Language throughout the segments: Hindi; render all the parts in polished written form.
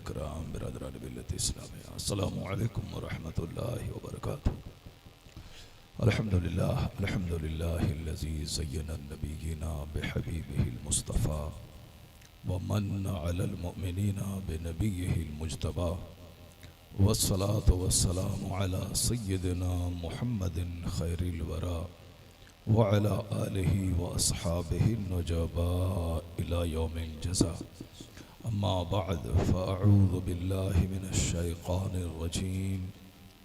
इकराम बिरादरान मिल्लत इस्लामिया अस्सलामु अलैकुम व रहमतुल्लाहि व बरकातुहू। अल्हम्दुलिल्लाहिल्लज़ी ज़य्यना नबिय्यिना बिहबीबिहिल मुस्तफ़ा व मन्ना अलल मुअमिनीना बिनबिय्यिहिल मुज्तबा वस्सलातु वस्सलामु अला सय्यिदिना मुहम्मदिन खैरिल वरा व अला आलिहि व अस्हाबिहिन नुजबा इला यौमिल जज़ा। अम्मा बअद फ़अऊज़ु बिल्लाहि मिनश शैतानिर रजीम।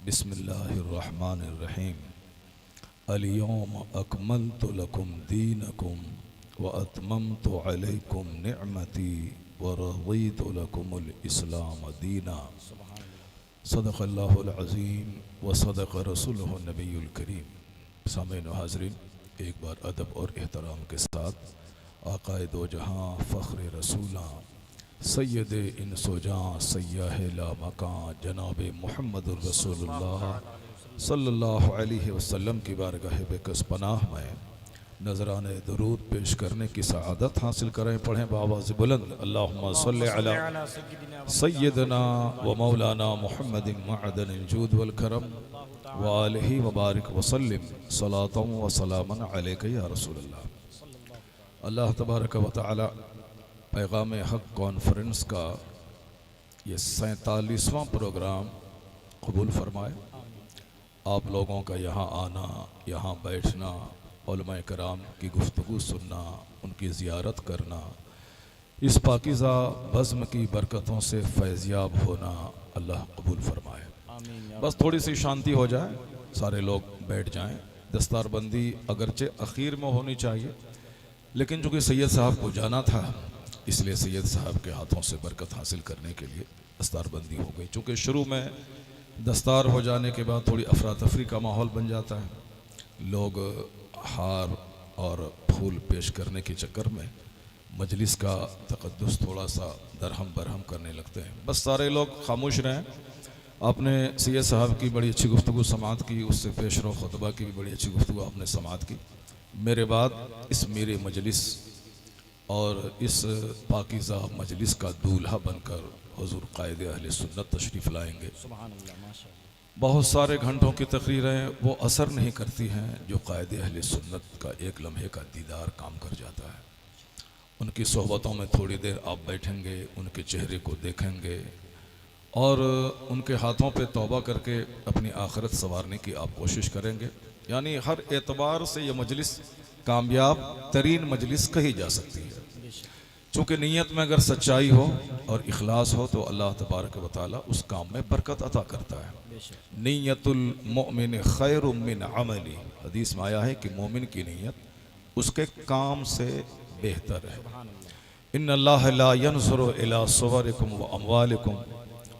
बिस्मिल्लाहिर रहमानिर रहीम। अल-यौमा अकमलतु लकुम दीनकुम व अतममतु अलैकुम निअमती व रज़ीतु लकुमुल इस्लाम दीना। सदक़ल्लाहुल अज़ीम व सदक़ रसूलुहुन नबियुल करीम। सामीन व हाज़रीन, एक बार अदब और एहतराम के साथ आक़ाए दो जहां फ़ख्र रसूलां सैयदे इंसोजां सय्याह ला मकां जनाब मुहम्मदुर रसूलुल्लाह सल्लल्लाहु अलैहि वसल्लम की बारगाह बेकस पनाह में नजराने दरूद पेश करने की सआदत हासिल करें। पढ़ें बावाज़ बुलंद अल्लाहुम्मा सल्लि अला सय्यदना व मौलाना मुहम्मदिन मअदनिल जूद वल करम व आलिहि व बारिक व सल्लिम सलातन व सलामन अलैका या रसूलल्लाह। अल्लाह तबारक व तआला पैगाम हक़ कॉन्फ्रेंस का ये 47वां प्रोग्राम कबूल फरमाए। आप लोगों का यहाँ आना, यहाँ बैठना, उलमाए कराम की गुफ्तगू सुनना, उनकी ज़ियारत करना, इस पाकीज़ा बज़्म की बरकतों से फैज़याब होना अल्लाह कबूल फरमाए। बस थोड़ी सी शांति हो जाए, सारे लोग बैठ जाएं। दस्तारबंदी अगरचे अखीर में होनी चाहिए, लेकिन चूँकि सैयद साहब को जाना था इसलिए सैयद साहब के हाथों से बरकत हासिल करने के लिए दस्तारबंदी हो गई। चूँकि शुरू में दस्तार हो जाने के बाद थोड़ी अफरा तफरी का माहौल बन जाता है, लोग हार और फूल पेश करने के चक्कर में मजलिस का तक़द्दुस थोड़ा सा दरहम बरहम करने लगते हैं। बस सारे लोग खामोश रहें। आपने सैयद साहब की बड़ी अच्छी गुफ्तगू समाअत की, उससे पेश रो खुतबा की भी बड़ी अच्छी गुफ्तगू आपने समाअत की। मेरे बाद इस मेरे मजलिस और इस पाकीज़ा मजलिस का दूल्हा बनकर हुज़ूर क़ायद अहले सुन्नत तशरीफ़ लाएंगे। बहुत सारे घंटों की तकरीरें वो असर नहीं करती हैं जो क़ायद अहले सुन्नत का एक लम्हे का दीदार काम कर जाता है। उनकी सोहबतों में थोड़ी देर आप बैठेंगे, उनके चेहरे को देखेंगे और उनके हाथों पे तौबा करके अपनी आखिरत संवारने की आप कोशिश करेंगे। यानी हर एतबार से ये मजलिस कामयाब तरीन मजलिस कही जा सकती है। चूँकि नीयत में अगर सच्चाई हो और इखलास हो तो अल्लाह तबारक व तआला उस काम में बरकत अता करता है। नीयतुल मोमिन खैरुम मिन अमली, हदीस में आया है कि मोमिन की नीयत उसके काम से बेहतर है। इन्नल्लाह ला यंज़ुरु इला सुवरिकुम व अमवालिकुम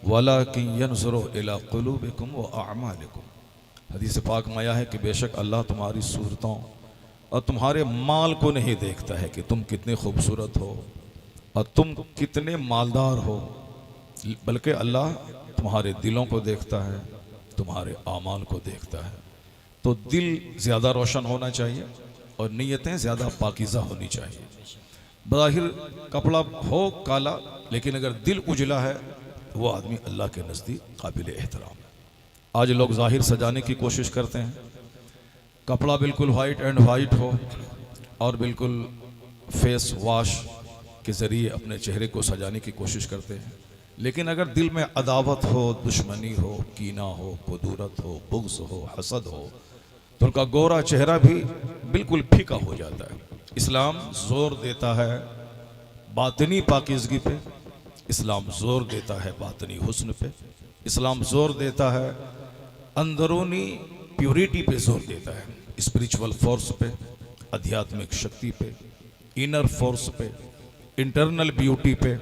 वलाकिन यंज़ुरु इला क़ुलूबिकुम व अअमालिकुम। हदीस पाक में आया है कि बेशक अल्लाह तुम्हारी सूरतों और तुम्हारे माल को नहीं देखता है कि तुम कितने खूबसूरत हो और तुम कितने मालदार हो, बल्कि अल्लाह तुम्हारे दिलों को देखता है, तुम्हारे आमाल को देखता है। तो दिल ज़्यादा रोशन होना चाहिए और नीयतें ज़्यादा पाकीज़ा होनी चाहिए। ज़ाहिर कपड़ा हो काला, लेकिन अगर दिल उजला है तो वो आदमी अल्लाह के नज़दीक काबिल एहतराम है। आज लोग ज़ाहिर सजाने की कोशिश करते हैं, कपड़ा बिल्कुल वाइट एंड वाइट हो और बिल्कुल फेस वॉश के ज़रिए अपने चेहरे को सजाने की कोशिश करते हैं। लेकिन अगर दिल में अदावत हो, दुश्मनी हो, कीना हो, कुदूरत हो, बुग़्ज़ हो, हसद हो, तो उनका गोरा चेहरा भी बिल्कुल फीका हो जाता है। इस्लाम ज़ोर देता है बातिनी पाकीज़गी पे, इस्लाम ज़ोर देता है बातिनी हुस्न पे, इस्लाम ज़ोर देता है अंदरूनी प्योरिटी पे ज़ोर देता है, स्पिरिचुअल फोर्स पे, आध्यात्मिक शक्ति पे, इनर फोर्स पे, इंटरनल ब्यूटी पे,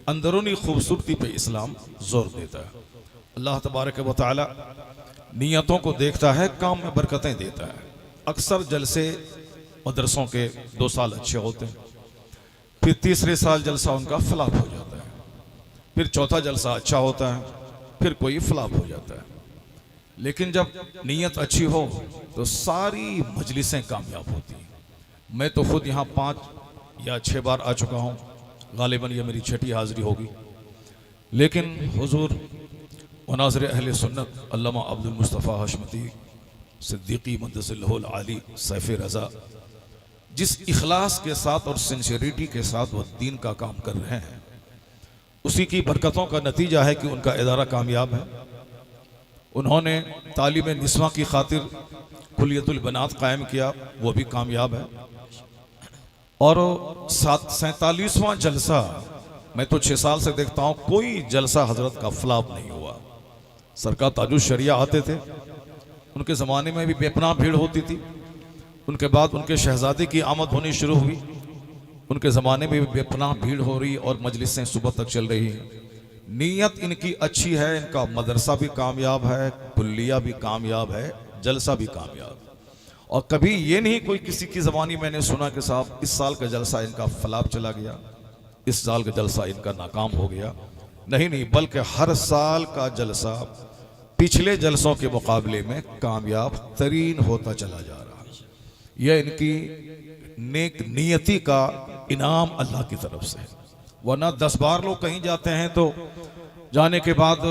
अंदरूनी खूबसूरती पे इस्लाम ज़ोर देता है। अल्लाह तबारक व तआला नियतों को देखता है, काम में बरकतें देता है। अक्सर जलसे मदरसों के 2 साल अच्छे होते हैं, फिर तीसरे साल जलसा उनका फ्लॉप हो जाता है, फिर चौथा जलसा अच्छा होता है, फिर कोई फ्लॉप हो जाता है। लेकिन जब नीयत अच्छी हो तो सारी मजलिसें कामयाब होती हैं। मैं तो खुद यहाँ 5 या 6 बार आ चुका हूँ, गालिबन ये मेरी छठी हाज़िरी होगी। लेकिन हुजूर व नाज़िर अहले सुन्नत अल्लामा अब्दुल मुस्तफ़ा हशमती सिद्दीकी मद्दसिल्लहुल आली सैफ़ रज़ा जिस इखलास के साथ और सिंसियरिटी के साथ वो दीन का काम कर रहे हैं, उसी की बरकतों का नतीजा है कि उनका इदारा कामयाब है। उन्होंने तालीम निस्वा की खातिर कुलियतुल बनात कायम किया, वो भी कामयाब है। और 47वां जलसा, मैं तो 6 साल से देखता हूँ कोई जलसा हजरत का फ्लॉप नहीं हुआ। सरकार ताजुल शरिया आते थे, उनके ज़माने में भी बेपनाह भीड़ होती थी। उनके बाद उनके शहजादे की आमद होनी शुरू हुई, उनके ज़माने में भी बेपनाह भीड़ हो रही और मजलिसें सुबह तक चल रही हैं। नीयत इनकी अच्छी है, इनका मदरसा भी कामयाब है, कुल्लिया भी कामयाब है, जलसा भी कामयाब। और कभी ये नहीं कोई किसी की ज़बानी मैंने सुना कि साहब इस साल का जलसा इनका फलाप चला गया, इस साल का जलसा इनका नाकाम हो गया। नहीं, बल्कि हर साल का जलसा पिछले जलसों के मुकाबले में कामयाब तरीन होता चला जा रहा है। यह इनकी नेक नियति का इनाम अल्लाह की तरफ से है। वरना 10 बार लोग कहीं जाते हैं तो जाने के बाद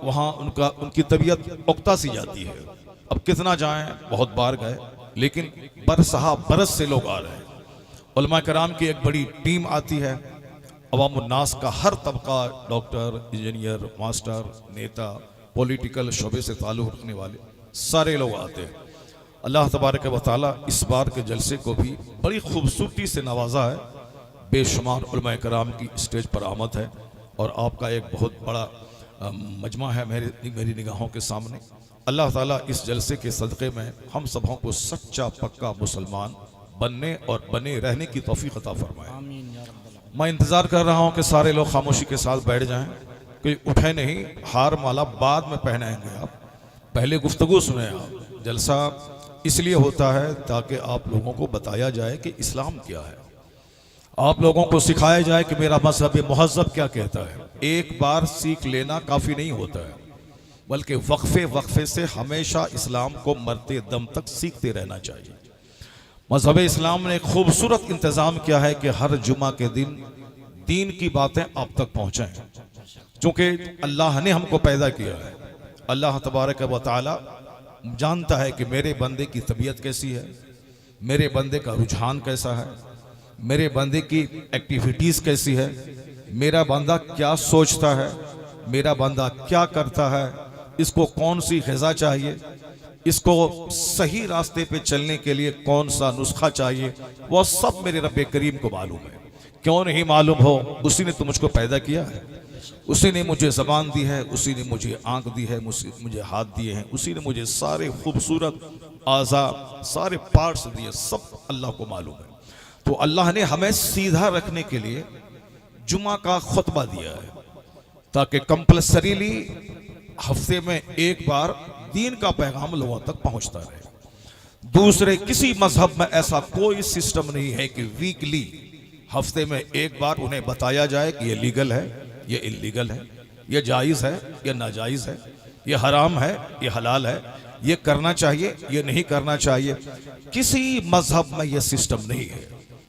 वहाँ उनकी तबीयत उकता सी जाती है। अब कितना जाएं, बहुत बार गए, लेकिन बरस से लोग आ रहे हैं। उलमा कराम की एक बड़ी टीम आती है, अवामुन्नास का हर तबका, डॉक्टर, इंजीनियर, मास्टर, नेता, पॉलिटिकल शोबे से ताल्लुक़ रखने वाले सारे लोग आते हैं। अल्लाह तबारक व तआला इस बार के जलसे को भी बड़ी खूबसूरती से नवाजा है। बेशुमार उलमा कराम की स्टेज पर आमद है और आपका एक बहुत बड़ा मजमा है मेरी निगाहों के सामने। अल्लाह ताला इस जलसे के सदक़े में हम सबों को सच्चा पक्का मुसलमान बनने और बने रहने की तौफीक अता फरमाए। मैं इंतज़ार कर रहा हूँ कि सारे लोग खामोशी के साथ बैठ जाएं, कोई उठे नहीं। हार माला बाद में पहनाएंगे, आप पहले गुफ्तगू सुने। आप जलसा इसलिए होता है ताकि आप लोगों को बताया जाए कि इस्लाम क्या है, आप लोगों को सिखाया जाए कि मेरा मज़हब मुहज़्ज़ब क्या कहता है। एक बार सीख लेना काफ़ी नहीं होता है, बल्कि वक्फे से हमेशा इस्लाम को मरते दम तक सीखते रहना चाहिए। मज़हब इस्लाम ने खूबसूरत इंतज़ाम किया है कि हर जुमा के दिन दीन की बातें आप तक पहुँचाएँ, चूँकि अल्लाह ने हमको पैदा किया है। अल्लाह तबारक व तआला जानता है कि मेरे बंदे की तबीयत कैसी है, मेरे बंदे का रुझान कैसा है, मेरे बंदे की एक्टिविटीज़ कैसी है, मेरा बंदा क्या सोचता है, मेरा बंदा क्या करता है, इसको कौन सी ग़िज़ा चाहिए, इसको सही रास्ते पे चलने के लिए कौन सा नुस्खा चाहिए, वह सब मेरे रब्बे करीम को मालूम है। क्यों नहीं मालूम हो? उसी ने तो मुझको पैदा किया है, उसी ने मुझे ज़बान दी है, उसी ने मुझे आँख दी है, मुझे हाथ दिए हैं, उसी ने मुझे सारे खूबसूरत आज़ा, सारे पार्ट्स दिए, सब अल्लाह को मालूम है। तो अल्लाह ने हमें सीधा रखने के लिए जुमा का खुतबा दिया है, ताकि कंपल्सरीली हफ्ते में एक बार दीन का पैगाम लोगों तक पहुंचता रहे। दूसरे किसी मजहब में ऐसा कोई सिस्टम नहीं है कि वीकली हफ्ते में एक बार उन्हें बताया जाए कि ये लीगल है, ये इल्लीगल है, ये जायज़ है, ये नाजायज़ है, ये हराम है, ये हलाल है, ये करना चाहिए, ये नहीं करना चाहिए। किसी मजहब में यह सिस्टम नहीं है।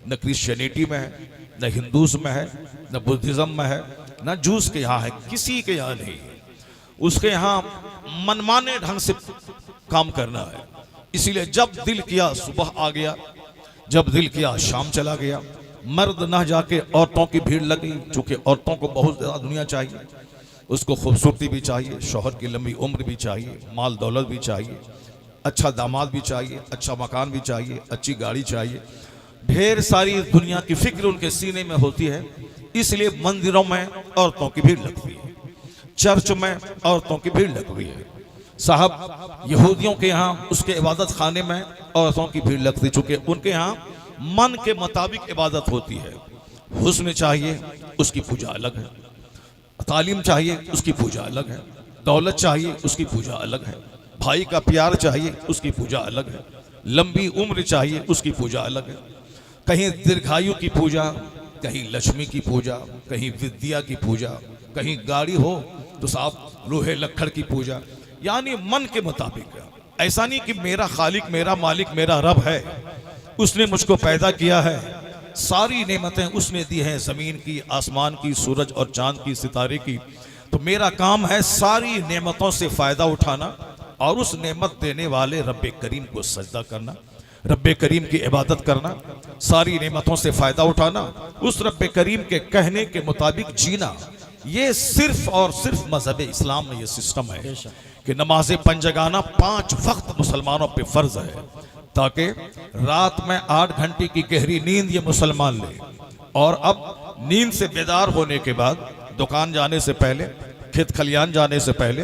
न क्रिश्चियनिटी में है, न हिंदूज़ में है, न बुद्धिज़्म में है, न जूस के यहाँ है, किसी के यहाँ नहीं है। उसके यहाँ मनमाने ढंग से काम करना है। इसीलिए जब दिल किया सुबह आ गया, जब दिल किया शाम चला गया। मर्द ना जाके औरतों की भीड़ लगी, चूँकि औरतों को बहुत ज़्यादा दुनिया चाहिए, उसको खूबसूरती भी चाहिए, शौहर की लंबी उम्र भी चाहिए, माल दौलत भी चाहिए, अच्छा दामाद भी चाहिए, अच्छा मकान भी चाहिए, अच्छी गाड़ी चाहिए, ढेर सारी दुनिया की फिक्र उनके सीने में होती है। इसलिए मंदिरों में औरतों की भीड़ लगती है, चर्च में औरतों की भीड़ लग रही है। साहब यहूदियों के यहाँ उसके इबादत खाने में औरतों की भीड़ लगती, चूँकि उनके यहाँ मन के मुताबिक इबादत होती है। हुस्न चाहिए, उसकी पूजा अलग है, तालीम चाहिए, उसकी पूजा अलग है, दौलत चाहिए, उसकी पूजा अलग है, भाई का प्यार चाहिए, उसकी पूजा अलग है, लंबी उम्र चाहिए, उसकी पूजा अलग है। कहीं दीर्घायु की पूजा, कहीं लक्ष्मी की पूजा, कहीं विद्या की पूजा, कहीं गाड़ी हो तो साहब लोहे लक्कड़ की पूजा, यानी मन के मुताबिक। ऐसा नहीं कि मेरा खालिक, मेरा मालिक, मेरा रब है, उसने मुझको पैदा किया है, सारी नेमतें उसने दी हैं, ज़मीन की, आसमान की, सूरज और चांद की, सितारे की। तो मेरा काम है सारी नेमतों से फ़ायदा उठाना और उस नेमत देने वाले रब्बे करीम को सजदा करना, रब्बे करीम की इबादत करना, सारी नेमतों से फ़ायदा उठाना, उस रब्बे करीम के कहने के मुताबिक जीना। ये सिर्फ और सिर्फ मजहब इस्लाम में ये सिस्टम है कि नमाज पंजगाना 5 वक्त मुसलमानों पे फ़र्ज है, ताकि रात में 8 घंटे की गहरी नींद ये मुसलमान ले, और अब नींद से बेदार होने के बाद दुकान जाने से पहले, खेत खलियान जाने से पहले,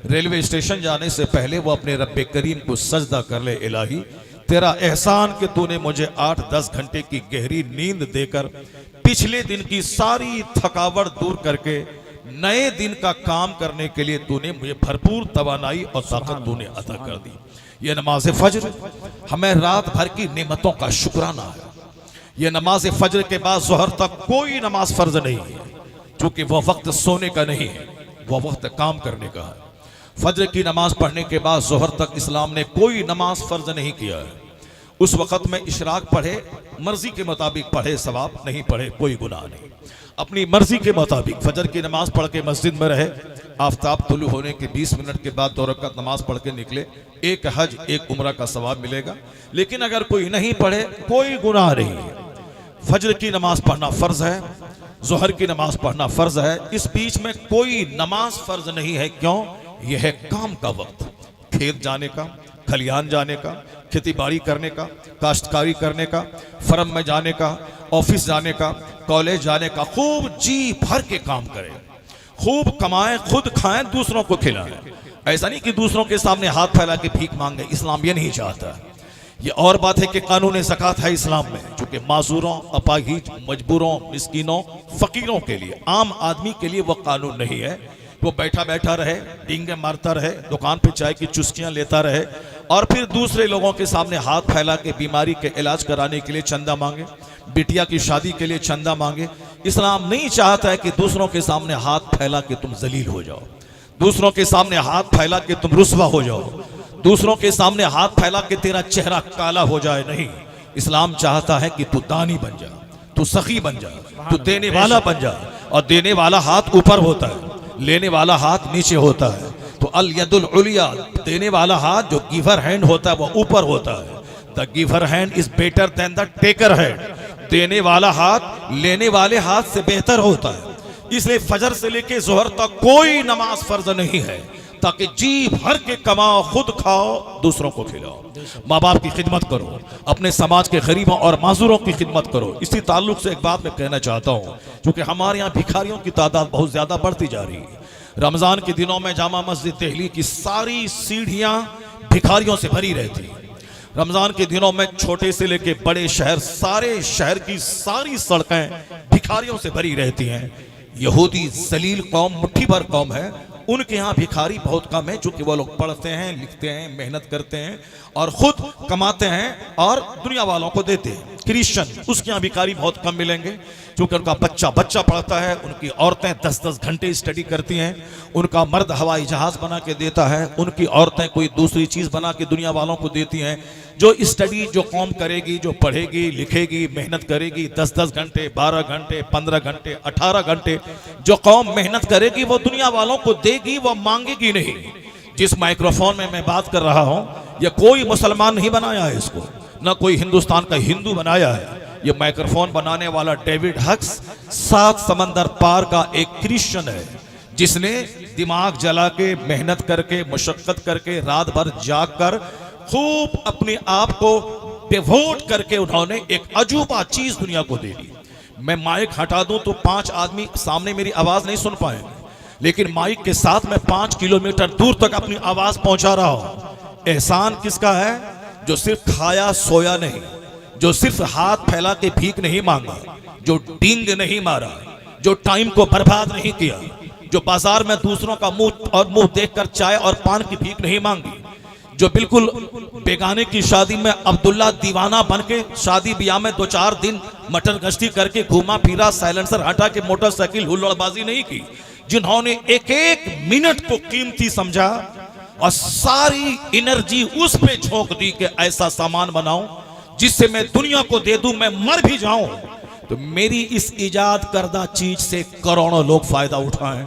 रेलवे स्टेशन जाने से पहले वो अपने रब्बे करीम को सजदा कर ले, इलाही तेरा एहसान कि तूने मुझे 8-10 घंटे की गहरी नींद देकर पिछले दिन की सारी थकावट दूर करके नए दिन का काम करने के लिए तूने मुझे भरपूर तवानाई और ताकत तूने अता कर दी। ये नमाज फज्र हमें रात भर की नेमतों का शुक्राना है। ये नमाज फज्र के बाद ज़ोहर तक कोई नमाज फर्ज नहीं है, क्योंकि वह वक्त सोने का नहीं है, वह वक्त काम करने का है। फज्र की नमाज पढ़ने के बाद ज़ोहर तक इस्लाम ने कोई नमाज फर्ज नहीं किया है। उस वक़्त में इशराक पढ़े, मर्जी के मुताबिक पढ़े सवाब, नहीं पढ़े कोई गुनाह नहीं। अपनी मर्जी के मुताबिक फजर की नमाज पढ़ के मस्जिद में रहे, आफ्ताब तुलू होने के 20 मिनट के बाद 2 रकात नमाज पढ़ के निकले, एक हज एक उम्रा का सवाब मिलेगा। लेकिन अगर कोई नहीं पढ़े कोई गुनाह नहीं है। फजर की नमाज पढ़ना फ़र्ज है, ज़ोहर की नमाज पढ़ना फ़र्ज है, इस बीच में कोई नमाज फ़र्ज नहीं है। क्यों? यह है काम का वक्त, खेत जाने का, खलियान जाने का, खेती बाड़ी करने का, काश्तकारी करने का, फर्म में जाने का, ऑफिस जाने का, कॉलेज जाने का। खूब जी भर के काम करें, खूब कमाएं, खुद खाएं, दूसरों को खिलाएं। ऐसा नहीं कि दूसरों के सामने हाथ फैला के भीख मांगे, इस्लाम ये नहीं चाहता। ये और बात है कि कानून ज़कात है इस्लाम में, चूँकि माजूरों, अपाहिज, मजबूरों, मिस्कीनों, फ़कीरों के लिए, आम आदमी के लिए वह कानून नहीं है। वो बैठा बैठा रहे, डींगे मारता रहे, दुकान पे चाय की चुस्कियां लेता रहे और फिर दूसरे लोगों के सामने हाथ फैला के बीमारी के इलाज कराने के लिए चंदा मांगे, बिटिया की शादी के लिए चंदा मांगे। इस्लाम नहीं चाहता है कि दूसरों के सामने हाथ फैला के तुम जलील हो जाओ, दूसरों के सामने हाथ फैला के तुम रुस्वा हो जाओ, दूसरों के सामने हाथ फैला के तेरा चेहरा काला हो जाए। नहीं, इस्लाम चाहता है कि तू दानी बन जा, तू सखी बन जा, तू देने वाला बन जा। और देने वाला हाथ ऊपर होता है, लेने वाला हाथ नीचे होता है। तो अल यदुल उलिया, देने वाला हाथ जो गिवर हैंड होता है वो ऊपर होता है। The giver hand is better than the taker hand. देने वाला हाथ लेने वाले हाथ से बेहतर होता है। इसलिए फजर से लेके ज़ोहर तक कोई नमाज फर्ज नहीं है, ताकि जी भर के कमाओ, खुद खाओ, दूसरों को खिलाओ, माँ बाप की खिदमत करो, अपने समाज के गरीबों और माजूरों की खिदमत करो। इसी ताल्लुक से एक बात मैं कहना चाहता हूँ, क्योंकि हमारे यहाँ भिखारियों की तादाद बहुत ज़्यादा बढ़ती जा रही है। रमज़ान के दिनों में जामा मस्जिद दिल्ली की सारी सीढ़ियाँ भिखारियों से भरी रहती हैं। रमज़ान के दिनों में छोटे से लेके बड़े शहर, सारे शहर की सारी सड़कें भिखारियों से भरी रहती हैं। यहूदी जलील कौम, मुट्ठी भर कौम है, उनके यहाँ भिखारी बहुत कम है, चूंकि वो लोग पढ़ते हैं, लिखते हैं, मेहनत करते हैं और खुद कमाते हैं और दुनिया वालों को देते हैं। क्रिश्चियन, उसके यहाँ भिखारी बहुत कम मिलेंगे, क्योंकि उनका बच्चा पढ़ता है, उनकी औरतें 10-10 घंटे स्टडी करती हैं, उनका मर्द हवाई जहाज बना के देता है, उनकी औरतें कोई दूसरी चीज़ बना के दुनिया वालों को देती हैं। जो स्टडी जो कौम करेगी, जो पढ़ेगी, लिखेगी, मेहनत करेगी, 10-10 घंटे, 12 घंटे, 15 घंटे, 18 घंटे जो कौम मेहनत करेगी वो दुनिया वालों को देगी, वो मांगेगी नहीं। जिस माइक्रोफोन में मैं बात कर रहा हूँ, यह कोई मुसलमान नहीं बनाया है, इसको न कोई हिंदुस्तान का हिंदू बनाया है। ये माइक्रोफोन बनाने वाला डेविड हक्स 7 समंदर पार का एक क्रिश्चियन है, जिसने दिमाग जला के, मेहनत करके, मुशक्कत करके, रात भर जाग कर खूब अपने आप को डिवोट करके उन्होंने एक अजूबा चीज दुनिया को दे दी। मैं माइक हटा दूं तो 5 आदमी सामने मेरी आवाज नहीं सुन पाएंगे, लेकिन माइक के साथ मैं 5 किलोमीटर दूर तक अपनी आवाज पहुंचा रहा हूं। एहसान किसका है? जो सिर्फ खाया सोया नहीं, जो सिर्फ हाथ फैला के भीख नहीं मांगा, जो डींग नहीं मारा, जो टाइम को बर्बाद नहीं किया, जो बाजार में दूसरों का मुंह देखकर चाय और पान की भीख नहीं मांगी, जो बिल्कुल बेगाने की शादी में अब्दुल्ला दीवाना बन के शादी ब्याह में 2-4 दिन मटर गश्ती करके घूमा फिरा, साइलेंसर हटा के मोटरसाइकिल हुल्लड़बाजी नहीं की, जिन्होंने एक एक मिनट को कीमती समझा और सारी एनर्जी उस पे झोंक दी कि ऐसा सामान बनाऊं जिससे मैं दुनिया को दे दूं, मैं मर भी जाऊं तो मेरी इस इजाद करदा चीज से करोड़ों लोग फायदा उठाएं।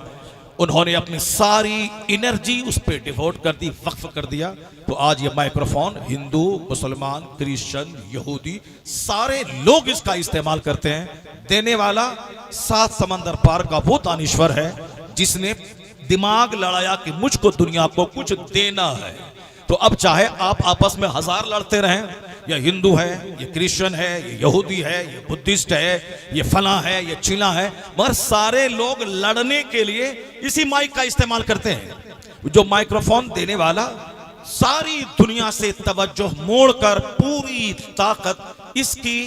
उन्होंने अपनी सारी एनर्जी उस पर डिवोट कर दी, वक्फ कर दिया। तो आज ये माइक्रोफोन हिंदू, मुसलमान, क्रिश्चियन, यहूदी सारे लोग इसका इस्तेमाल करते हैं। देने वाला 7 समंदर पार का वो दानिश्वर है जिसने दिमाग लड़ाया कि मुझको दुनिया को कुछ देना है। तो अब चाहे आप आपस में 1000 लड़ते रहें, या हिंदू है, ये क्रिश्चियन है, ये यहूदी है, ये बुद्धिस्ट है, ये फला है, ये चिला है, मगर सारे लोग लड़ने के लिए इसी माइक का इस्तेमाल करते हैं। जो माइक्रोफोन देने वाला सारी दुनिया से तवज्जो मोड़कर पूरी ताकत इसकी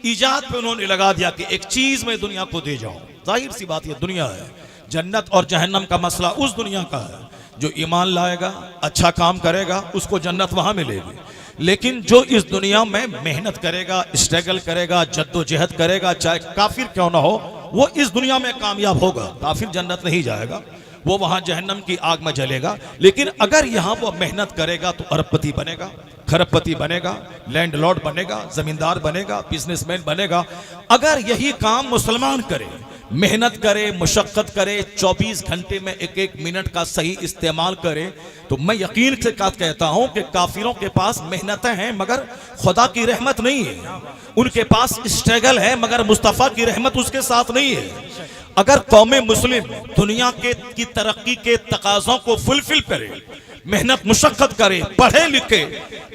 इजाद पे उन्होंने लगा दिया कि एक चीज में दुनिया को दे जाऊं। जाहिर सी बात ये दुनिया है, जन्नत और जहन्नम का मसला उस दुनिया का है। जो ईमान लाएगा, अच्छा काम करेगा, उसको जन्नत वहां मिलेगी। लेकिन जो इस दुनिया में मेहनत करेगा, स्ट्रगल करेगा, जद्दोजहद करेगा, चाहे काफिर क्यों ना हो, वो इस दुनिया में कामयाब होगा। काफिर जन्नत नहीं जाएगा, वो वहां जहन्नम की आग में जलेगा। लेकिन अगर यहां वो मेहनत करेगा तो अरबपति बनेगा, खरबपति बनेगा, लैंडलॉर्ड बनेगा, जमींदार बनेगा, बिजनेसमैन बनेगा। अगर यही काम मुसलमान करे, मेहनत करे, मुशक्कत करे, 24 घंटे में एक एक मिनट का सही इस्तेमाल करे, तो मैं यकीन से कहता हूं कि काफिरों के पास मेहनतें हैं मगर खुदा की रहमत नहीं है। उनके पास स्ट्रगल है मगर मुस्तफ़ा की रहमत उसके साथ नहीं है। अगर कौम मुस्लिम दुनिया की तरक्की के तकाज़ों को फुलफिल करे, मेहनत मुशक्कत करे, पढ़े लिखे,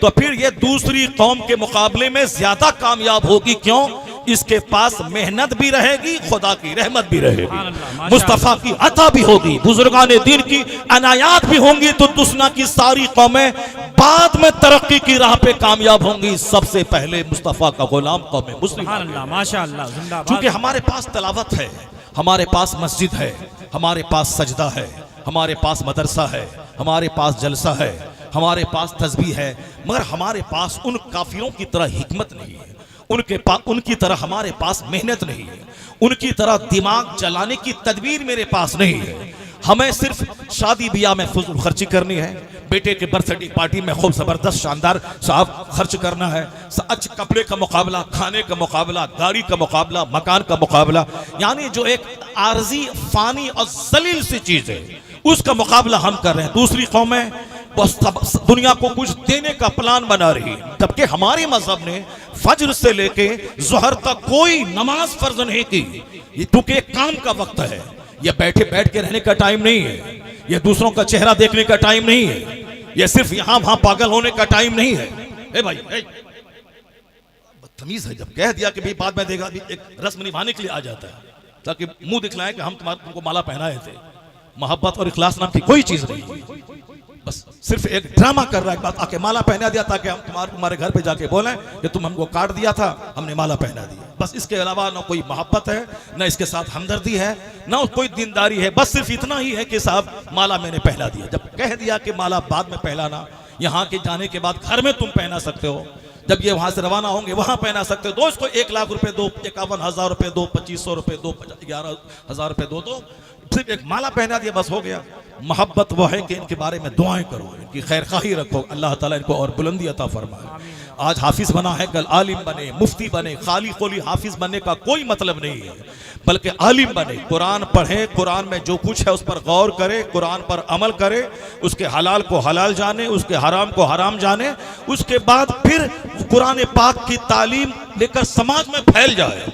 तो फिर ये दूसरी कौम के मुकाबले में ज्यादा कामयाब होगी। क्यों? इसके पास मेहनत भी रहेगी, खुदा की रहमत भी रहेगी, मुस्तफा की अता भी होगी, बुजुर्गान दीन की अनायात भी होंगी। तो दुनिया की सारी कौमें बाद में तरक्की की राह पे कामयाब होंगी। सबसे पहले मुस्तफा का गुलाम कौम मुस्लिम। माशाअल्लाह, जिंदाबाद। क्योंकि हमारे पास तलावत है, हमारे पास मस्जिद है, हमारे पास सजदा है, हमारे पास मदरसा है, हमारे पास जलसा है, हमारे पास तस्बीह है, मगर हमारे पास उन काफिरों की तरह हिकमत नहीं है। उनकी तरह हमारे पास मेहनत नहीं है, उनकी तरह दिमाग चलाने की तदबीर मेरे पास नहीं है। हमें सिर्फ शादी ब्याह में फजूल खर्ची करनी है, बेटे के बर्थडे पार्टी में खूब जबरदस्त शानदार साहब खर्च करना है, अच्छे कपड़े का मुकाबला, खाने का मुकाबला, गाड़ी का मुकाबला, मकान का मुकाबला, यानी जो एक आर्जी फानी और जलील सी चीज है उसका मुकाबला हम कर रहे हैं। दूसरी कौमें बस दुनिया को कुछ देने का प्लान बना रही है, जबकि हमारे मजहब ने फज्र से लेके ज़ोहर तक कोई नमाज फर्ज नहीं की। क्योंकि एक काम का वक्त है, यह बैठ के रहने का टाइम नहीं है, यह दूसरों का चेहरा देखने का टाइम नहीं है, यह सिर्फ यहां वहां पागल होने का टाइम नहीं है। ए भाई, बदतमीज है, जब कह दिया कि भाई बाद में देगा, एक रस्म निभाने के लिए आ जाता है ताकि मुंह दिखलाए कि हम तुमको माला पहनाए थे। मोहब्बत और इखलास नाम की कोई चीज नहीं, बस सिर्फ एक ड्रामा कर रहा है। बात आके माला पहना दिया ताकि हम तुम्हारे घर पे जाके बोलें कि तुम हमको काट दिया था, हमने माला पहना दिया। बस इसके अलावा ना कोई मोहब्बत है, ना इसके साथ हमदर्दी है, ना कोई दीनदारी है। बस सिर्फ इतना ही है कि साहब माला मैंने पहना दिया। जब कह दिया कि माला बाद में पहनाना, यहाँ के जाने के बाद घर में तुम पहना सकते हो, जब ये वहां से रवाना होंगे वहां पहना सकते हो। दो इसको 1 लाख रुपए दो, 51,000 रुपए दो, 2500 रुपए दो, 11,000 रुपए दो, तो सिर्फ एक माला पहना दिया, बस हो गया। मोहब्बत वो है कि इनके बारे में दुआएं करो, इनकी खैरखाही रखो, अल्लाह ताला इनको और बुलंदी अता फरमाए। आज हाफिज बना है, कल आलिम बने, मुफ्ती बने। खाली खोली हाफिज बनने का कोई मतलब नहीं है, बल्कि आलिम बने, कुरान पढ़े, कुरान में जो कुछ है उस पर गौर करे, कुरान पर अमल करे, उसके हलाल को हलाल जाने, उसके हराम को हराम जाने, उसके बाद फिर कुरान पाक की तालीम लेकर समाज में फैल जाए,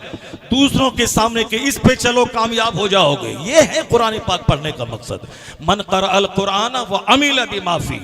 दूसरों के सामने के इस पे चलो कामयाब हो जाओगे। ये है कुरान पाक पढ़ने का मकसद। मन क़रा अल कुरान व अमिल बिमाफी,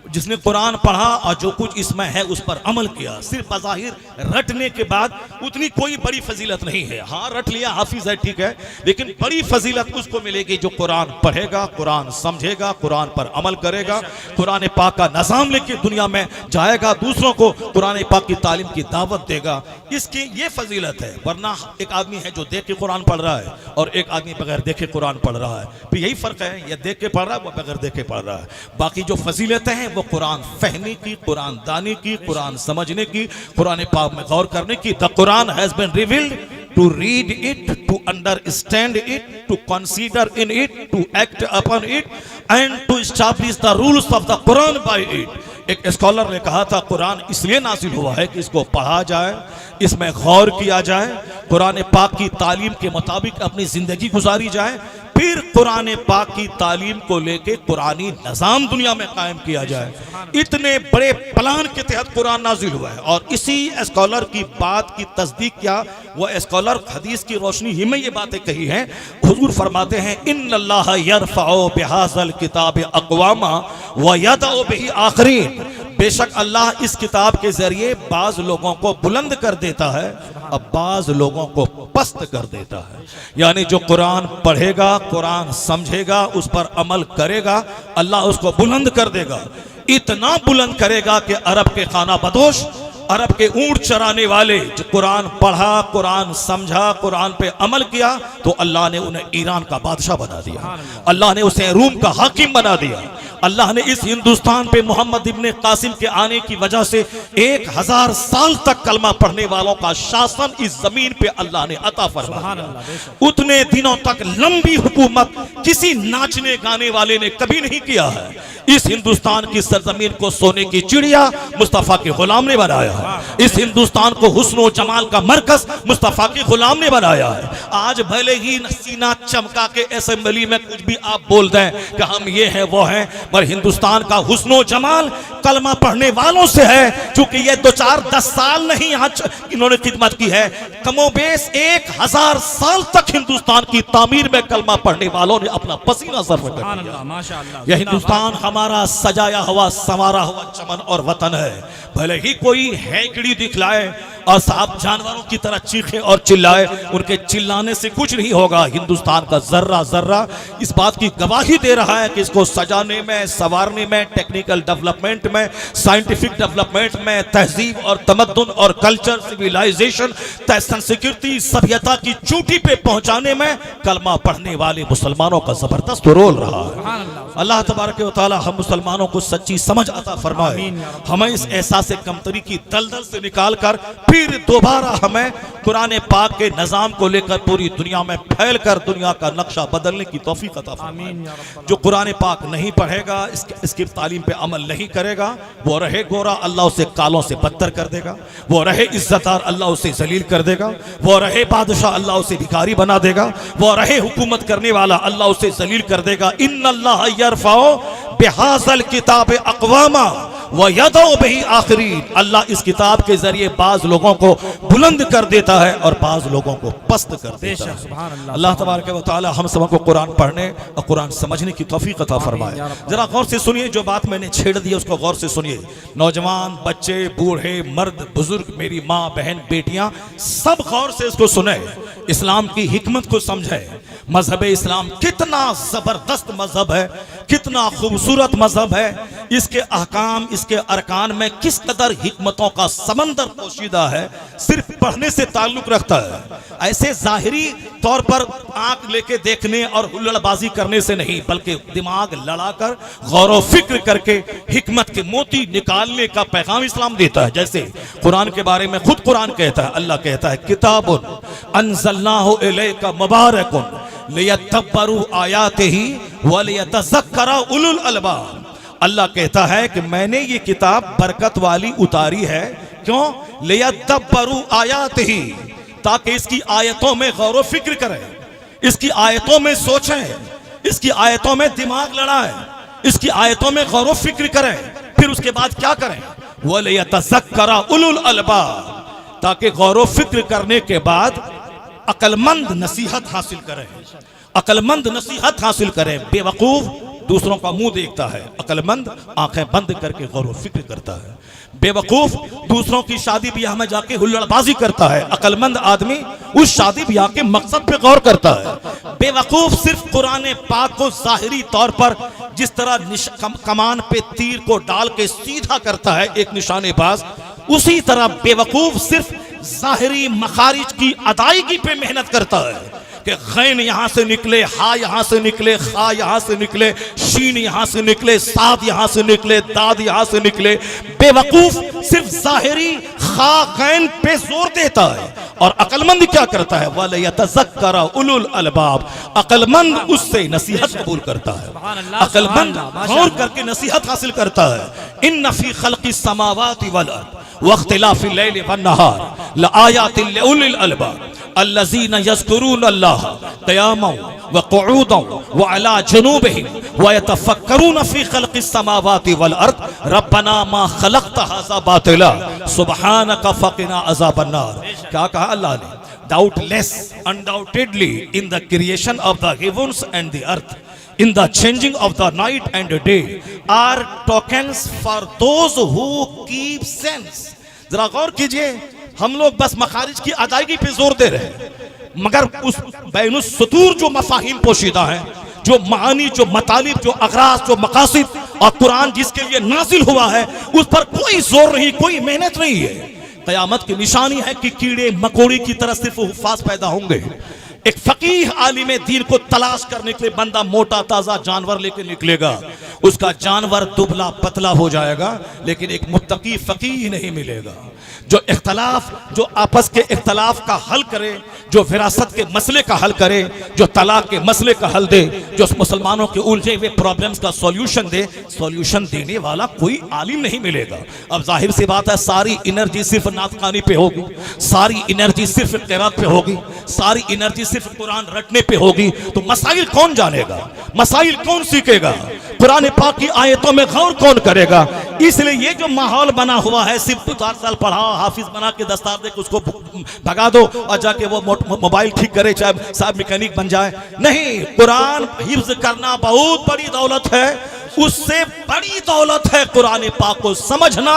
जिसने कुरान पढ़ा और जो कुछ इसमें है उस पर अमल किया। सिर्फ बज़ाहिर रटने के बाद उतनी कोई बड़ी फजीलत नहीं है। हाँ, रट लिया, हाफिज है, ठीक है, लेकिन बड़ी फजीलत उसको मिलेगी जो कुरान पढ़ेगा, कुरान समझेगा, कुरान पर अमल करेगा, कुरान पाक का निज़ाम लेके दुनिया में जाएगा, दूसरों को कुरान पाक की तालीम की दावत देगा। इसकी ये फजीलत है। वरना एक आदमी है जो देख के कुरान पढ़ रहा है और एक आदमी बगैर देखे कुरान पढ़ रहा है, फिर यही फ़र्क है, ये देख के पढ़ रहा है, वो बगैर देखे पढ़ रहा है। बाकी जो फजीलतें हैं वो कुरान फहमी की, कुरान दानी की, कुरान समझने की, कुरान पाक में गौर करने की। The Quran has been revealed to read it, to understand it, to consider in it, to act upon it and to establish the rules of the Quran by it. एक स्कॉलर ने कहा था कुरान इसलिए नाजिल हुआ है कि इसको पढ़ा जाए, इसमें गौर किया जाए, कुरान पाक की तालीम के मुताबिक अपनी जिंदगी गुजारी जाए, फिर कुरान पाक की तालीम को लेके कुरानी निज़ाम दुनिया में कायम किया जाए। इतने बड़े प्लान के तहत कुरान नाजिल हुआ है। और इसी स्कॉलर की बात की तस्दीक किया वह स्कॉलर हदीस की रोशनी ही में ये बातें कही हैं। हुजूर फरमाते हैं इन्नल्लाह यरफ़अु बिहाज़ल किताब अक़वामा व यदअु बिही आखरीन, बेशक अल्लाह इस किताब के जरिए बाज लोगों को बुलंद कर देता है और बाज लोगों को पस्त कर देता है। यानी जो कुरान पढ़ेगा, कुरान समझेगा, उस पर अमल करेगा, अल्लाह उसको बुलंद कर देगा। इतना बुलंद करेगा कि अरब के खाना बदोश, अरब के ऊंट चराने वाले जो कुरान पढ़ा, कुरान समझा, कुरान पे अमल किया, तो अल्लाह ने उन्हें ईरान का बादशाह बना दिया, अल्लाह ने उसे रूम का हाकिम बना दिया। अल्लाह ने इस हिंदुस्तान पे मोहम्मद इब्ने कासिम के आने की वजह से 1000 साल तक कलमा पढ़ने वालों का शासन इस जमीन पे अल्लाह ने अता फरमाया। उतने दिनों तक लंबी हुकूमत किसी नाचने गाने वाले ने कभी नहीं किया है। इस हिंदुस्तान की सरजमीन को सोने की चिड़िया मुस्तफा के गुलाम ने बनाया। इस हिंदुस्तान को हुस्न और जमाल का मरकज मुस्तफा के गुलाम ने बनाया है। आज भले ही सीना चमका के असेंबली में कुछ भी आप बोल दें कि हम ये हैं वो हैं, पर हिंदुस्तान का हुस्न और जमाल कलमा पढ़ने वालों से है। चूंकि ये 2-4-10 साल नहीं यहाँ इन्होंने खिदमत की है, कमोबेश 1000 साल तक हिंदुस्तान की तामीर में कलमा पढ़ने वालों ने अपना पसीना सर्फ कर दिया। यह हिंदुस्तान हमारा सजाया हुआ संवारा हुआ चमन और वतन है। भले ही कोई हैकड़ी दिखलाए और साहब जानवरों की तरह चीखे और चिल्लाए, उनके चिल्लाने से कुछ नहीं होगा। हिंदुस्तान का जर्रा जर्रा इस बात की गवाही दे रहा है कि इसको सजाने में, संवारने में, टेक्निकल डेवलपमेंट में, साइंटिफिक डेवलपमेंट में, तहजीब और तमद्दुन और कल्चर, सिविलाइजेशन, संस्कृति, सभ्यता की चोटी पे पहुंचाने में कलमा पढ़ने वाले मुसलमानों का जबरदस्त रोल रहा है। अल्लाह तबारक व तआला हम मुसलमानों को सच्ची समझ अता फरमाए, हमें इस एहसास कमतरी की दलदल से निकाल कर फिर दोबारा हमें कुरान पाक के निज़ाम को लेकर पूरी दुनिया में फैल कर दुनिया का नक्शा बदलने की तौफीक अता फरमाए। जो कुरान पाक नहीं पढ़ेगा, इसकी तालीम पे अमल नहीं करेगा, वो रहे गोरा, अल्लाह उसे कालों से बदतर कर देगा। वो रहे इज्जतदार, अल्लाह उसे जलील कर देगा। वो रहे बादशाह, अल्लाह उसे भिखारी बना देगा। वो रहे हुकूमत करने वाला, अल्लाह उसे जलील कर देगा। इन्नल्लाह यरफ़अु बिहाज़ल किताब अक़वामा व यदअु बिही आखरीन, अल्लाह इस किताब के जरिए बाज लोगों को बुलंद कर देता है और बाज लोगों को पस्त कर देता है। अल्लाह तबारक व तआला हम सबको कुरान पढ़ने और कुरान समझने की तौफीक अता फरमाए। जरा गौर से सुनिए, जो बात मैंने छेड़ दी उसको गौर से सुनिए। नौजवान, बच्चे, बूढ़े, मर्द, बुजुर्ग, मेरी माँ, बहन, बेटियां, सब गौर से इसको सुने, इस्लाम की हिकमत को समझे। मजहब इस्लाम कितना जबरदस्त मजहब है, कितना खूबसूरत मजहब है। इसके अहकाम, इसके अरकान में किस कदर हिकमतों का समंदर पोशीदा है, सिर्फ पढ़ने से ताल्लुक रखता है। ऐसे जाहिरी तौर पर आंख लेके देखने और हुल्लड़बाजी करने से नहीं, बल्कि दिमाग लड़ाकर गौर व फिक्र करके हिकमत के मोती निकालने का पैगाम इस्लाम देता है। जैसे कुरान के बारे में खुद कुरान कहता है, अल्लाह कहता है किताबुन अंज़लनाहु इलैका मुबारकुन लियद्दब्बरू आयातिही व लियतज़क्करा उलुल अलबाब। अल्लाह कहता है कि मैंने ये किताब बरकत वाली उतारी है, क्यों? लियद्दब्बरू आयातिही, ताकि इसकी आयतों में गौर व फिक्र करें, इसकी आयतों में सोचें, इसकी आयतों में दिमाग लड़ाएं, इसकी आयतों में गौर व फिक्र करें। फिर उसके बाद क्या करें? व लियतज़क्करा उलुल अलबाब, ताकि गौर व फिक्र करने के बाद अक्लमंद नसीहत हासिल करें, अक्लमंद नसीहत हासिल करें। बेवकूफ दूसरों का मुंह देखता है, अक्लमंद आंखें बंद करके गौर व फिक्र करता है। बेवकूफ दूसरों की शादी ब्याह में जाके हुल्लड़बाजी करता है, अक्लमंद आदमी उस शादी ब्याह के मकसद पे गौर करता है। बेवकूफ सिर्फ कुरान पाक को जाहिरी तौर पर जिस तरह कमान पे तीर को डाल के सीधा करता है एक निशानेबाज, उसी तरह बेवकूफ सिर्फ जाहिरी मखारिज की अदायगी पे मेहनत करता है कि गैन यहां से निकले, हा यहां से निकले, खा यहां से निकले, शीन यहां से निकले, साद यहां से निकले, दाद यहां से निकले। बेवकूफ सिर्फ जाहिरी खाकैन पे जोर देता है। और अक्लमंद क्या करता है? वल यतज़क्कर उलुल अलबाब, अक्लमंद उससे नसीहत कबूल करता है, अक्लमंद गौर करके नसीहत हासिल करता है। इन्न फी खल्क़िस समावाति वल अर्द वख्तिलाफिल लैलि वन नहार लआयातिल लिउलिल अलबाब अल्लज़ीना यज़कुरून अल्लाह क़ियामन व क़ुऊदन व अला जुनूबिहिम व यतफ़क्करून फी खल्क़िस समावाति वल अर्द रब्बना मा खलक़्त हाज़ा बातिला सुब्हानका फ़क़िना अज़ाबन नार। क्या कहा अल्लाह ने? Doubtless, undoubtedly, in the creation of the heavens and the earth, in the changing of the night and the day, are tokens for those who keep sense। जरा गौर कीजिए, हम लोग बस मखारिज की अदायगी पे जोर दे रहे हैं, मगर उस बैनुस सुतूर जो मफाहिम पोशीदा हैं, जो मानी, जो मतालिब, जो अगराज, जो मकासिद और कुरान जिसके लिए नाजिल हुआ है, उस पर कोई जोर नहीं, कोई मेहनत नहीं है। क़यामत की निशानी है कि कीड़े मकोड़ी की तरह सिर्फ हुफ़ाज़ पैदा होंगे। एक फकीह आलिम दीन को तलाश करने के लिए बंदा मोटा ताजा जानवर लेकर निकलेगा, उसका जानवर दुबला पतला हो जाएगा, लेकिन एक मुत्तकी फकीह नहीं मिलेगा जो इख्तलाफ, जो आपस के इख्तलाफ का हल करे, जो विरासत के मसले का हल करे, जो तलाक के मसले का हल दे, जो मुसलमानों के उलझे हुए प्रॉब्लम्स का सॉल्यूशन दे। सॉल्यूशन देने वाला कोई आलिम नहीं मिलेगा। अब जाहिर सी बात है, सारी एनर्जी सिर्फ नातखानी पे होगी, सारी एनर्जी सिर्फ क़िरात पे होगी, सारी एनर्जी सिर्फ कुरान रटने पे होगी, तो मसाइल कौन जानेगा? मसाइल कौन सीखेगा? कुरान पाक की आयतों में गौर कौन करेगा? इसलिए ये जो माहौल बना हुआ है, सिर्फ 4 साल पढ़ाओ, हाफिज बना के दस्तार दे के उसको भगा दो और जाके वो मोबाइल ठीक करे, चाहे साहब मैकेनिक बन जाए। नहीं, कुरान हिफ्ज करना बहुत बड़ी दौलत है, उससे बड़ी दौलत है कुरान पाक को समझना,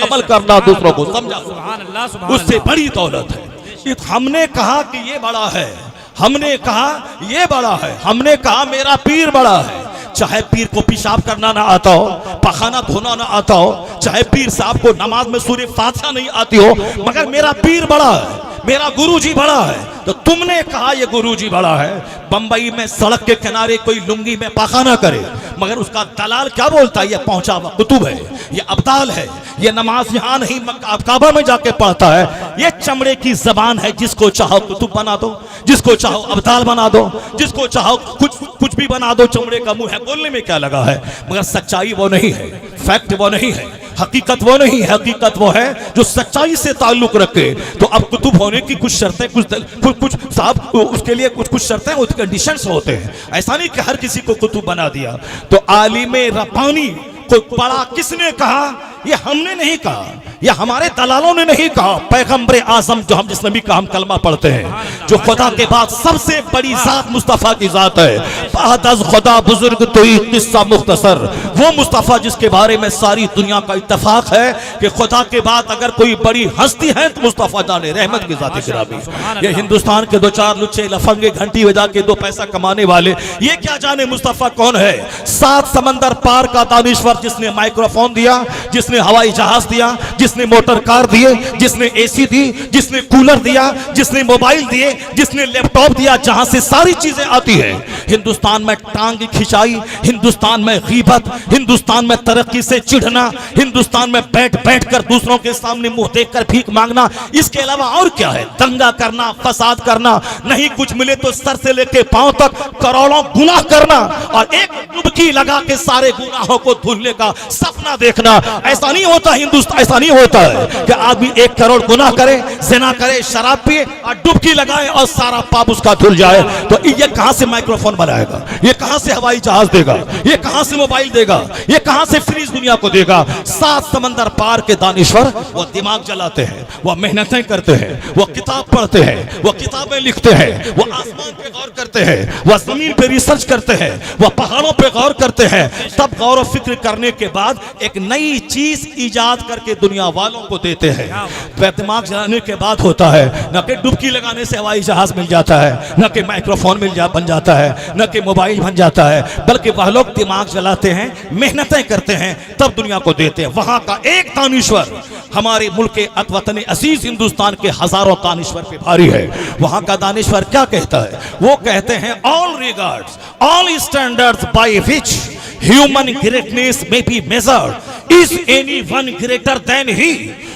अमल करना, दूसरों को समझाना, उससे बड़ी दौलत है। हमने कहा कि ये बड़ा है, हमने कहा ये बड़ा है, हमने कहा मेरा पीर बड़ा है। चाहे पीर को पेशाब करना ना आता हो, पखाना धोना ना आता हो, चाहे पीर साहब को नमाज में सूरह फातिहा नहीं आती हो, मगर मेरा पीर बड़ा है, मेरा गुरुजी बड़ा है। तो तुमने कहा ये गुरुजी बड़ा है। बंबई में सड़क के किनारे कोई लुंगी में पाखाना करे, मगर उसका दलाल क्या बोलता है? ये पहुंचा हुआ कुतुब है, ये अब्दाल है, ये नमाज यहाँ नहीं काबा में जाके पढ़ता है। ये चमड़े की जबान है, जिसको चाहो कुतुब बना दो, जिसको चाहो अब्दाल बना दो, जिसको चाहो कुछ भी बना दो, चमड़े का मुंह है, बोलने में क्या लगा है, मगर सच्चाई वो नहीं है, फैक्ट वो नहीं है, हकीकत वो नहीं है। हकीकत वो है जो सच्चाई से ताल्लुक रखे। तो अब कुतुब होने की कुछ शर्तें, कुछ साहब उसके लिए कुछ शर्तें, कुछ कंडीशंस होते हैं। ऐसा नहीं कि हर किसी को कुतुब बना दिया। तो आलिम रब्बानी को पढ़ा किसने कहा? ये हमने नहीं कहा, ये हमारे दलालों ने नहीं कहा। पैगंबर आजम जो हम जिस नबी का हम कलमा पढ़ते हैं, जो खुदा के बाद सबसे बड़ी जात मुस्तफ़ा की जात है, बादअज़ खुदा बुजुर्ग तो किस्सा मुख्तसर, वो मुस्तफ़ा जिसके बारे में सारी दुनिया का इत्तफाक है कि खुदा के बाद अगर कोई बड़ी हस्ती है तो मुस्तफ़ा जाने रहमत की जात गिरामी। ये हिंदुस्तान के 2-4 लुच्चे लफंगे घंटी बजा के 2 पैसा कमाने वाले, ये क्या जाने मुस्तफ़ा कौन है? 7 समंदर पार का दानिश्वर, जिसने माइक्रोफोन दिया, जिसने हवाई जहाज दिया, जिसने मोटर कार दिए, जिसने एसी दी, जिसने कूलर दिया, जिसने मोबाइल दिए, जिसने लैपटॉप दिया, जहां से सारी चीजें आती है। हिंदुस्तान में टांग खिंचाई, हिंदुस्तान में गीबत, हिंदुस्तान में तरक्की से चिढ़ना, हिंदुस्तान में बैठ कर दूसरों के सामने मुंह देखकर भीख मांगना, इसके अलावा और क्या है? दंगा करना, फसाद करना, नहीं कुछ मिले तो सर से लेके पांव तक करोड़ों गुनाह करना और एक डुबकी लगा के सारे गुनाहों को धुलने का सपना देखना। ऐसा नहीं होता हिंदुस्तान, ऐसा नहीं होता है कि आदमी 1 करोड़ गुनाह करे, ज़िना करे, शराब पिए और डुबकी लगाए और सारा पाप उसका धुल जाए। तो ये कहां से माइक्रोफोन बनाएगा? ये कहां से हवाई जहाज देगा? ये कहां से मोबाइल देगा? ये कहां से फ्रीज दुनिया को देगा? 7 समंदर पार के दानिश्वर, वो दिमाग जलाते हैं, वो मेहनतें करते हैं, वो किताब पढ़ते हैं, वो किताबें लिखते हैं, वो आसमान पे गौर करते हैं, वो जमीन पे रिसर्च करते हैं, वो पहाड़ों पे गौर करते हैं। तब गौर और फिक्र करने के बाद एक नई चीज ईजाद करके दुनिया वालों को देते हैं। दिमाग जलाने के बाद होता है, न कि डुबकी लगाने से हवाई जहाज मिल जाता है, न कि माइक्रोफोन बन जाता है, न कि मोबाइल बन जाता है, बल्कि वह लोग दिमाग जलाते हैं, मेहनतें करते हैं, तब दुनिया को देते हैं। वहां का एक दानिश्वर हमारे मुल्क के वतन अजीज हिंदुस्तान के हजारों दानिश्वर पे भारी है। वहां का दानिश्वर क्या कहता है? वो कहते हैं, all regards, all standards by which human greatness may be measured, is anyone greater than he?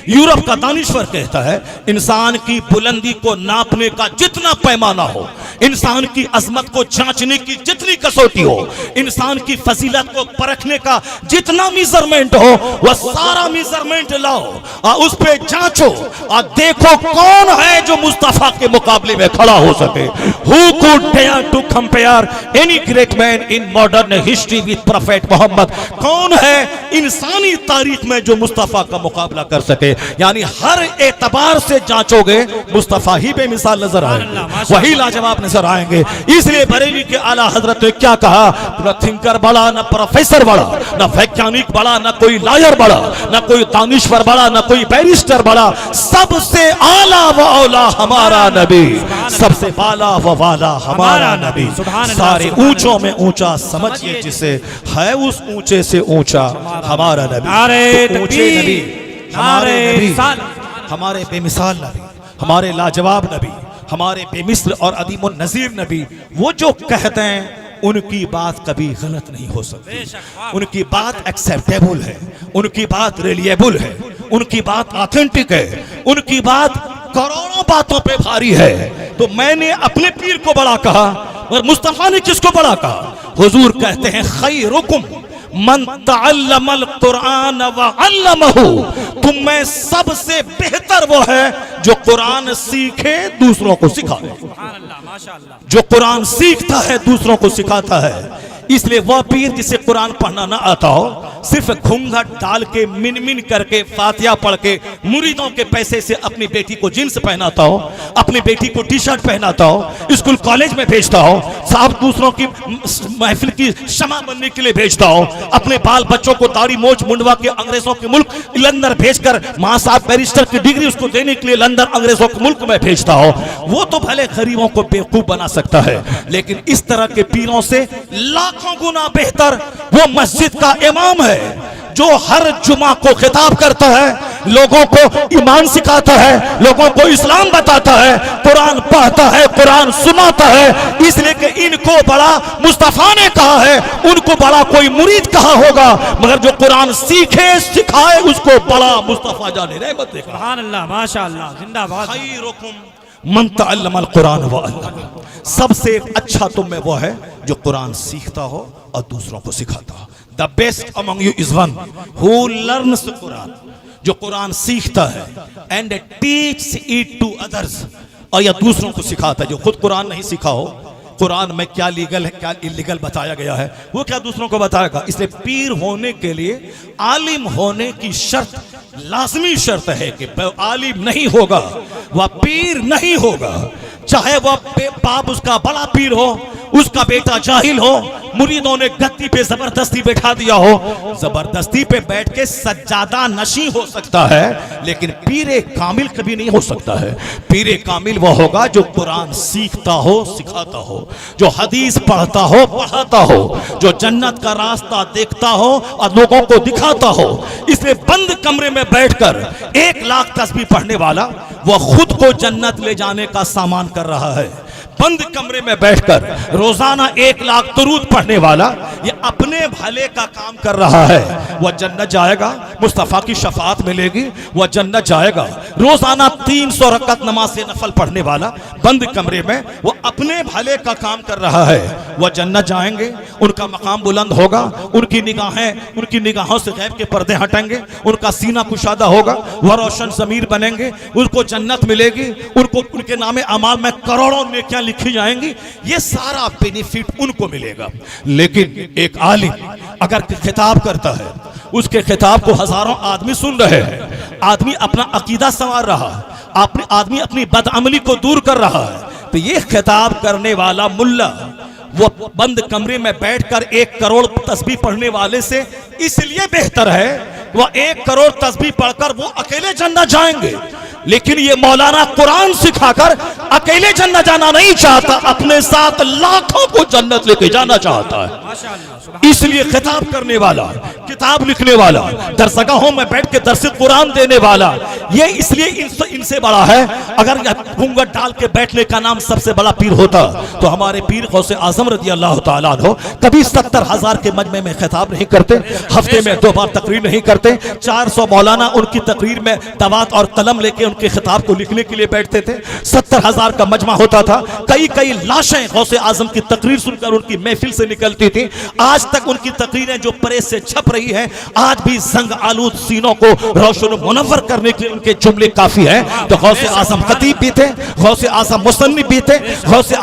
Europe का दानिश्वर कहता है इंसान की बुलंदी को नापने का जितना पैमाना हो, इंसान की अजमत को जांचने की जितनी कसौटी हो, इंसान की फजीलत को परखने का जितना मेजरमेंट हो, वह सारा मेजरमेंट लाओ और उस पे जांचो और देखो कौन है जो मुस्तफा के मुकाबले में खड़ा हो सके। Who could dare to compare any great man in modern history with Prophet Muhammad? कौन है इंसानी तारीख में जो मुस्तफा का मुकाबला कर सके? यानी हर एतबार से जांचोगे मुस्तफा ही बेमिसाल नजर आएंगे, वही लाजवाब नजर आएंगे। इसलिए बरेली के आला हजरत ने क्या कहा, न थिंकर बड़ा, न प्रोफेसर बड़ा, न वैज्ञानिक बड़ा, न कोई लॉयर बड़ा, न कोई दानिश्वर बड़ा, न कोई बैरिस्टर बड़ा, सबसे आला व औला हमारा नबी, सबसे बाला व वाला हमारा नबी। सारे ऊंचों में ऊंचा समझिए जिसे, है उस ऊंचे से ऊंचा हमारा नबी। तो ऊंचे नबी, हमारे नबी, हमारे बेमिसाल नबी, हमारे लाजवाब नबी, हमारे बेमिसल और अदीमुन नजीर नबी, वो जो कहते हैं उनकी बात कभी गलत नहीं हो सकती, उनकी बात एक्सेप्टेबल है, उनकी बात रिलिएबल है, उनकी बात ऑथेंटिक है, उनकी बात करोड़ों बातों पे भारी है। तो मैंने अपने पीर को बड़ा कहा और मुस्तफा ने किसको बड़ा कहा? हुजूर कहते हैं खैरुकुम मन तअल्लमल कुरान व अल्लमहु, तुम में सबसे बेहतर वो है जो कुरान सीखे दूसरों को सिखाए, जो कुरान सीखता है दूसरों को सिखाता है। इसलिए वह पीर जिसे कुरान पढ़ना ना आता हो, सिर्फ घूंघट डाल के मिन मिन करके फातिहा पढ़ के मुरीदों के पैसे से अपनी बेटी को जींस पहनाता हो, अपनी बेटी को टी शर्ट पहनाता हो, स्कूल कॉलेज में भेजता हो, साहब दूसरों की महफिल की शमा बनने के लिए भेजता हो, अपने बाल बच्चों को दाढ़ी मोछ मुंडवा के अंग्रेजों के मुल्क लंदन भेजकर मां साहब बैरिस्टर की डिग्री उसको देने के लिए लंदन अंग्रेजों के मुल्क में भेजता हो, वो तो भले गरीबों को बेवकूफ बना सकता है, लेकिन इस तरह के पीरों से लाखों गुना बेहतर वो मस्जिद का इमाम है जो हर जुमा को खिताब करता है, लोगों को ईमान सिखाता है, लोगों को इस्लाम बताता है, कुरान पढ़ता है, कुरान सुनाता है। इसलिए कि इनको बड़ा मुस्तफा ने कहा है, उनको बड़ा कोई मुरीद कहा होगा, मगर जो कुरान सीखे सिखाए उसको बड़ा मुस्तफा जाने रहमत देगा। सुभान अल्लाह, माशाअल्लाह, जिंदाबाद। खैरुकुम मन तअल्लमल कुरान व अल्लम, सबसे अच्छा तुम में वो है जो कुरान सीखता हो और दूसरों को सिखाता हो। The best among you is one who learns Quran, जो कुरान सीखता है and teach it to others, और या दूसरों को सिखाता है। जो खुद कुरान नहीं सीखा हो, कुरान में क्या लीगल है क्या इलीगल बताया गया है, वो क्या दूसरों को बताएगा। इसलिए पीर होने के लिए आलिम होने की शर्त, लाजमी शर्त है कि आलिम नहीं होगा वह पीर नहीं होगा। चाहे वह बाप उसका बड़ा पीर हो, उसका बेटा जाहिल हो, मुरीदों ने गद्दी पे जबरदस्ती बैठा दिया हो, जबरदस्ती पे बैठ के सज्जादा नशी हो सकता है, लेकिन पीरे कामिल कभी नहीं हो सकता है। पीरे कामिल वो होगा जो कुरान सीखता हो, सिखाता हो, जो हदीस पढ़ता हो, पढ़ाता हो, जो जन्नत का रास्ता देखता हो और लोगों को दिखाता हो। इसलिए बंद कमरे में बैठकर 1 लाख तस्बीह पढ़ने वाला वह खुद को जन्नत ले जाने का सामान कर रहा है। बंद कमरे में बैठकर रोजाना 1 लाख दुरूद पढ़ने वाला ये अपने भले का काम कर रहा है, वह जन्नत जाएगा, मुस्तफा की शफाअत मिलेगी, वह जन्नत जाएगा। रोजाना 300 रकअत नमाज से नफल पढ़ने वाला बंद कमरे में वो अपने भले का काम कर रहा है, वह जन्नत जाएंगे, उनका मकाम बुलंद होगा, उनकी निगाहों से गैब के पर्दे हटेंगे, उनका सीना कुशादा होगा, वह रोशन ज़मीर बनेंगे, उनको जन्नत मिलेगी, उनको उनके नामे अमाल में करोड़ों नेकियां लिखी जाएंगी। ये सारा बेनिफिट उनको मिलेगा। लेकिन एक आलिम अगर खिताब करता है, उसके खिताब को हजारों आदमी सुन रहे हैं, आदमी अपना अकीदा संवार रहा है, आदमी अपनी बदअमली को दूर कर रहा है, तो ये खिताब करने वाला मुल्ला वो बंद कमरे में बैठकर 1 करोड़ तस्बीह पढ़ने वाले से इसलिए बेहतर है, वह 1 करोड़ तस्बीह पढ़कर वो अकेले जन्नत जाएंगे। लेकिन ये मौलाना कुरान सिखाकर अकेले जन्नत जाना नहीं चाहता, अपने साथ लाखों को जन्नत लेके जाना चाहता है। इसलिए खिताब करने वाला, किताब लिखने वाला, दरसगाहों में बैठ के दरस कुरान देने वाला, ये इसलिए इनसे बड़ा है। अगर घूंघट डाल के बैठने का नाम सबसे बड़ा पीर होता तो हमारे पीर गौसे आजम रज़ी अल्लाह ताला अन्हु कभी 70,000 के मजमे में खिताब नहीं करते, हफ्ते में 2 बार तकरीर नहीं करते। 400 मौलाना उनकी तकरीर में दवात और कलम लेके उनके खिताब को लिखने के लिए बैठते थे। 70,000 का मजमा होता था। कई लाशें गौसे आजम की तकरीर सुनकर उनकी महफिल से निकलती थी। आज तक उनकी तकरीरें जो प्रेस से छप रही है, आज भी जंग आलूद सीनों को रोशन मुनव्वर करने के लिए उनके जुमले काफी है। तो गौसे आजम खतीब भी थे, गौसे आजम मुसन्निफ भी थे, गौसे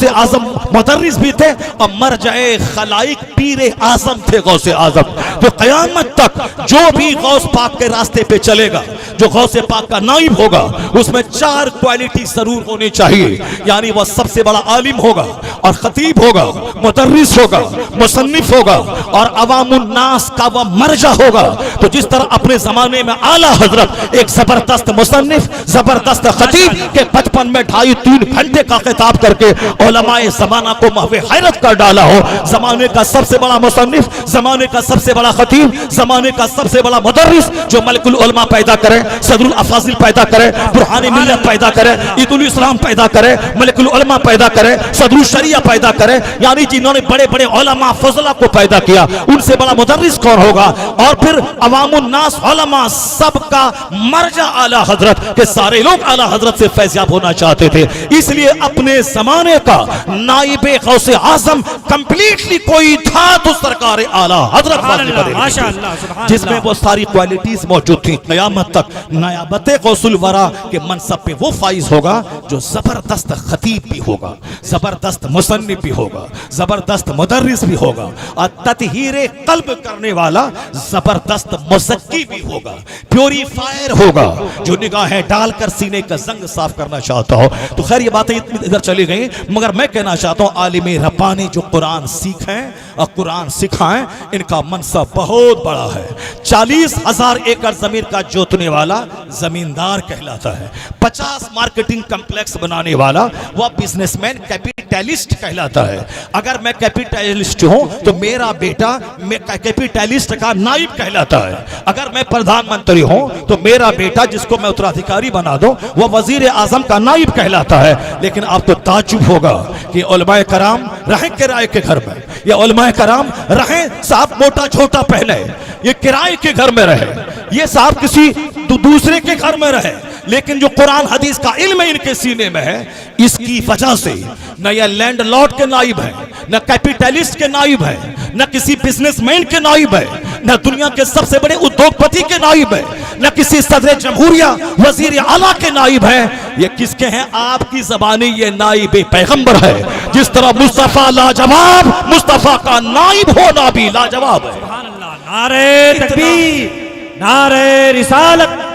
आजम मुदर्रिस भी थे, और मरजाए खलाइक पीरे आजम थे गौसे आजम। तो कयामत तक जो भी गौस पाक के रास्ते पे चलेगा, जो गौसे पाक का नाइब होगा, उसमें 4 क्वालिटी जरूर होनी चाहिए। यानी वह सबसे बड़ा आलिम होगा और खतीब होगा, मुदर्रिस होगा, मुसन्निफ होगा और अवामुन्नास का वह मरजा होगा। तो जिस तरह अपने जमाने में आला हजरत एक जबरदस्त मुसन्निफ, जबरदस्त खतीब के बचपन में 2.5-3 घंटे का खिताब करके उलमाए जमाना को महवे हैरत कर डाला हो, जमाने का सबसे बड़ा मुसन्निफ, जमाने का सबसे बड़ा खतीब, जमाने का सबसे बड़ा मुदर्रिस, जो मलिकुल उलमा पैदा करे, सदरुल अफाजिल पैदा करे, बुरहान मिल्लत पैदा करे, ईदुल इस्लाम पैदा करे, मलिकुल उलमा पैदा करे, सदरुल शरिया पैदा करे, यानी जिन्होंने बड़े बड़े उलमा फजला को पैदा किया, उनसे बड़ा मुदर्रिस कौन होगा? और फिर अवामुन्नास उलमा सबका मरजा आला हजरत के सारे लोग आला हजरत से फैज़याब होना चाहते थे। इसलिए अपने जमाने का नाइबे गौसे आजम कंप्लीटली कोई था तो सरकार आला हजरत माशाअल्लाह, जिसमें वो सारी क्वालिटीज मौजूद थी। क़यामत तक नायाबते गौसुल वरा के मनसब पे वो फाइज होगा जो जबरदस्त खतीब भी होगा, जबरदस्त मुसन्निफ भी होगा, जबरदस्त मुदर्रिस भी होगा, और ततहीरे कल्ब करने वाला जबरदस्त मुज़क्की भी होगा, प्योरीफायर होगा, जो निगाहें डालकर सीने का जंग साफ करना चाहता हो। तो खैर ये बातें इधर चली गई, मगर मैं कहना चाहता हूँ आलिम रब्बानी जो कुरान सीखें और कुरान सिखाएं, इनका मनसब बहुत बड़ा है। 40,000 एकड़ जमीन का जोतने वाला जमींदार कहलाता है। 50 मार्केटिंग कम्प्लेक्स बनाने वाला वह बिजनेसमैन कैपिटलिस्ट कहलाता है। अगर मैं कैपिटलिस्ट हूं तो मेरा बेटा कैपिटलिस्ट का नाइब कहलाता है। अगर मैं प्रधानमंत्री हूं तो मेरा बेटा, जिसको मैं उत्तराधिकारी बना दूं, वह वजीर आजम का नाइब कहलाता है। लेकिन आपको ताज्जुब होगा कि उलमाए कराम रहें किराए के घर में, या उलमाए कराम रहें साहब मोटा छोटा पहने, ये किराए के घर में रहे, ये साहब किसी दूसरे के घर में रहे, लेकिन जो कुरान हदीस का इल्म इनके सीने में है, इसकी वजह से न यह लैंडलॉर्ड के नाइब है, न कैपिटलिस्ट के नाइब है, न किसी बिजनेसमैन के नाइब है, न दुनिया के सबसे बड़े उद्योगपति के नाइब है, न किसी सदर जमहूरिया वजीर आला के नाइब है। ये किसके हैं? आपकी ज़बानी ये नाइब पैगंबर है। जिस तरह मुस्तफा लाजवाब, मुस्तफा का नाइब होना भी लाजवाब है। नारे तकबीर, नारे रिसालत,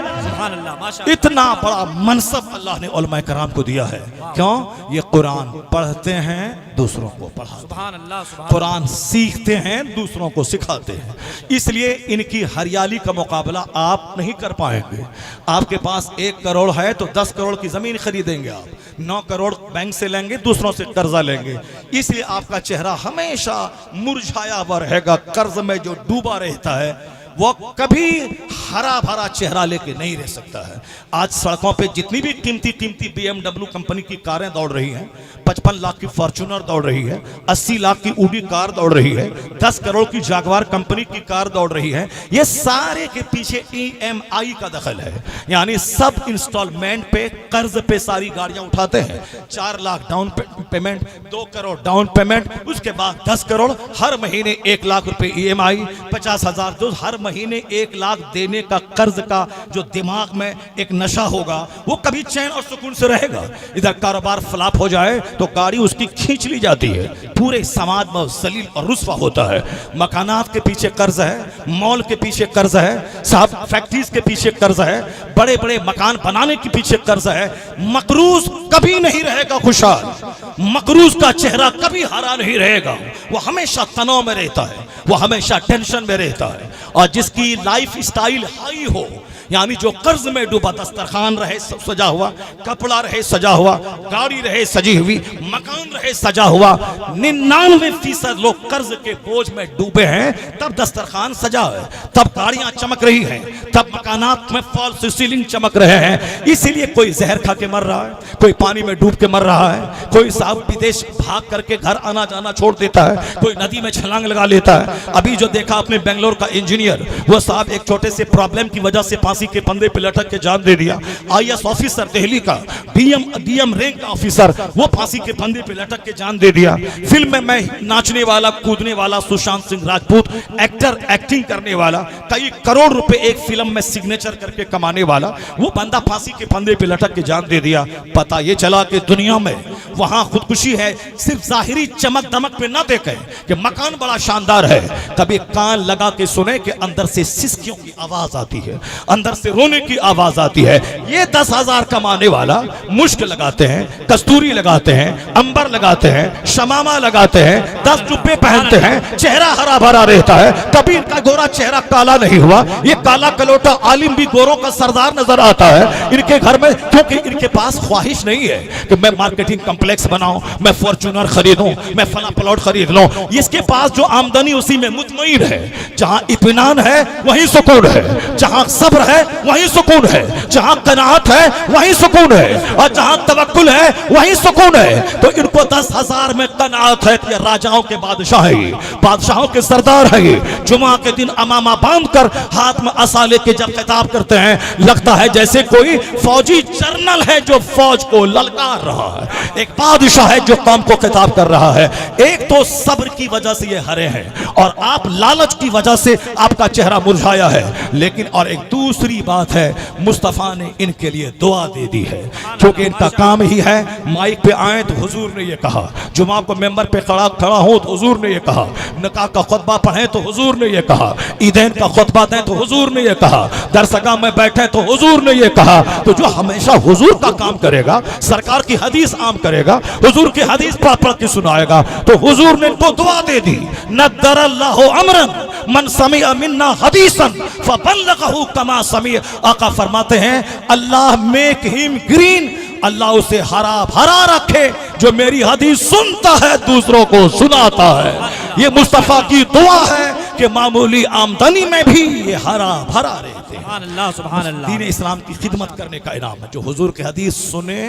इतना बड़ा मनसब अल्लाह ने उलमाए कराम को दिया है। क्यों? ये कुरान पढ़ते हैं, दूसरों को पढ़ाते हैं, कुरान सीखते हैं, दूसरों को सिखाते हैं। इसलिए इनकी हरियाली का मुकाबला आप नहीं कर पाएंगे। आपके पास 1 करोड़ है तो 10 करोड़ की जमीन खरीदेंगे आप, 9 करोड़ बैंक से लेंगे, दूसरों से कर्जा लेंगे। इसलिए आपका चेहरा हमेशा मुरझाया हुआ रहेगा। कर्ज में जो डूबा रहता है वो कभी हरा भरा चेहरा लेके नहीं रह सकता है। आज सड़कों पे जितनी भी कीमती BMW कंपनी की कारें दौड़ रही हैं, 55 लाख की फॉर्च्यूनर दौड़ रही है, 80 लाख की ऊडी कार दौड़ रही है, 10 करोड़ की जागवार कंपनी की कार दौड़ रही है, ये सारे के पीछे EMI का दखल है। यानी सब इंस्टॉलमेंट पे, कर्ज पे सारी गाड़ियां उठाते हैं। 4 lakh down payment, 2 crore down payment, उसके बाद 10 करोड़, हर महीने 1 लाख रुपए EMI, 50,000 तो हर महीने 1 लाख देने का कर्ज का जो दिमाग में एक नशा होगा, वो कभी चैन और सुकून से रहेगा। इधर कारोबार फ्लॉप हो जाए तो गाड़ी उसकी खींच ली जाती है, पूरे समाज में जलील और रुस्वा होता है। मकानात के पीछे कर्ज है, मॉल के पीछे कर्ज है, साहब फैक्ट्रीज के पीछे कर्ज है, बड़े बड़े मकान बनाने के पीछे कर्ज है। मकरूज कभी नहीं रहेगा खुशहाल, मकरूज का चेहरा कभी हरा नहीं रहेगा। वो हमेशा तनाव में रहता है, वो हमेशा टेंशन में रहता है। और जिसकी लाइफ स्टाइल हाई हो, यानी जो कर्ज में डूबा, दस्तरखान रहे सजा हुआ, कपड़ा रहे सजा हुआ, गाड़ी रहे सजी हुई, मकान रहे सजा हुआ, 99% लोग कर्ज के बोझ में डूबे हैं। तब दस्तरखान सजा है, तब गाड़ियां चमक रही हैं, तब मकानात में फॉल्स सीलिंग चमक रहे हैं। इसीलिए कोई जहर खा के मर रहा है, कोई पानी में डूब के मर रहा है, कोई साहब विदेश भाग करके घर आना जाना छोड़ देता है, कोई नदी में छलांग लगा लेता है। अभी जो देखा अपने बेंगलोर का इंजीनियर, वो साहब एक छोटे से प्रॉब्लम की वजह से फांसी के फंदे पे लटक के जान दे दिया। आईएएस ऑफिसर दिल्ली का, डीएम रैंक ऑफिसर, वो फांसी के फंदे पे लटक के जान दे दिया। फिल्म में नाचने वाला, कूदने वाला सुशांत सिंह राजपूत, एक्टर, एक्टिंग करने वाला, कई करोड़ रुपए एक फिल्म में सिग्नेचर करके कमाने वाला, वो बंदा फांसी के फंदे पे लटक के जान दे दिया। पता ये चला कि दुनिया में वहां खुदकुशी है सिर्फ जाहिरी चमक दमक पे ना देखे कि मकान बड़ा शानदार है, कभी कान लगा के सुने कि अंदर से सिसकियों की आवाज आती है, अंदर से रोने की आवाज आती है। ये 10,000 कमाने वाला मुश्क लगाते हैं, कस्तूरी लगाते हैं, अंबर लगाते हैं, शमामा लगाते हैं, 10 जुब्बे पहनते हैं, चेहरा हरा भरा रहता है, कभी इनका गोरा चेहरा काला नहीं हुआ। ये काला कलोटा आलिम भी गोरों का सरदार नजर आता है इनके घर में, क्योंकि इनके पास ख्वाहिश नहीं है कि मैं मार्केटिंग कॉम्प्लेक्स बनाऊं, मैं फॉर्च्यूनर खरीदूं, मैं फला प्लॉट खरीद लूं। इसके पास जो आमदनी उसी में मुतमईन है। जहां इत्मीनान है वहीं सुकून है, जहां सब्र है वहीं सुकून है, जहां कनाअत है वहीं सुकून है, और जहां तवक्कुल है वहीं सुकून है। तो इनको 10,000 में कनाअत है कि राजाओं के बादशाह है, बादशाहों के सरदार है। जुमा के दिन अमामा बांधकर हाथ में असा लेके जब खिताब करते हैं, लगता है जैसे कोई फौजी जनरल है जो फौज को ललकार रहा है, एक बादशाह है जो कौम को खिताब कर रहा है। एक तो सब्र की वजह से ये हरे हैं, और आप लालच की वजह से आपका चेहरा मुरझाया है। लेकिन और एक दूसरी बात है, मुस्तफा ने इनके लिए दुआ दे दी है, क्योंकि इनका काम ही है माइक पे आए तो हुजूर ने ये कहा, जुमा को मेंबर पे खड़ा हो तो हुजूर ने ये कहा, निकाह का खुतबा पढ़े तो हुजूर ने ये कहा, ईदैन का खुतबा दें तो हुजूर ने ये कहा, दरसगाह में बैठे तो हुजूर ने ये कहा। तो जो हमेशा हुजूर का काम करेगा, सरकार की हदीस आम करेगा, हुजूर की हदीस पढ़ के सुनाएगा, तो हुजूर ने इनको दुआ दे दी, नद्दरल्लाहु अमरन मन समिअ मिन्ना हदीसन फबल्लगहु कमा समिअ। आका फरमाते हैं, अल्लाह मेक हिम ग्रीन, अल्लाह उसे हरा भरा रखे जो मेरी हदीस सुनता है, दूसरों को सुनाता है। ये मुस्तफा की दुआ है कि मामूली आमदनी में भी ये हरा भरा रहते हैं। सुभान अल्लाह। दीन इस्लाम की खिदमत करने का इनाम है, जो हुजूर की हदीस सुने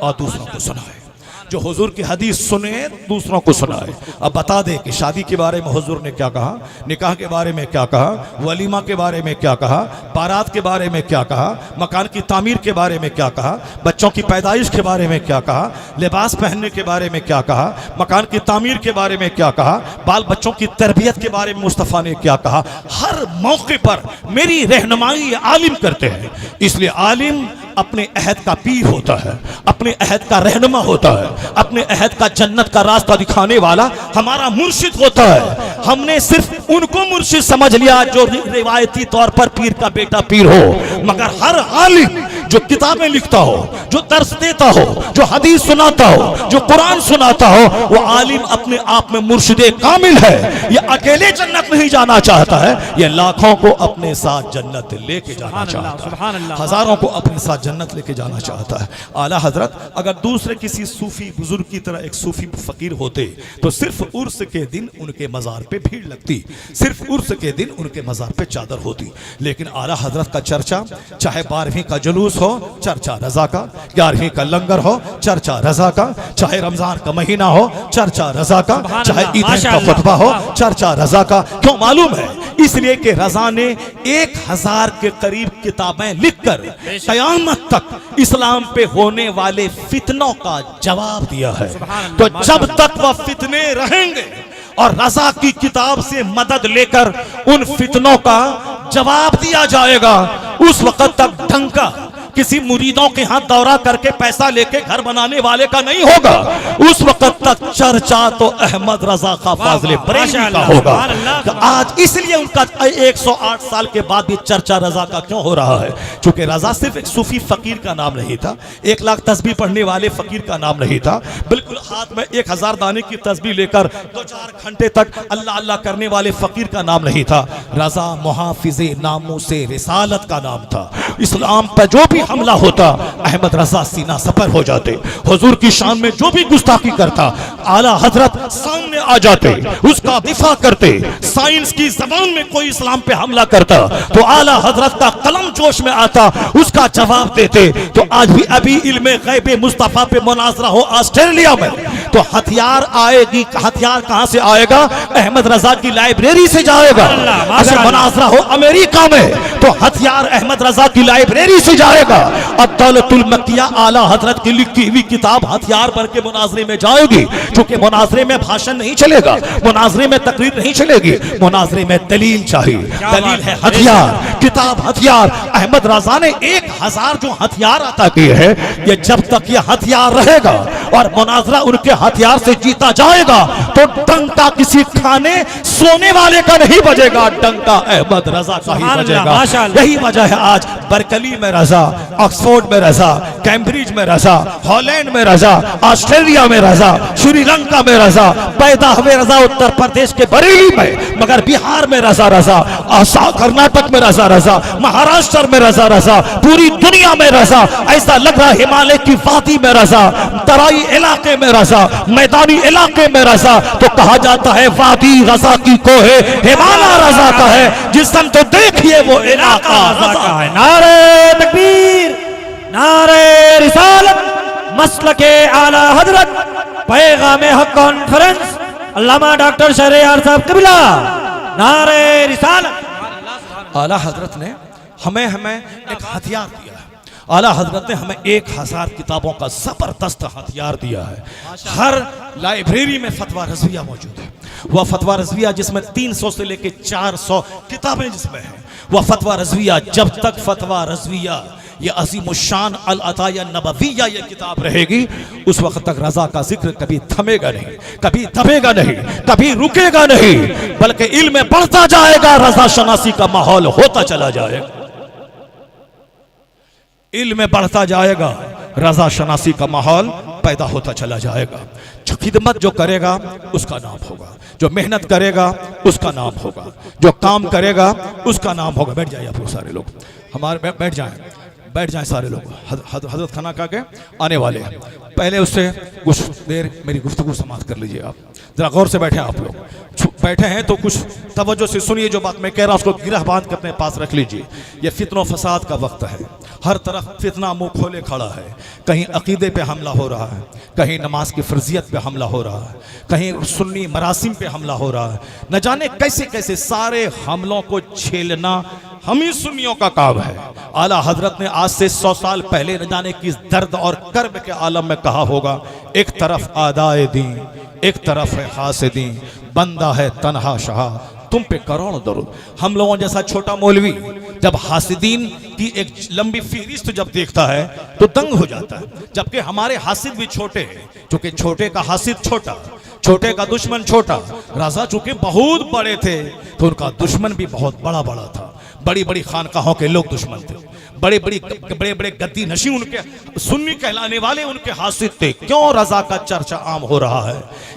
और दूसरों को सुनाए, जो हुजूर की हदीस सुने दूसरों को सुनाए। अब बता दे कि शादी के बारे में हुजूर ने क्या कहा, निकाह के बारे में क्या कहा, वलीमा के बारे में क्या कहा, बारात के बारे में क्या कहा, मकान की तामीर के बारे में क्या कहा, बच्चों की पैदाइश के बारे में क्या कहा, लिबास पहनने के बारे में क्या कहा, मकान की तामीर के बारे में क्या कहा, बाल बच्चों की तरबियत के बारे में मुस्तफ़ा ने क्या कहा। हर मौके पर मेरी रहनुमाई आलिम करते हैं। इसलिए आलिम अपने अहद का पीर होता है, अपने अहद का रहनुमा होता है, अपने अहद का जन्नत का रास्ता दिखाने वाला हमारा मुर्शिद होता है। हमने सिर्फ उनको मुर्शिद समझ लिया जो रिवायती तौर पर पीर का बेटा पीर हो, मगर हर आलिम जो किताबें लिखता हो, जो दर्स देता हो, जो हदीस सुनाता हो, जो कुरान सुनाता हो, वो आलिम अपने आप में मुर्शिदे कामिल है। ये अकेले जन्नत नहीं जाना चाहता है, ये लाखों को अपने साथ जन्नत लेके जाना चाहता है, हजारों को अपने साथ जन्नत लेके जाना चाहता है। आला हजरत अगर दूसरे किसी सूफी बुजुर्ग की तरह एक सूफी फकीर होते तो सिर्फ उर्स के दिन उनके मजार पे भीड़ लगती, सिर्फ उर्स के दिन उनके मजार पे चादर होती। लेकिन आला हजरत का चर्चा, चाहे 12वीं का जुलूस हो चर्चा रजा का, 11वीं का लंगर हो चर्चा रजा का, चाहे रमजान का महीना हो चर्चा रजा का, चाहे ईद का खुतबा हो चर्चा रजा का। क्यों मालूम है? इसलिए कि रजा ने 1000 के करीब किताबें लिखकर कयामत तक इस्लाम पे होने वाले फितनों का जवाब दिया है। तो जब तक वह फितने रहेंगे और रजा की किताब से मदद लेकर उन फितनों का जवाब दिया जाएगा, उस वक्त तक ढंका किसी मुरीदों के हाथ दौरा करके पैसा लेके घर बनाने वाले का नहीं होगा। उस वक्त तक चर्चा तो अहमद रजा का फाज़िल बरेलवी का होगा। तो आज इसलिए उनका 108 साल के बाद भी चर्चा रजा का क्यों हो रहा है? क्योंकि रजा सिर्फ एक सूफी फकीर का नाम नहीं था, 1 लाख तस्बीह पढ़ने वाले फकीर का नाम नहीं था, बिल्कुल हाथ में 1000 दाने की तस्बीह लेकर 2-4 घंटे तक अल्लाह अल्लाह करने वाले फकीर का नाम नहीं था। रजा मुहाफिज़े नामूसे रिसालत का नाम था। इस्लाम पर जो भी हमला होता अहमद रजा सीना सपर हो जाते, हुजूर की शान में जो भी गुस्ताखी करता आला हजरत सामने आ जाते, उसका दिफा करते। साइंस की जबान में कोई इस्लाम पे हमला करता तो आला हजरत का कलम जोश में आता, उसका जवाब देते। तो आज भी अभी इल्मे गैबे मुस्तफा पे मुनाजरा हो ऑस्ट्रेलिया में, तो हथियार आएगी, हथियार कहां से आएगा? अहमद रजा की लाइब्रेरी से जाएगा। अगर मुनाजरा हो अमेरिका में तो हथियार अहमद रजा की लाइब्रेरी से जाएगा। अद्दौलतुल मक्किया आला हजरत की लिखी हुई किताब हथियार बन के मुनाजरे में जाएगी, क्योंकि मुनाजरे में भाषण नहीं चलेगा, मुनाजरे में तकरीर नहीं चलेगी, मुनाजरे में दलील चाहिए। दलील है हथियार, किताब हथियार। अहमद रजा ने 1000 जो हथियार अता किए हैं, ये जब तक ये हथियार रहेगा और मुनाजरा उनके हथियार से जीता जाएगा तो डंका किसी खाने सोने वाले का नहीं बजेगा, डंका अहमद रजा का ही बजेगा। यही वजह है आज बर्कली में रजा, ऑक्सफोर्ड में रजा, कैम्ब्रिज में रजा, हॉलैंड में रजा, ऑस्ट्रेलिया में रजा, श्रीलंका में रजा, पैदा हुए रजा उत्तर प्रदेश के बरेली में, मगर बिहार में रजा रजा, कर्नाटक में रजा रजा, महाराष्ट्र में रजा रजा, पूरी दुनिया में रजा। ऐसा लग रहा हिमालय की वादी में रजा, तराई इलाके में रजा, मैदानी इलाके में रजा। तो कहा जाता है वादी रजा की कोहे हिमालय रजा का है, जिसम तो देखिए वो इलाका रजा का है। नारे तकबीर, नारे रिसालत, मसलके आला हजरत, पैगाम हक कॉन्फ्रेंस, अल्लामा डॉक्टर शहरयार साहब कबिला, नारे रिसालत। आला हजरत ने हमें एक हथियार दिया है। आला हजरत ने हमें 1000 किताबों का जबरदस्त हथियार दिया है। हर लाइब्रेरी में फतवा रज़विया मौजूद है। वह फतवा रज़विया जिसमें 300 से लेकर 400 किताबें जिसमें है, वह फतवा रज़विया जब तक फतवा रज़विया ये अज़ीमुश्शान अल अताया नबविया ये किताब रहेगी, उस वक्त तक रजा का जिक्र कभी थमेगा नहीं, कभी दबेगा नहीं, कभी रुकेगा नहीं, बल्कि इल्म में बढ़ता जाएगा, रजा शनासी का माहौल होता चला जाएगा। इल्म में बढ़ता जाएगा, रजा शनासी का माहौल पैदा होता चला जाएगा। जो खिदमत जो करेगा उसका नाम होगा, जो मेहनत करेगा उसका नाम होगा, जो काम करेगा उसका नाम होगा। बैठ जाइए आप लोग सारे लोग, हमारे बैठ जाएं सारे लोग। हजरत खाना खा के आने वाले हैं, पहले उससे कुछ देर मेरी गुफ्तगू समाप्त कर लीजिए। आप जरा गौर से बैठे, आप लोग बैठे हैं तो कुछ तवज्जो से सुनिए। जो बात मैं कह रहा हूं उसको गिरह बांध के अपने पास रख लीजिए। ये फितनो फसाद का वक्त है, हर तरफ फितना मुंह खोले खड़ा है। कहीं अकीदे पे हमला हो रहा है, कहीं नमाज की फर्जियत पे हमला हो रहा है, कहीं सुन्नी मरासिम पे हमला हो रहा है। न जाने कैसे कैसे सारे हमलों को झेलना हम ही सुन्नियों का काम है। आला हजरत ने आज से 100 साल पहले न जाने किस दर्द और कर्ब के आलम में कहा होगा, एक तरफ आदाए दीन, एक तरफ है हासिदी, बंदा है तन्हा शाह, तुम पे करोड़ दरूद। हम लोगों जैसा छोटा मौलवी जब हासिदीन की एक लंबी फहरिस्त जब देखता है तो दंग हो जाता है, जबकि हमारे हासिद भी छोटे हैं। चूंकि छोटे का हासिद छोटा, छोटे का दुश्मन छोटा। रजा चूंकि बहुत बड़े थे तो उनका दुश्मन भी बहुत बड़ा बड़ा था। बड़ी बड़ी खानकाहों के लोग दुश्मन थे, बड़े बड़े गद्दी नशी उनके सुन्नी कहलाने वाले उनके हासिद थे। क्यों रजा का चर्चा आम हो रहा है?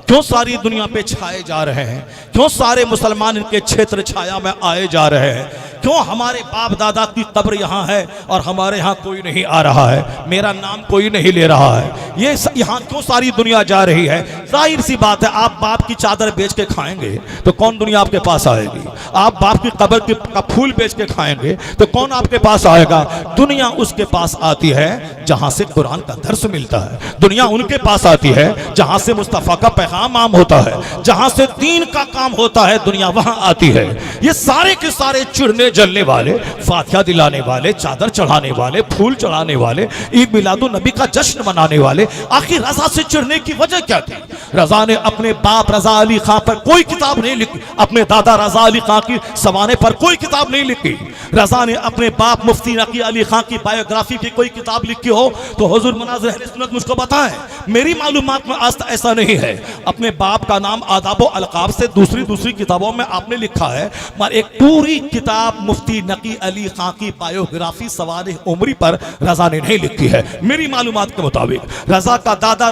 क्यों सारी दुनिया पे छाए जा रहे हैं? क्यों सारे मुसलमान इनके क्षेत्र छाया में आए जा रहे हैं? क्यों हमारे बाप दादा की कब्र यहाँ है और हमारे यहाँ कोई नहीं आ रहा है, मेरा नाम कोई नहीं ले रहा है? ये यहाँ क्यों सारी दुनिया जा रही है? जाहिर सी बात है, आप बाप की चादर बेच के खाएंगे तो कौन दुनिया आपके पास आएगी? आप बाप की कब्र का फूल बेच के खाएंगे तो कौन आपके पास आएगा? दुनिया उसके पास आती है जहां से कुरान का दर्स मिलता है। दुनिया उनके पास आती है जहां से मुस्तफा का पैगाम आम होता है, जहां से दीन का काम होता है, दुनिया वहां आती है। ये सारे के सारे चिढ़ने जलने वाले, फातिहा दिलाने वाले, चादर चढ़ाने वाले, फूल चढ़ाने वाले, ईद मिलादुन नबी का जश्न मनाने वाले, आखिर रजा से चिढ़ने की वजह क्या थी? रजा ने अपने बाप रजा अली खां पर कोई किताब नहीं लिखी, अपने दादा रजा अली खां की सवाने पर कोई किताब नहीं लिखी। रजा ने अपने बाप मुफ्ती नकी अली खां की बायोग्राफी की कोई किताब लिखी हो तो हुजूर मनाज़िर अहले सुन्नत मुझको बताएं। मेरी मालूमात में आज तक ऐसा नहीं है। अपने बाप का नाम आदाब व अलकाब से दूसरी किताबों में आपने लिखा है, मगर एक पूरी किताब मुफ्ती नकी अली खां की बायोग्राफी सवाल उमरी पर रजा ने नहीं लिखी है। मेरी मालूमात के मुताबिक रजा का दादा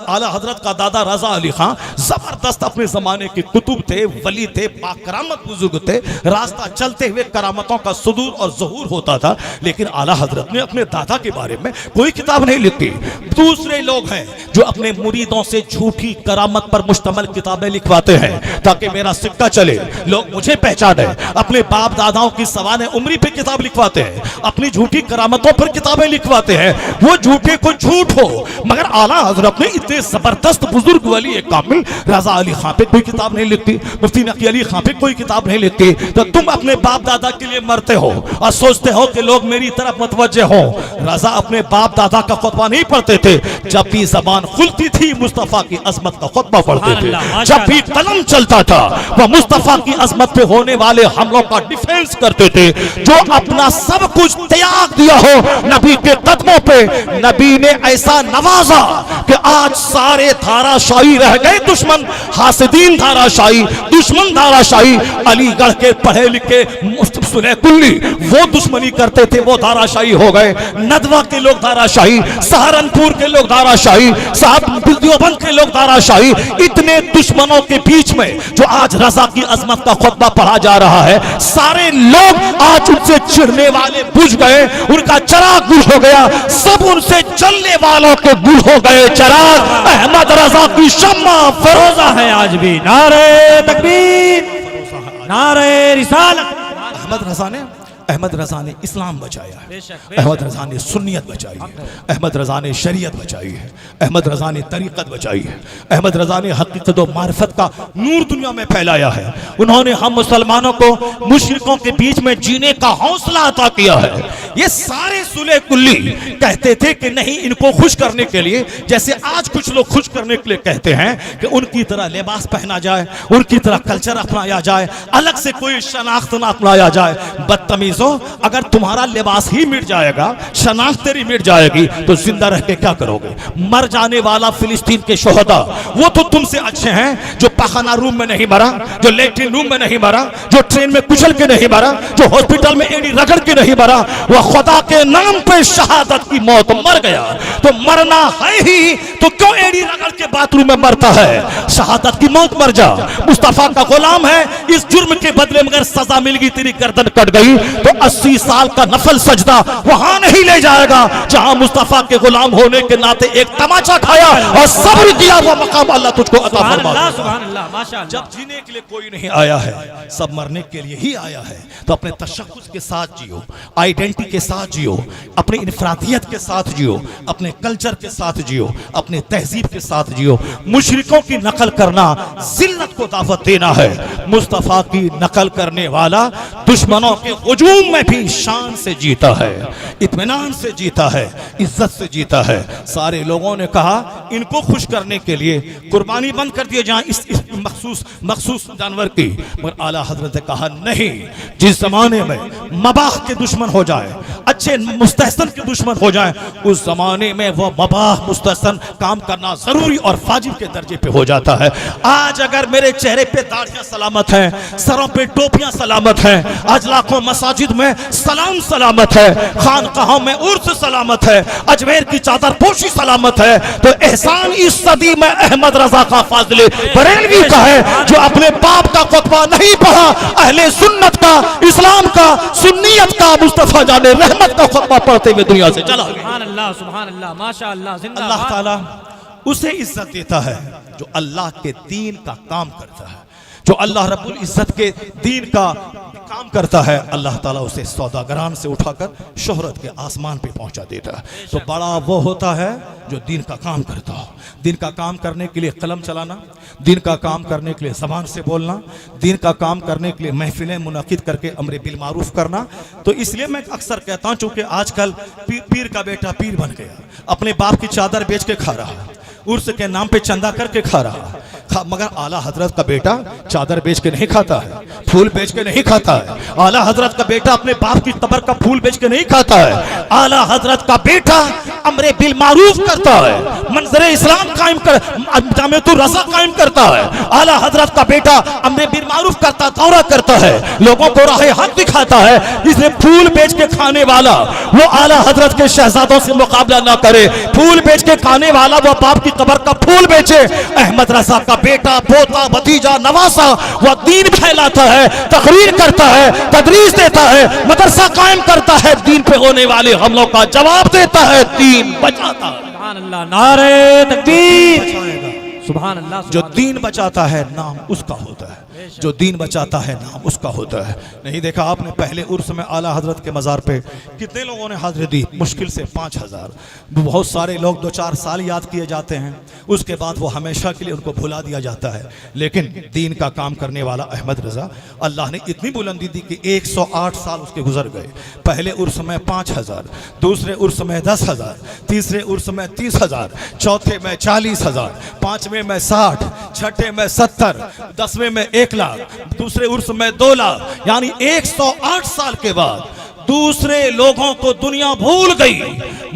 आला हजरत का दादा रजा अली खां जबरदस्त अपने जमाने के कुतुब थे, वली थे, बाकरामत बुजुर्ग थे। रास्ता चलते हुए करामतों का सुदूर और ज़हूर होता था, लेकिन आला हजरत ने अपने दादा के बारे में कोई किताब नहीं लिखी। दूसरे लोग हैं जो अपने मुरीदों से झूठी करामत पर मुश्तमल किताबें लिखवाते हैं ताकि मेरा सिक्का चले, लोग मुझे पहचाने। अपने बाप दादाओं की सवाने उम्री पे किताब लिखवाते हैं, अपनी झूठी करामतों पर किताबें लिखवाते हैं। वो झूठे को झूठ हो, मगर आला हजरत ने इतने जबरदस्त बुजुर्ग वली कामिल रजा अली खां पे कोई किताब नहीं लिखती, मुफ्ती नकी अली खां पे कोई किताब नहीं लिखती। तो तुम अपने बाप दादा के लिए मरते हो और सोचते हो कि लोग मेरी तरफ मुतवज्जे हो। रजा अपने बाप दादा का खुतबा नहीं पढ़ते थे, जब भी जबान खुलती थी मुस्तफा की अजमत का खुतबा पढ़ते थे। जब भी कलम चलता था वह मुस्तफा की अजमत पे होने वाले हमलों का डिफेंस करते थे। जो अपना सब कुछ त्याग दिया हो नबी के कदमों पे, नबी ने ऐसा नवाजा कि आज सारे धाराशाही रह गए, दुश्मन हासिदीन धाराशाही, दुश्मन धाराशाही। अलीगढ़ के पढ़े लिखे कुल्ली वो दुश्मनी करते थे, वो धाराशाही हो गए। नदवा के लोग धाराशाही, सहारनपुर के लोग धाराशाही, साहब देवबंद के लोग धाराशाही। इतने दुश्मनों के बीच में जो आज रजा की अजमत का खुतबा पढ़ा जा रहा है, सारे लोग आज उनसे चिढ़ने वाले बुझ गए, उनका चराग गुल हो गया। सब उनसे चलने वालों के गुल हो गए चराग। अहमद रजा की शम्मा फरोजा है आज भी। नारे तकबीर, नारे रिसालत। अहमद रजा ने इस्लाम बचाया है, अहमद रजा ने सुन्नियत बचाई है, अहमद रजा ने शरीयत बचाई है, अहमद रजा ने तरीक़त बचाई है, अहमद रजा ने हकीकत और मारिफत का नूर दुनिया में फैलाया है। उन्होंने हम मुसलमानों को मुशरिकों के बीच में जीने का हौसला अता किया है। ये सारे सुले कुल्ली कहते थे कि नहीं, इनको खुश करने के लिए, जैसे आज कुछ लोग खुश करने के लिए कहते हैं कि उनकी तरह लिबास पहना जाए, उनकी तरह कल्चर अपनाया जाए, अलग से कोई शनाख्त ना अपनाया जाए। बदतमीज, अगर तुम्हारा लिबास ही मिट जाएगा, शनाख्त तेरी मिट जाएगी, तो जिंदा रह के क्या करोगे? मर जाने वाला फिलिस्तीन के शोहदा वो तो तुमसे अच्छे हैं, जो पाखाना रूम में नहीं मरा, जो लेट्रिन रूम में नहीं मरा, जो ट्रेन में कुचल के नहीं मरा, जो हॉस्पिटल में एड़ी रगड़ के नहीं मरा। वह खुदा के नाम पे शहादत की मौत मर गया। तो मरना है ही तो क्यों एड़ी रगड़ के बाथरूम में मरता है? शहादत की मौत मर जा। मुस्तफा का गुलाम है, इस जुर्म के बदले मगर सजा मिल गई, तेरी गर्दन कट गई, तो 80 साल का नफल सजदा वहां नहीं ले जाएगा जहां मुस्तफा के गुलाम होने के नाते एक तमाचा खाया और सब्र किया। वो मकाम अल्लाह तुझको अता फरमाए। सुभान अल्लाह, माशाअल्लाह। जब जीने के लिए कोई नहीं आया है, सब मरने के लिए ही आया है। तो अपने तशख्खुस के साथ जियो, आइडेंटिटी के साथ जियो, अपनी इनफरादियत के साथ जियो, अपने कल्चर के साथ जियो, अपने तहजीब के साथ जियो। मुशरिकों की नकल करना जिल्लत को दावत देना है। मुस्तफा की नकल करने वाला दुश्मनों के हुजूम में भी शान से जीता है, इत्मीनान से जीता है, इज्जत से जीता है। सारे लोगों ने कहा इनको खुश करने के लिए कुर्बानी बंद कर दिए जाए इस मखसूस जानवर की, मगर आला हजरत ने कहा नहीं। जिस जमाने में मबाह के दुश्मन हो जाए, अच्छे मुस्तहसन के दुश्मन हो जाए, उस जमाने में वो मबाह मुस्तहसन काम करना जरूरी और फाजिब के दर्जे पे हो जाता है। आज अगर मेरे चेहरे पे दाढ़ियां सलामत हैं, सरों पे टोपियां सलामत हैं, आज लाखों मसाजिद में सलाम सलामत है, खानकाहों में उर्स सलामत है, अजमेर की चादर पोशी सलामत है, तो एहसान इस सदी में अहमद रजा का फाजिले बरेलवी का है, जो अपने बाप का खुतबा नहीं पढ़ा, अहले सुन्नत का, इस्लाम का, सुन्नियत का, मुस्तफा जाने रहमत का खुतबा पढ़ते हुए दुनिया से चला गया। सुभान अल्लाह, सुभान अल्लाह, माशाअल्लाह। जिंदाबाद। अल्लाह ताला उसे इज्जत देता है जो अल्लाह के दीन का काम करता है, जो अल्लाह रब्बुल इज्जत के दीन का काम करता है। अल्लाह ताला उसे सौदागरान से उठाकर शोहरत के आसमान पे पहुंचा देता है। तो बड़ा वो होता है जो दीन का काम करता हो। दीन का काम करने के लिए कलम चलाना, दीन का काम करने के लिए ज़बान से बोलना, दीन का काम करने के लिए महफिलें मुनक़िद करके अम्र बिल मारूफ करना। तो इसलिए मैं अक्सर कहता हूँ, चूँकि आजकल पीर का बेटा पीर बन गया, अपने बाप की चादर बेच के खा रहा, उर्स के नाम पे चंदा करके खा रहा, मगर आला हजरत का बेटा चादर बेच के नहीं खाता है, फूल बेच के नहीं खाता है। आला हजरत का बेटा अपने बाप की कब्र का फूल बेच के नहीं खाता है। आला हजरत का बेटा अमरे बिल मारूफ करता है, मंजरे इस्लाम कायम कर, जामियतुर रज़ा कायम करता है। आला हजरत का बेटा अमरे बिल मारूफ करता, दौरा करता है, लोगों को राह हक दिखाता है। इसलिए फूल बेच के खाने वाला वो आला हजरत के शहजादों से मुकाबला ना करे। फूल बेच के खाने वाला वो बाप की कब्र का फूल बेचे। अहमद रजा का बेटा, पोता, भतीजा, नवासा वह दीन फैलाता है, तकरीर करता है, तदरीस देता है, मदरसा कायम करता है, दीन पे होने वाले हमलों का जवाब देता है, दीन बचाता है। सुभान अल्लाह, नारे तकबीर, सुभान अल्लाह। जो दीन बचाता है नाम उसका होता है, जो दीन बचाता है नाम उसका होता है। नहीं देखा आपने पहले उर्स में आला हजरत के मज़ार पे कितने लोगों ने हाजिरी दी? मुश्किल से 5000। बहुत सारे लोग 2-4 साल याद किए जाते हैं, उसके बाद वो हमेशा के लिए उनको भुला दिया जाता है। लेकिन दीन का काम करने वाला अहमद रज़ा, अल्लाह ने इतनी बुलंदी दी कि 108 साल उसके गुजर गए। पहले उर्स में 5000, दूसरे उर्स में 10,000, तीसरे उर्स में 30,000, चौथे में 40,000, पांचवें में 60, छठे में 70, 10वें में 1 लाख, दूसरे उर्स में 2 लाख। यानी 108 साल के बाद दूसरे लोगों को दुनिया भूल गई,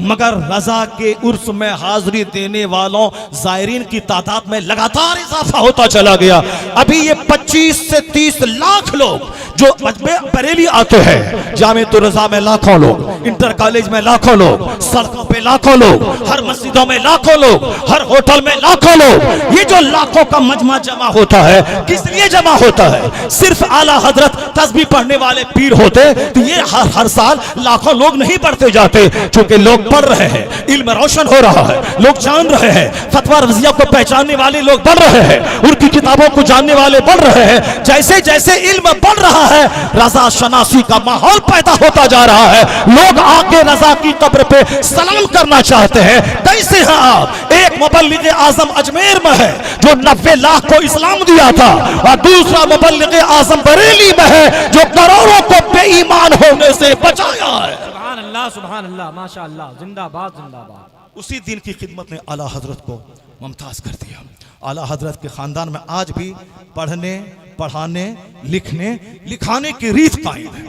मगर रजा के उर्स में हाजिरी देने वालों जायरीन की तादाद में लगातार इजाफा होता चला गया। अभी ये 25 से 30 लाख लोग जो मजमे बरेली आते हैं, जामियतुर रज़ा में लाखों लोग, इंटर कॉलेज में लाखों लोग, सड़कों पे लाखों लोग, हर मस्जिदों में लाखों लोग, हर होटल में लाखों लोग। ये जो लाखों का मजमा जमा होता है, किस लिए जमा होता है? सिर्फ आला हजरत तस्बीह पढ़ने वाले पीर होते तो ये हर साल लाखों लोग नहीं बढ़ते जाते। क्योंकि लोग पढ़ रहे हैं, इल्म रोशन हो रहा है, लोग जान रहे हैं, फतवा रज़िया को पहचानने वाले लोग बढ़ रहे हैं, उनकी किताबों को जानने वाले बढ़ रहे हैं। जैसे जैसे इल्म बढ़ रहा है, रजा शनासी का माहौल पैदा होता जा रहा है। लोग आके रजा की कब्र पे सलाम करना चाहते हैं। कैसे हैं आप? एक मुबल्लिग आजम अजमेर में है जो 90 लाख को इस्लाम दिया था, और दूसरा मुबल्लिग आजम बरेली में है जो करोड़ों को बेईमान होने से बचाया है। सुभान अल्लाह, सुभान अल्लाह, माशाअल्लाह, जिंदाबाद जिंदाबाद। उसी दिन की खिदमत ने आला हजरत को मुमताज कर दिया। आला हजरत के खानदान में आज भी पढ़ने, पढ़ाने, लिखने, लिखाने की रीत कायम है।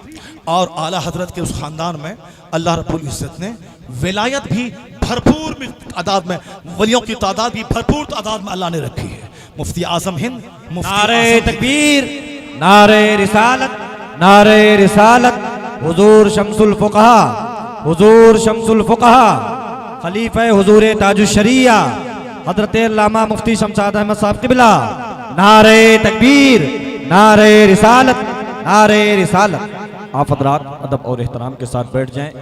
और आला हजरत के उस खानदान में अल्लाह रब्बुल इज्जत ने विलायत भी भरपूर तादाद में, वलियों की तादाद भी भरपूर तादाद में अल्लाह ने रखी है। मुफ्ती आजम हिंद, नारे तकबीर, नारे रिसालत, नारे रिसालत, हुजूर शम्सुल फुक़हा, हुजूर शम्सुल फुक़हा, खलीफा हुजूर ताजुश शरिया हजरत अल्लामा मुफ्ती शमशाद अहमद साहब क़िबला। नारे तकबीर, नारे रिसालत, नारे रिसालत। आप हज़रात अदब और एहतराम के साथ बैठ जाएं।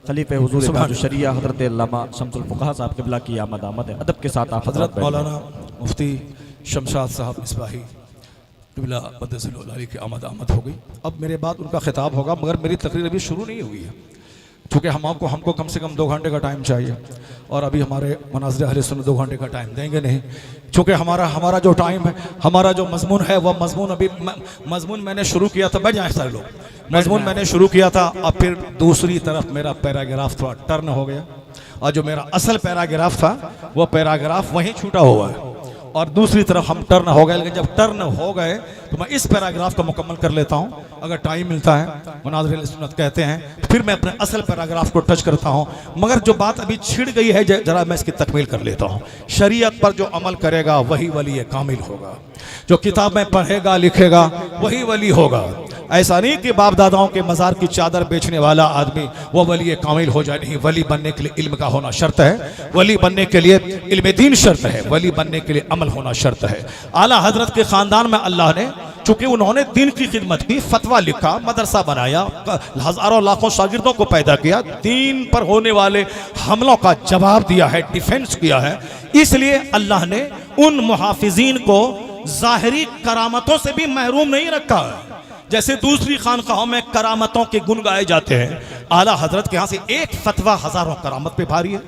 खलीफा हुजूर ताजुश शरिया हजरत अल्लामा शम्सुल फुक़हा साहब क़िबला की आमद आमद है। अदब के साथ आप हजरत मौलाना मुफ्ती शमशाद साहब इस्बाही क़िबला क़द्दसल्लाहु अलैहि की आमद हो गई। अब मेरे बाद उनका खिताब होगा, मगर मेरी तकरीर अभी शुरू नहीं हुई है, क्योंकि हमको कम से कम 2 घंटे का टाइम चाहिए, और अभी हमारे मनाज़िर अहले सुन्नत 2 घंटे का टाइम देंगे नहीं। क्योंकि हमारा जो टाइम है, हमारा जो मजमून है, वह मजमून अभी मजमून मैंने शुरू किया था। बैठ जाए सारे लोग, मजमून मैंने शुरू किया था। अब फिर दूसरी तरफ मेरा पैराग्राफ थोड़ा टर्न हो गया, और जो मेरा असल पैराग्राफ था वह पैराग्राफ वहीं छूटा हुआ है, और दूसरी तरफ हम टर्न हो गए। लेकिन जब टर्न हो गए तो मैं इस पैराग्राफ को मुकम्मल कर लेता हूं, अगर टाइम मिलता है। मुनाज़िर अहले सुन्नत कहते हैं फिर मैं अपने असल पैराग्राफ को टच करता हूं, मगर जो बात अभी छिड़ गई है जरा मैं इसकी तकमील कर लेता हूं। शरीयत पर जो अमल करेगा वही वली कामिल होगा, जो किताब में पढ़ेगा लिखेगा वही वली होगा। ऐसा नहीं कि बाप दादाओं के मज़ार की चादर बेचने वाला आदमी वो वली कामिल हो जाए। नहीं, वली बनने के लिए इल्म का होना शर्त है, वली बनने के लिए इल्म दीन शर्त है, वली बनने के लिए अमल होना शर्त है। आला हजरत के खानदान में अल्लाह ने, चूंकि उन्होंने दीन की खिदमत की, फतवा लिखा, मदरसा बनाया, हजारों लाखों शागिर्दों को पैदा किया, दीन पर होने वाले हमलों का जवाब दिया है, डिफेंस किया है, इसलिए अल्लाह ने उन मुहाफिजीन को ज़ाहिरी करामतों से भी महरूम नहीं रखा है। जैसे दूसरी खानकाहों में करामतों के गुण गाए जाते हैं, आला हजरत के यहाँ से एक फतवा हजारों करामत पे भारी है।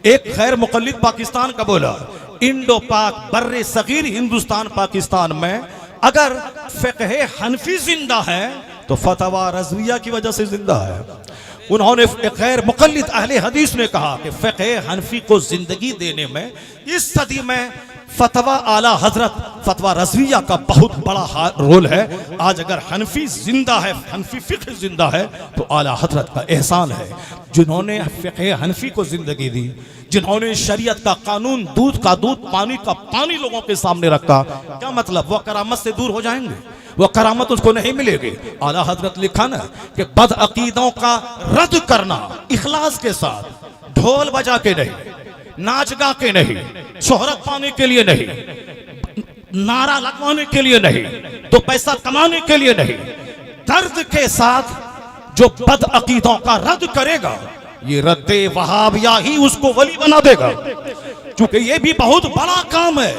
एक गैर मुक़ल्लिद पाकिस्तान का बोला, इंडो पाक बर्रे सगीर हिंदुस्तान पाकिस्तान में अगर फ़िक़्ह हनफी जिंदा है तो फतवा रज़विया की वजह से जिंदा है। उन्होंने गैर मुक़ल्लिद अहले हदीस ने कहा कि फ़िक़्ह हनफी को जिंदगी देने में इस सदी में फतवा आला हजरत फतवा रज़विया का बहुत बड़ा रोल है। आज अगर हनफी जिंदा है, हनफी फिक्र जिंदा है, तो आला हजरत का एहसान है जिन्होंने फिक्र हनफी को जिंदगी दी, जिन्होंने शरीयत का कानून, दूध का दूध, पानी का पानी लोगों के सामने रखा। क्या मतलब? वो करामत से दूर हो जाएंगे, वो करामत उसको नहीं मिलेगी। आला हजरत लिखा ना कि बद अकीदों का रद्द करना इखलास के साथ, ढोल बजा के नहीं, नाच गा के नहीं, शोहरत पाने के लिए नहीं, नारा लगवाने के लिए नहीं, तो पैसा कमाने के लिए नहीं, दर्द के साथ जो बद अकीदों का रद्द करेगा, ये रद्दे वहाबिया ही उसको वली बना देगा। क्योंकि ये भी बहुत बड़ा काम है।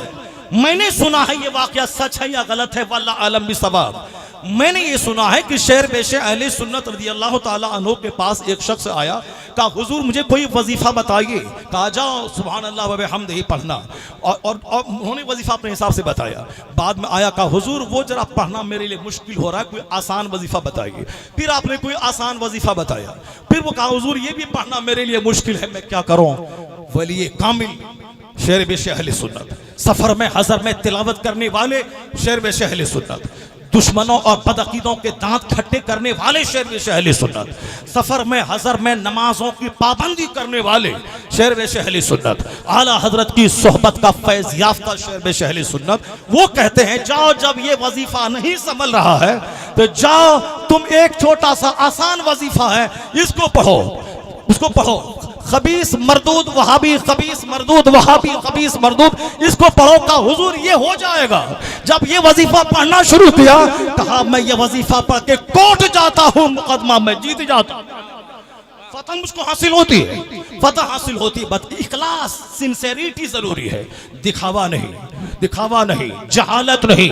मैंने सुना है, ये वाकया सच है या गलत है, वल्लाह आलम बिसवाब। मैंने ये सुना है कि शेर बेशे अहले सुन्नत रज़ियल्लाहु ताला अन्हु के पास एक शख्स आया, कहा हुजूर मुझे कोई वजीफा बताइए। कहा जाओ सुभान अल्लाह व बिहम्दिही पढ़ना, और उन्होंने वजीफा अपने हिसाब से बताया। बाद में आया, कहा हुजूर वो जरा पढ़ना मेरे लिए मुश्किल हो रहा है, कोई आसान वजीफा बताइए। फिर आपने कोई आसान वजीफा बताया। फिर वो कहा हुजूर ये भी पढ़ना मेरे लिए मुश्किल है, मैं क्या करूं? वली कामिल शेर बेशे अहले सुन्नत, सफर में हजर में तिलावत करने वाले शेर बेशे अहले सुन्नत, दुश्मनों और बदअकीदों के दांत खट्टे करने वाले शेर बेशे अहले सुन्नत, सफर में हजर में नमाजों की पाबंदी करने वाले शेर बेशे अहले सुन्नत, आला हजरत की सोहबत का फैज याफ्ता शेर बेशे अहले सुन्नत। वो कहते हैं जाओ, जब ये वजीफा नहीं संभल रहा है तो जाओ तुम एक छोटा सा आसान वजीफा है इसको पढ़ो, उसको पढ़ो। खबीस मरदूद वहाबी, खबीस मरदूद वहाबी, खबीस मरदूद, इसको पढ़ो। का हुजूर ये हो जाएगा। जब ये वजीफा पढ़ना शुरू किया, कहा मैं ये वजीफा पढ़ के कोर्ट जाता हूं, मुकदमा में जीत जाता हूं। फतह मुझको हासिल होती है, फतह हासिल होती है। बस इखलास, सिंसेरिटी जरूरी है, दिखावा नहीं, दिखावा नहीं, जहालत नहीं,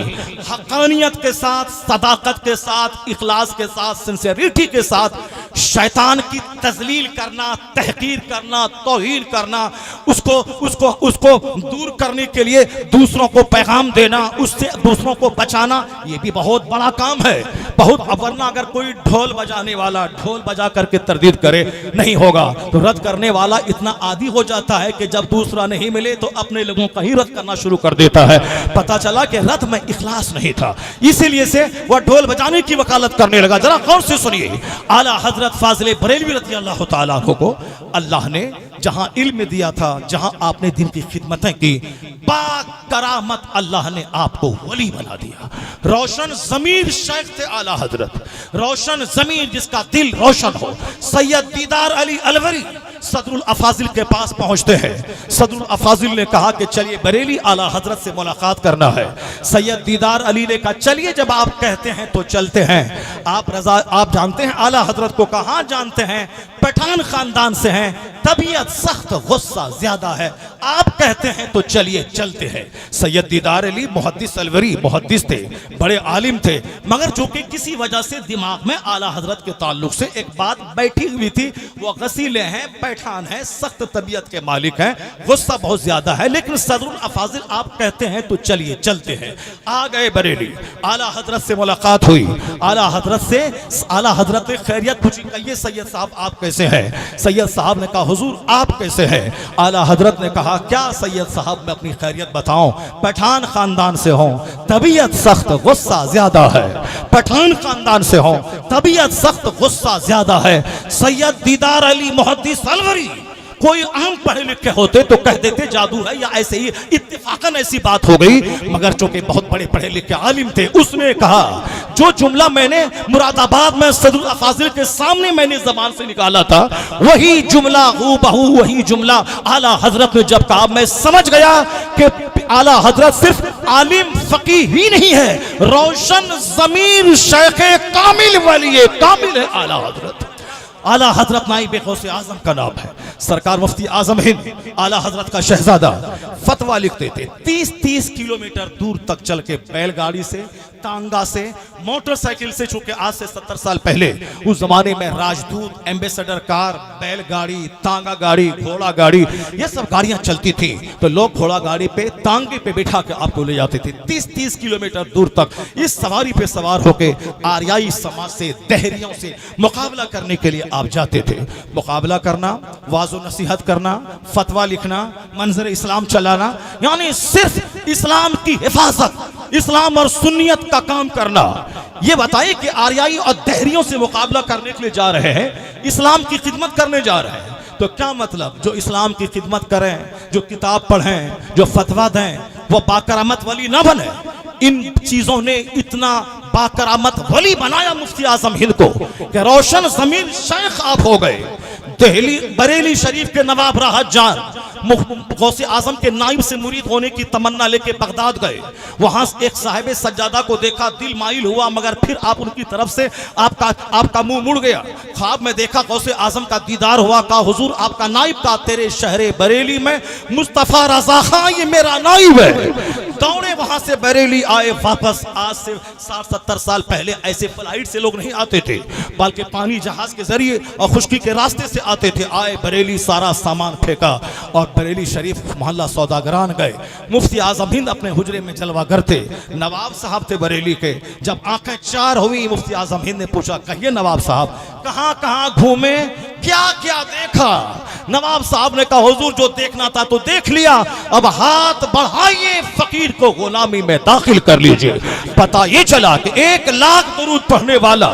हक़ानियत के साथ, सदाकत के साथ, इखलास के साथ, सिंसेरिटी के साथ शैतान की तजलील करना, तहकीर करना, तौहीन करना, उसको उसको उसको दूर करने के लिए दूसरों को पैगाम देना, उससे दूसरों को बचाना, ये भी बहुत बड़ा काम है। बहुत, वरना अगर कोई ढोल बजाने वाला ढोल बजा करके तरदीद करे, नहीं होगा। तो रद्द करने वाला इतना आदी हो जाता है कि जब दूसरा नहीं मिले तो अपने लोगों का ही रद्द करना शुरू कर देता है। पता चला कि रद्द में इखलास नहीं था, इसीलिए से वह ढोल बजाने की वकालत करने लगा। जरा गौर से सुनिए, आला हजरत फाजिल बरेलवी रज़ियल्लाहु ताला अन्हु को अल्लाह ने जहां इल्म दिया था, जहां आपने दिन की खिदमतें की, बाकरामत अल्लाह ने आपको वली बना दिया। रोशन ज़मीर शेख थे आला हजरत, रोशन ज़मीर जिसका दिल रोशन हो। सैयद दीदार अली अलवरी सदरुल अफाजिल के पास पहुंचते हैं। सदरुल अफाजिल ने कहा कि चलिए बरेली आला हजरत से मुलाकात करना है। सैयद दीदार अली ने कहा चलिए, जब आप कहते हैं तो चलते हैं। आप जानते हैं आला हजरत को? कहाँ जानते हैं? पठान खानदान से हैं, तबीयत सख्त, गुस्सा ज्यादा है। आप कहते हैं तो चलिए चलते हैं। सैयद दीदार अली मुहद्दिस अलवरी मुहद्दिस थे, बड़े आलिम थे, मगर जो कि किसी वजह से दिमाग में आला हजरत के ताल्लुक से एक बात बैठी हुई थी। वो गसीले हैं, पैठान है, सख्त तबीयत के मालिक हैं, गुस्सा बहुत ज्यादा है। लेकिन सदरुल अफाजिल आप कहते हैं तो चलिए चलते हैं। आ गए बरेली, आला हजरत से मुलाकात हुई। आला हजरत ने खैरियत पूछी, कहिए सैयद साहब आप कैसे हैं? सैयद साहब ने कहा हुजूर आप कैसे हैं? आला हजरत ने कहा क्या सैयद साहब मैं अपनी खैरियत बताऊं? पठान खानदान से हूं, तबीयत सख्त, गुस्सा ज्यादा है। पठान खानदान से हूं, तबीयत सख्त, गुस्सा ज्यादा है। सैयद दीदार अली मुहद्दिस अलवरी कोई आम पढ़े लिखे होते तो कह देते जादू है या ऐसे ही इत्तेफाकन ऐसी बात हो गई, मगर चूंकि बहुत बड़े पढ़े लिखे आलिम थे, उसने कहा जो जुमला मैंने मुरादाबाद में सदरुल अफाजिल के सामने मैंने जबान से निकाला था, वही जुमला हूबहू वही जुमला आला हजरत ने जब कहा, मैं समझ गया कि आला हजरत सिर्फ आलिम फकीह ही नहीं है, रोशन ज़मीर शेख कामिल वली कामिल है आला हजरत। आला हजरत नाइब गौसे आजम का नाम है, सरकार मुफ्ती आजम हिंद आला हजरत का शहजादा फतवा लिखते थे। 30-30 किलोमीटर दूर तक चल के बैलगाड़ी से तांगा से, मोटरसाइकिल से, चूंकि आज से 70 साल पहले उस जमाने में राजदूत, एम्बेसडर कार, बैलगाड़ी, तांगा गाड़ी, घोड़ा गाड़ी, ये सब गाड़ियां चलती थी। तो लोग घोड़ा गाड़ी पे, तांगे पे बिठा के आपको ले जाते थे 30-30 किलोमीटर दूर तक। इस सवारी पे सवार होके आर्याई समाज से, दहरियों से मुकाबला करने के लिए आप जाते थे। मुकाबला करना, वाज़ो नसीहत करना, फतवा लिखना, मंजर इस्लाम चलाना, यानी सिर्फ इस्लाम की हिफाजत, इस्लाम और सुन्नियत का काम करना। ये बताइए कि आर्याई और दहरियों से मुकाबला करने के लिए जा रहे हैं, इस्लाम की खिदमत करने जा रहे हैं। तो क्या मतलब, जो इस्लाम की खिदमत करें, जो किताब पढ़ें, जो फतवा दें, वो बाकरामत वली ना बने। इन चीजों ने इतना बाकरामत वली बनाया मुफ्ती आजम हिंद को कि रोशन जमीन शेख आप हो गए। दिल्ली बरेली शरीफ के नवाब राहत जान गौसे आजम के नाइब से मुरीद होने की तमन्ना लेके बगदाद गए। वहां एक साहिब सज्जादा को देखा, दिल माइल हुआ, मगर फिर आप उनकी तरफ से आपका मुंह मुड़ गया। ख्वाब में देखा गौसे आजम का दीदार हुआ, कहा हुजूर आपका नाइब का तेरे शहरे बरेली में मुस्तफा रजा खां ये मेरा नाइब है। दौड़े वहां से बरेली आए वापस। आज से 60-70 साल पहले ऐसे फ्लाइट से लोग नहीं आते थे, बल्कि पानी जहाज के जरिए और खुश्की के रास्ते से आते थे। आए बरेली, सारा सामान फेंका और बरेली शरीफ मोहल्ला सौदागरान गए। मुफ्ती आजम हिंद अपने हुजरे में जलवा करते। नवाब साहब थे बरेली के। जब आंखें चार हुई, मुफ्ती आजम हिंद ने पूछा, कहिए नवाब साहब कहां कहां घूमे, क्या क्या देखा? नवाब साहब ने कहा, हुजूर जो देखना था तो देख लिया, अब हाथ बढ़ाइए, फकीर को गुलामी में दाखिल कर लीजिए। पता ये चला कि 1 लाख दुरूद पढ़ने वाला,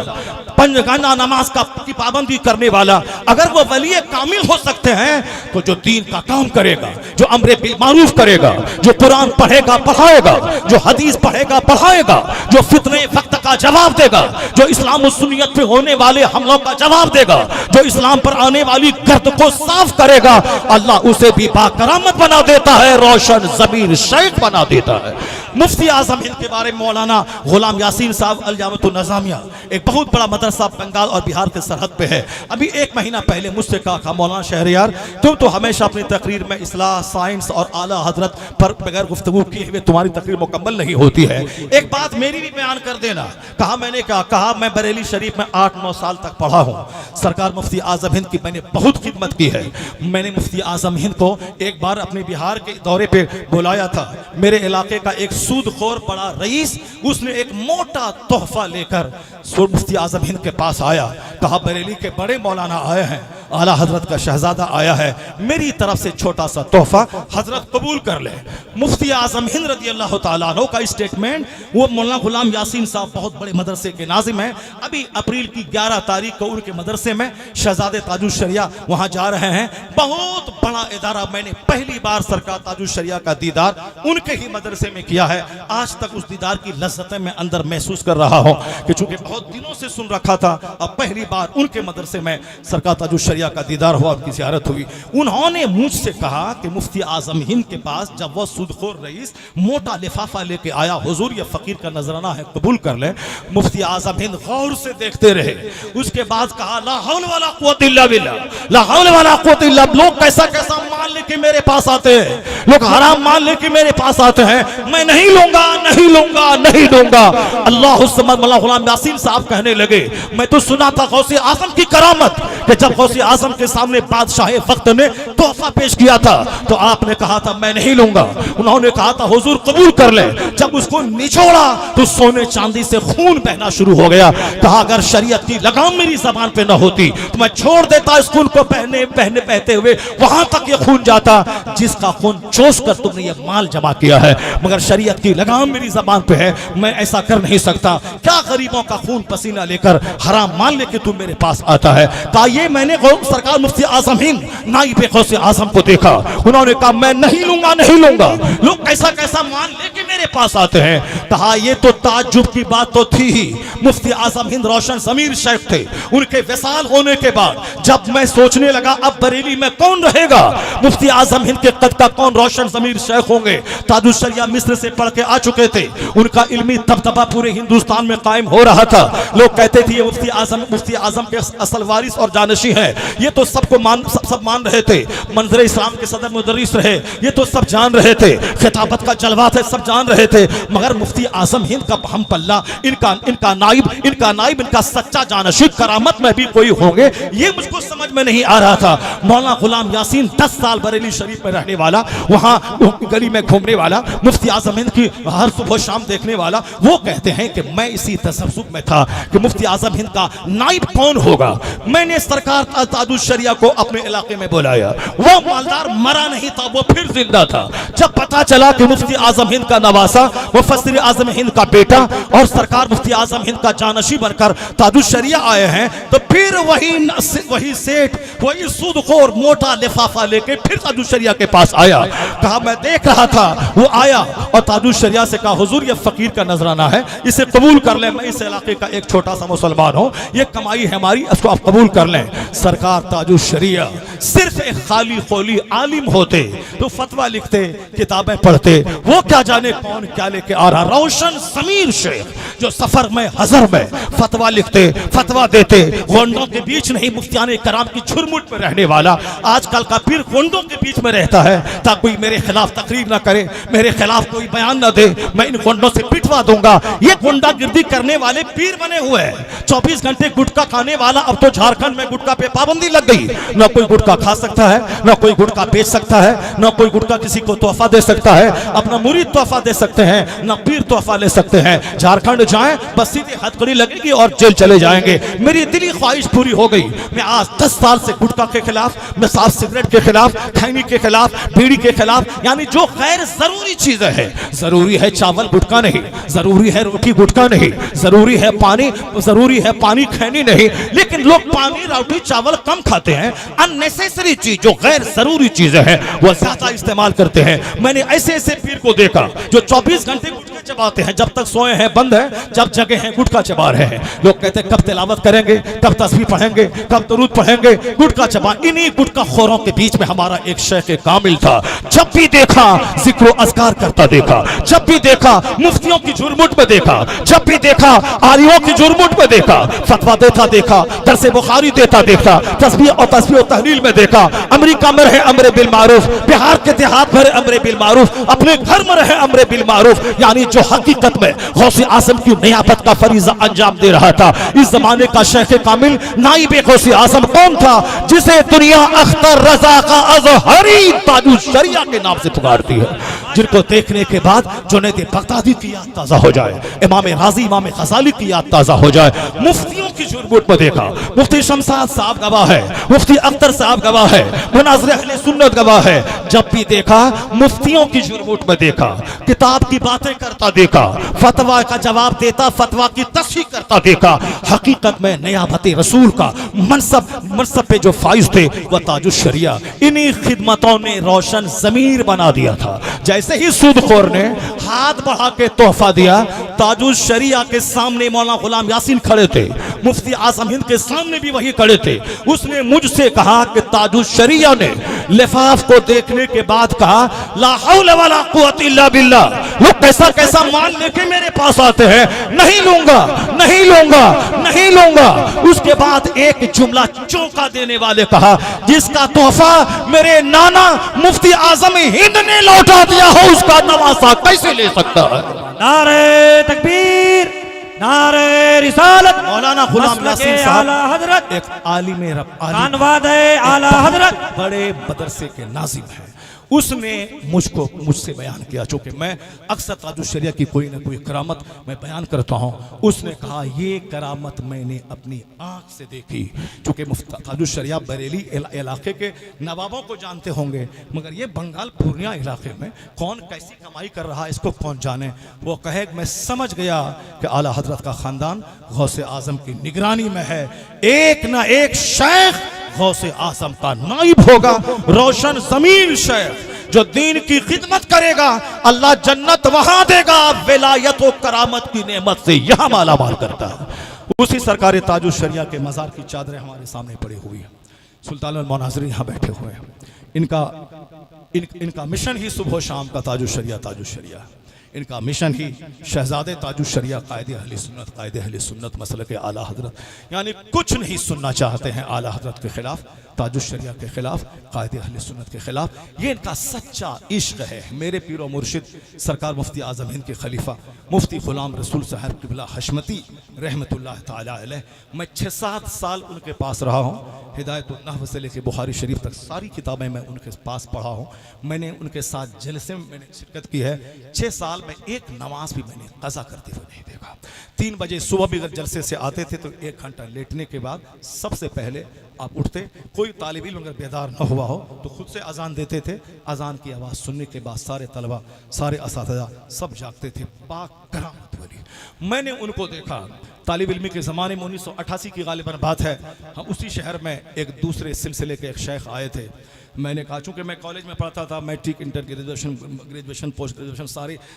पंजगाना नमाज की पाबंदी करने वाला, अगर वो वली कामिल हो सकते हैं तो जो दीन का काम करेगा, जो अमरे बिल मारूफ करेगा, जो कुरान पढ़ेगा पढ़ाएगा, जो हदीस पढ़ेगा पढ़ाएगा, जो फितने वक्त का जवाब देगा, जो इस्लाम और सुन्नियत पे होने वाले हमलों का जवाब देगा, जो इस्लाम पर आने वाली गर्द को साफ करेगा, अल्लाह उसे भी बाकरामत बना देता है, रोशन जमीन शेख बना देता है। मुफ्ती आजम हिंद के बारे में मौलाना गुलाम यासीन साहब अल-जामतुन नज़ामिया, एक बहुत बड़ा मदरसा बंगाल और बिहार के सरहद पे है। अभी 1 महीना पहले मुझसे कहा, मौलाना शहरयार तुम तो हमेशा अपनी तकरीर में इस्लाह, साइंस और आला हजरत पर बगैर गुफ्तगू किए हुए तुम्हारी तकरीर मुकम्मल नहीं होती है, एक बात मेरी भी बयान कर देना। कहा मैंने कहा मैं बरेली शरीफ में 8-9 साल तक पढ़ा हूँ। सरकार मुफ्ती आजम हिंद की मैंने बहुत खिदमत की है। मैंने मुफ्ती आजम हिंद को एक बार अपने बिहार के दौरे पे बुलाया था। मेरे इलाके का एक सूदखोर बड़ा रईस, उसने एक मोटा तोहफा लेकर मुफ्ती आजम हिंद के पास आया। कहा बरेली के बड़े मौलाना आए हैं, आला हजरत का शहजादा आया है, मेरी तरफ से छोटा सा तोहफा हजरत कबूल कर ले। मुफ्ती आजम हिंद रज़ी अल्लाह तआला अन्हु का स्टेटमेंट, वो मौलाना गुलाम यासीन साहब बहुत बड़े मदरसे के नाजिम हैं। अभी अप्रैल की 11 तारीख को उनके मदरसे में शहजादे ताजुश शरिया वहां जा रहे हैं। बहुत बड़ा इदारा, मैंने पहली बार सरकार ताजुश शरिया का दीदार उनके ही मदरसे में किया है। आज तक उस दीदार की लज्जतें मैं अंदर महसूस कर रहा हूँ कि चूंकि बहुत दिनों से सुन रखा था, अब पहली बार उनके मदरसे में सरकार ताजुश शरिया का दीदार हुआ, उनकी ज़ियारत हुई। उन्होंने मुझसे कहा कि मुफ्ती आजम हिंद के पास जब वो सूदखोर रईस मोटा लिफाफा लेके आया, हुजूर ये फकीर का नजराना है, कबूल कर ले। मुफ्ती आजम हिंद गौर से देखते रहे। उसके बाद कहा, ला हौल वला कुव्वता इल्ला बिल्लाह, ला हौल वला कुव्वता इल्ला। लोग कैसा कैसा माल लेके मेरे पास आते हैं, लोग हराम माल लेके मेरे पास आते हैं, मैं नहीं लूंगा, नहीं लूंगा, नहीं दूंगा। अल्लाह समद। मौलाना गुलाम यासीन साहब कहने लगे, मैं तो सुना था गौसे आजम की करामत कि जब गौसे आजम के सामने बादशाह वक्त ने तोहफा पेश किया था तो आपने कहा था मैं नहीं लूंगा। उन्होंने कहा था हुजूर कबूल कर ले। जब उसको निचोड़ा तो सोने चांदी से खून बहना शुरू हो गया। कहा अगर शरीयत की लगाम मेरी जबान पे न होती तो मैं छोड़ देता इस खून को बहते हुए वहां तक ये खून जाता जिसका खून चूस कर तुमने ये माल जमा किया है, मगर शरीयत की लगाम मेरी जबान पे है, मैं ऐसा कर नहीं सकता। क्या गरीबों का खून पसीना लेकर हराम माल लेके तुम मेरे पास आता है? कहा ये मैंने सरकार मुफ्ती आजम हिंद नाइब गौसे आजम को देखा, उन्होंने कहा मैं नहीं लूंगा, नहीं लूंगा। लोग कैसा कैसा माल लेके मेरे पास आते हैं। कहा ये तो ताज्जुब की बात तो थी ही। मुफ्ती आजम हिंद रोशन ज़मीर शेख थे। उनके विसाल होने के बाद जब मैं सोचने लगा अब बरेली में कौन रहेगा, मुफ्ती आजम हिंद के कद का कौन रोशन ज़मीर शेख होंगे। ताजुश शरिया मिस्र से पढ़ के आ चुके थे, उनका इल्मी तबदबा पूरे हिंदुस्तान में कायम हो रहा था। लोग कहते थे ये मुफ्ती आजम के असल वारिस और जानशी है। ये तो सबको सब मान रहे थे। मंजर इस्लाम के सदर मुदर्रिस रहे, ये तो सब जान रहे थे। खिताबत का जलवा थे, सब जान रहे थे। मगर मुफ्ती आजम हिंद का हम पल्ला, इनका नाइब, इनका सच्चा जानशीन करामत में भी कोई होंगे, ये मुझको समझ में नहीं आ रहा था। मौलाना गुलाम यासीन 10 साल बरेली शरीफ में रहने वाला, वहां गली में घूमने वाला, मुफ्ती आजम हिंद की हर सुबह शाम देखने वाला, वो कहते हैं कि मैं इसी तसव्वुफ में था कि मुफ्ती आजम हिंद का नाइब कौन होगा। मैंने सरकार ताजुश शरिया को अपने इलाके में बुलाया, वो मालदार मरा नहीं था, वो फिर जिंदा था। जब पता चला कि मुफ्ती आजम हिंद का नवासा, मुफस्सिर आजम हिंद का बेटा और सरकार मुफ्ती आजम हिंद का जानशी बनकर ताजुश शरिया आए हैं, तो फिर वही सेठ, वही सूदखोर मोटा लिफाफा लेके फिर ताजुश शरिया के पास आया। कहा मैं देख रहा था, वो आया और ताजुश शरिया से कहा हुजूर ये फकीर का नजराना है, इसे कबूल कर ले, मैं इस इलाके का एक छोटा सा मुसलमान हूं, ये कमाई है हमारी, इसको आप कबूल कर लें। सरकार ताजुश शरिया सिर्फ एक खाली खोली आलिम होते तो फतवा लिखते, किताबें पढ़ते, वो क्या जाने कौन क्या लेके आ रहा। रोशन समीर शेख जो सफर में हजर में फतवा लिखते, फतवा देते, गोंडों के बीच नहीं, मुफ्तियाने कराम की झुरमुट में रहने वाला। आजकल का पीर गोंडों के बीच में रहता है ताकि कोई मेरे खिलाफ तकरीर ना करे, मेरे खिलाफ कोई बयान ना दे, मैं इन गोंडों से पिटवा दूंगा। ये गुंडागिर्दी करने वाले पीर बने हुए हैं। 24 घंटे गुटखा खाने वाला, अब तो झारखंड में गुटखा पे पाबंदी लग गई, ना कोई गुटखा खा सकता है, ना कोई गुटखा बेच सकता है, ना कोई गुटखा किसी को तोहफा दे सकता है, अपना मुरीद तोहफा दे सकते हैं, ना पीर तोहफा ले सकते हैं। झारखंड जाएं बस सीधी हथकड़ी लगेगी और जेल चले जाएंगे। मेरी दिली ख्वाहिश पूरी हो गई। मैं आज 10 साल से गुटखा के खिलाफ, मैं साफ सिगरेट के खिलाफ, खैनी के खिलाफ, बीड़ी के खिलाफ, यानी जो गैर जरूरी चीजें हैं। जरूरी है चावल गुटखा नहीं, जरूरी है रोटी गुटखा नहीं, जरूरी है पानी खैनी नहीं, लेकिन लोग पानी रोटी चावल कम खाते हैं। अननेसेसरी चीज जो गैर जरूरी चीजें हैं वो ज्यादा इस्तेमाल करते हैं। मैंने ऐसे पीर को देखा जो 24 घंटे गुटखा चबाते हैं, जब तक सोए हैं बंद है, जब जगे हैं गुटखा चबा रहे हैं। लोग कहते हैं कब तिलावत करेंगे, कब तस्बीह पढ़ेंगे, कब दरूद पढ़ेंगे, गुटखा चबा। इन्हीं गुटखा खोरों के बीच में हमारा एक शेख कामिल था, जब भी देखा जिक्र अज़कार करता देखा, जब भी देखा मुफ्तियों की झुरमुट में देखा, जब भी देखा आलिमों की झुरमुट में देखा, फतवा देता देखा, दरसे बुखारी देता देखा, तस्बीह और तहलील में देखा। अमेरिका में रहे अमरे बिल मारूफ, बिहार के देहात में रहे अमरे बिल मारूफ, अपने घर में रहे अमरे बिल मारूफ, यानी जो हकीकत में गौसे आजम की नियाबत का फरीजा अंजाम दे रहा था। इस जमाने का शेख कामिल नाइब गौसे आजम कौन था, जिसे दुनिया अख्तर रजा का अज़हरी ताजुश शरिया के नाम से पुकारती है, जिनको देखने के बाद जुनैद बगदादी की याद ताजा हो जाए, इमाम राजी, इमाम गजाली की याद ताजा हो जाए। मुफ्तियों की झुरमुट में देखा, मुफ्ती शमसाद साहब गवाह है, मुफ्ती अख्तर साहब गवाह है, मुनाज़िर अहले सुन्नत गवाह है। जब भी देखा मुफ्तियों की झुरमुट में देखा, किताब की बातें करता देखा, फतवा का जवाब देता, फतवा की तस्हीह करता देखा। हकीकत में नियाबत रसूल का मनसब पे जो फाइज थे वह ताजुश शरिया, इन्हीं खिदमतों ने रोशन ज़मीर बना दिया था। जैसे ही सूदखोर ने हाथ बढ़ा के तोहफा दिया, ताजुश शरिया के सामने मौलाना गुलाम यासीन खड़े थे, मुफ्ती आजम हिंद के सामने भी वही खड़े थे। उसने मुझसे कहा कि ताजुश शरिया ने लिफाफ को देखने के बाद कहा ला हौला वला कुव्वता इल्ला बिल्लाह, लोग कैसा कैसा माल लेके मेरे पास आते हैं, नहीं लूंगा, नहीं लूंगा, नहीं लूंगा। उसके बाद एक जुमला चौंका देने वाले कहा, जिसका तोहफा मेरे नाना मुफ्ती आजम हिंद ने लौटा दिया हो, उसका नवासा कैसे ले सकता है। नारे तकबीर, नारे रिसालत। मौलाना गुलाम यासीन साहब आला हजरत, एक आलिम धन्यवाद है आला हजरत, बड़े मदरसे के नाजिम हैं। उसने मुझसे बयान किया, चूंकि मैं अक्सर ताजुश शरिया की कोई ना कोई करामत मैं बयान करता हूँ। उसने कहा ये करामत मैंने अपनी आंख से देखी। चूंकि ताजुश शरिया बरेली इलाके के नवाबों को जानते होंगे, मगर ये बंगाल पूर्णिया इलाके में कौन कैसी कमाई कर रहा है इसको कौन जाने। वो कहे मैं समझ गया कि आला हजरत का खानदान गौसे आजम की निगरानी में है, एक ना एक शेख गौसे आजम का नाइब होगा, रोशन ज़मीन शेख जो दीन की खिदमत करेगा, अल्लाह जन्नत वहां देगा, विलायत और करामत की नेमत से यहां माला माल करता है। उसी सरकार ताजुश शरिया के मज़ार की चादरें हमारे सामने पड़ी हुई है, सुल्तान मुनाज़िरीन यहाँ बैठे हुए हैं। इनका मिशन ही सुबह शाम का ताजुश शरिया इनका मिशन ही शहजादे ताजुश शरिया कायदे अहले सुन्नत मसलक आला हजरत, यानी कुछ नहीं सुनना चाहते हैं आला हजरत के खिलाफ, ताजुश शरिया के खिलाफ, कायदे अहले सुन्नत के खिलाफ। ये इनका सच्चा इश्क है। मेरे पीरो मुर्शिद सरकार मुफ्ती आज़म हिंद के खलीफा मुफ्ती ग़ुलाम रसूल साहब क़िबला हशमती रहमतुल्लाह ताला अलैह, मैं 6-7 साल उनके पास रहा हूँ। हिदायतुन नहव से लेकर बुखारी शरीफ तक सारी किताबें मैं उनके पास पढ़ा हूँ। मैंने उनके साथ जलसे में मैंने शिरकत की है। 6 साल में एक नमाज भी मैंने क़ज़ा करते हुए नहीं देखा। 3 बजे सुबह भी अगर जलसे से आते थे तो 1 घंटा लेटने के बाद सबसे पहले आप उठते, कोई तालिब इल्म अगर बेदार न हुआ हो तो खुद से अजान देते थे। अजान की आवाज़ सुनने के बाद सारे तलबा, सारे असातिज़ा सब जागते थे। बाकरामत वली मैंने उनको देखा। तालिब इल्मी के ज़माने में 1988 की गालिबन बात है, हम उसी शहर में एक दूसरे सिलसिले के एक शेख आए थे। मैंने कहा, चूँकि मैं कॉलेज में पढ़ता था, matric, inter, graduation, post graduation,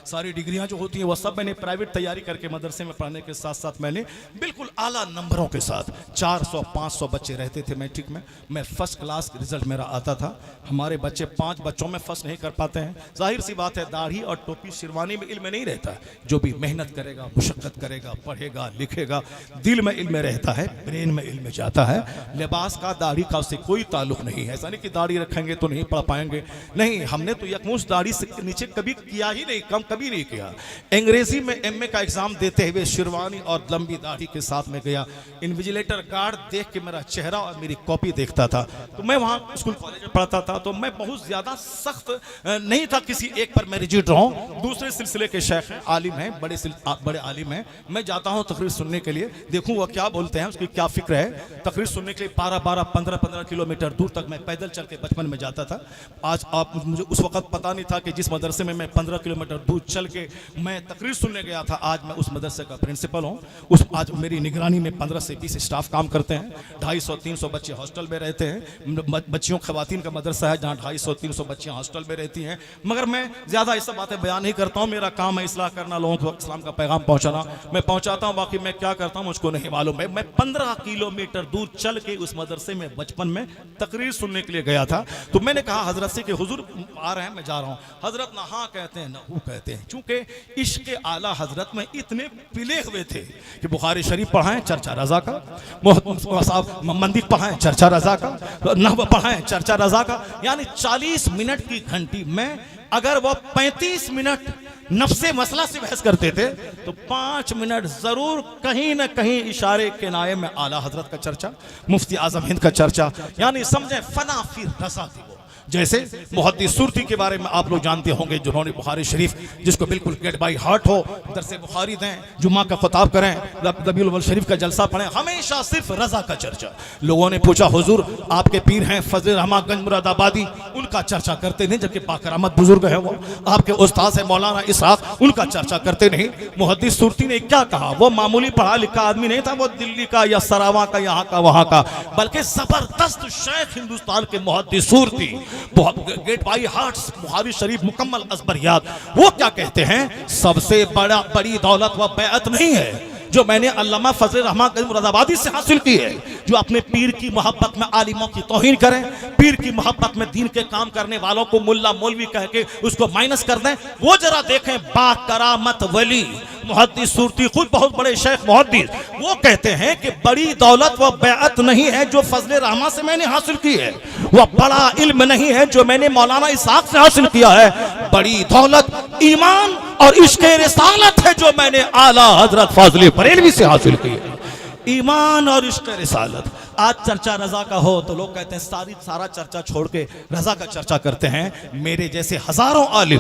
सारी डिग्रियां जो होती हैं वो सब मैंने प्राइवेट तैयारी करके मदरसे में पढ़ने के साथ साथ मैंने बिल्कुल आला नंबरों के साथ 400-500 बच्चे रहते थे मैट्रिक में, मैं फ़र्स्ट क्लास रिजल्ट मेरा आता था। हमारे बच्चे 5 बच्चों में फ़र्स्ट नहीं कर पाते हैं। जाहिर सी बात है, दाढ़ी और टोपी शिरवानी में इल्म नहीं रहता। जो भी मेहनत करेगा, मुशक्क़त करेगा, पढ़ेगा, लिखेगा, दिल में इल्म रहता है, ब्रेन में इल्म जाता है। लिबास का, दाढ़ी का उससे कोई ताल्लुक़ नहीं है। ऐसा नहीं कि दाढ़ी रखेंगे तो नहीं पढ़ पाएंगे, नहीं, हमने तो यकमुश दाढ़ी से नीचे कभी किया ही नहीं, कम कभी नहीं किया। अंग्रेजी में एमए का एग्जाम देते हुए शिरवानी और लंबी दाढ़ी के साथ में गया। इन्विजिलेटर गार्ड देख के मेरा चेहरा और मेरी कॉपी देखता था। तो मैं वहाँ स्कूल कॉलेज में पढ़ता था, तो मैं बहुत ज़्यादा सख्त नहीं था किसी एक पर मैं रिजिड रहूँ। दूसरे सिलसिले के शेख हैं, आलिम हैं, बड़े आलिम हैं। मैं जाता हूँ तकरीर सुनने के लिए, देखूँ वह क्या बोलते हैं, उसकी क्या फिक्र है। तकरीर सुनने के लिए 12-12, 15-15 किलोमीटर दूर तक मैं पैदल चल के बचपन में जाता था। आज आप मुझे उस वक्त पता नहीं था कि जिस मदरसे में मैं 15 किलोमीटर दूर चल के मैं तकरीर सुनने गया था, आज मैं उस मदरसे का प्रिंसिपल हूँ। आज मेरी निगरानी में 15 से 20 स्टाफ काम करते हैं। 250-300 बच्चे हॉस्टल में रहते हैं। बच्चियों ख़वातीन का मदरसा है जहाँ 250-300 बच्चियाँ हॉस्टल में रहती हैं। मगर मैं ज़्यादा ये सब बातें बयान नहीं करता हूँ। मेरा काम है इस्लाह करना, लोगों को इस्लाम का पैगाम पहुँचाना। मैं पहुँचाता हूँ, बाकी मैं क्या करता हूँ मुझको नहीं मालूम है। मैं 15 किलोमीटर दूर चल के उस मदरसे में बचपन में तकरीर सुनने के लिए गया था। तो मैंने कहा हजरत से कि हुजूर आ रहे हैं, मैं जा रहा हूँ। हजरत ना हाँ कहते हैं ना वो कहते हैं, चूंकि इश्क़ आला हजरत में इतने पिले हुए थे कि बुखारी शरीफ पढ़ाएं चर्चा रजा का, मंदिर पढ़ाएं चर्चा रजा का, नहव पढ़ाएं चर्चा रजा का, यानी 40 मिनट की घंटी में अगर वो 35 मिनट नफ्से मसला से बहस करते थे तो 5 मिनट जरूर कहीं ना कहीं इशारे के नाये में आला हजरत का चर्चा, मुफ्ती आज़म हिंद का चर्चा, यानी समझे फना फिर रसा थी वो। जैसे मुहद्दिस सुरती के बारे में आप लोग जानते होंगे, जिन्होंने बुखारी शरीफ जिसको बिल्कुल गेट बाई हार्ट हो, दरसे बुखारी दें, जुम्मा का खुताब करें, रबीउल अव्वल शरीफ का जलसा पढ़ें, हमेशा सिर्फ रजा का चर्चा। लोगों ने पूछा हुजूर आपके पीर हैं फजल रहमान गंज मुरादाबादी, उनका चर्चा करते नहीं, जबकि बाकरामत बुजुर्ग है वो। आपके उस्ताद है मौलाना इसहाक, उनका चर्चा करते नहीं। मुहद्दिस सुरती ने क्या कहा, वो मामूली पढ़ा लिखा आदमी नहीं था, वो दिल्ली का या सरावा का, यहाँ का वहाँ का, बल्कि जबरदस्त शेख हिंदुस्तान के मुहद्दिस Surati, get by heart Bukhari Sharif मुकम्मल अज़बरियात। वो क्या कहते हैं, सबसे बड़ी दौलत व बैअत नहीं है जो मैंने अल्लामा फजल रहमान गंज मुरादाबादी से हासिल की है, जो अपने पीर की मोहब्बत में आलिमों की तौहीन करें, पीर की मोहब्बत में दीन के काम करने वालों को मुल्ला मौलवी कह के उसको माइनस कर दें। वो जरा देखें बाकरामत वली मुहद्दिस सुरती, खुद बहुत बड़े शेख मुहद्दिस, वो कहते हैं कि बड़ी दौलत व बैअत नहीं है जो फजल रहमान से मैंने हासिल की है, वह बड़ा इल्म नहीं है जो मैंने मौलाना इसहाक से हासिल किया है, बड़ी दौलत ईमान और इश्क़ रिसालत है जो मैंने आला हजरत फाज़िल बरेलवी से हासिल की है। ईमान और इश्क़ रिसालत। आज चर्चा रजा का हो तो लोग कहते हैं सारा चर्चा छोड़ के रजा का चर्चा करते हैं। मेरे जैसे हजारों आलिम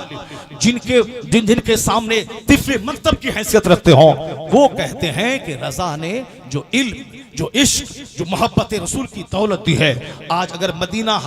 जिनके सामने तिफ़्ल मकतब की हैसियत रखते हों, वो कहते हैं कि रजा ने जो इल्म, जो इश्क, जो मोहब्बत रसूल की दौलत दी है, आज अगर मदीना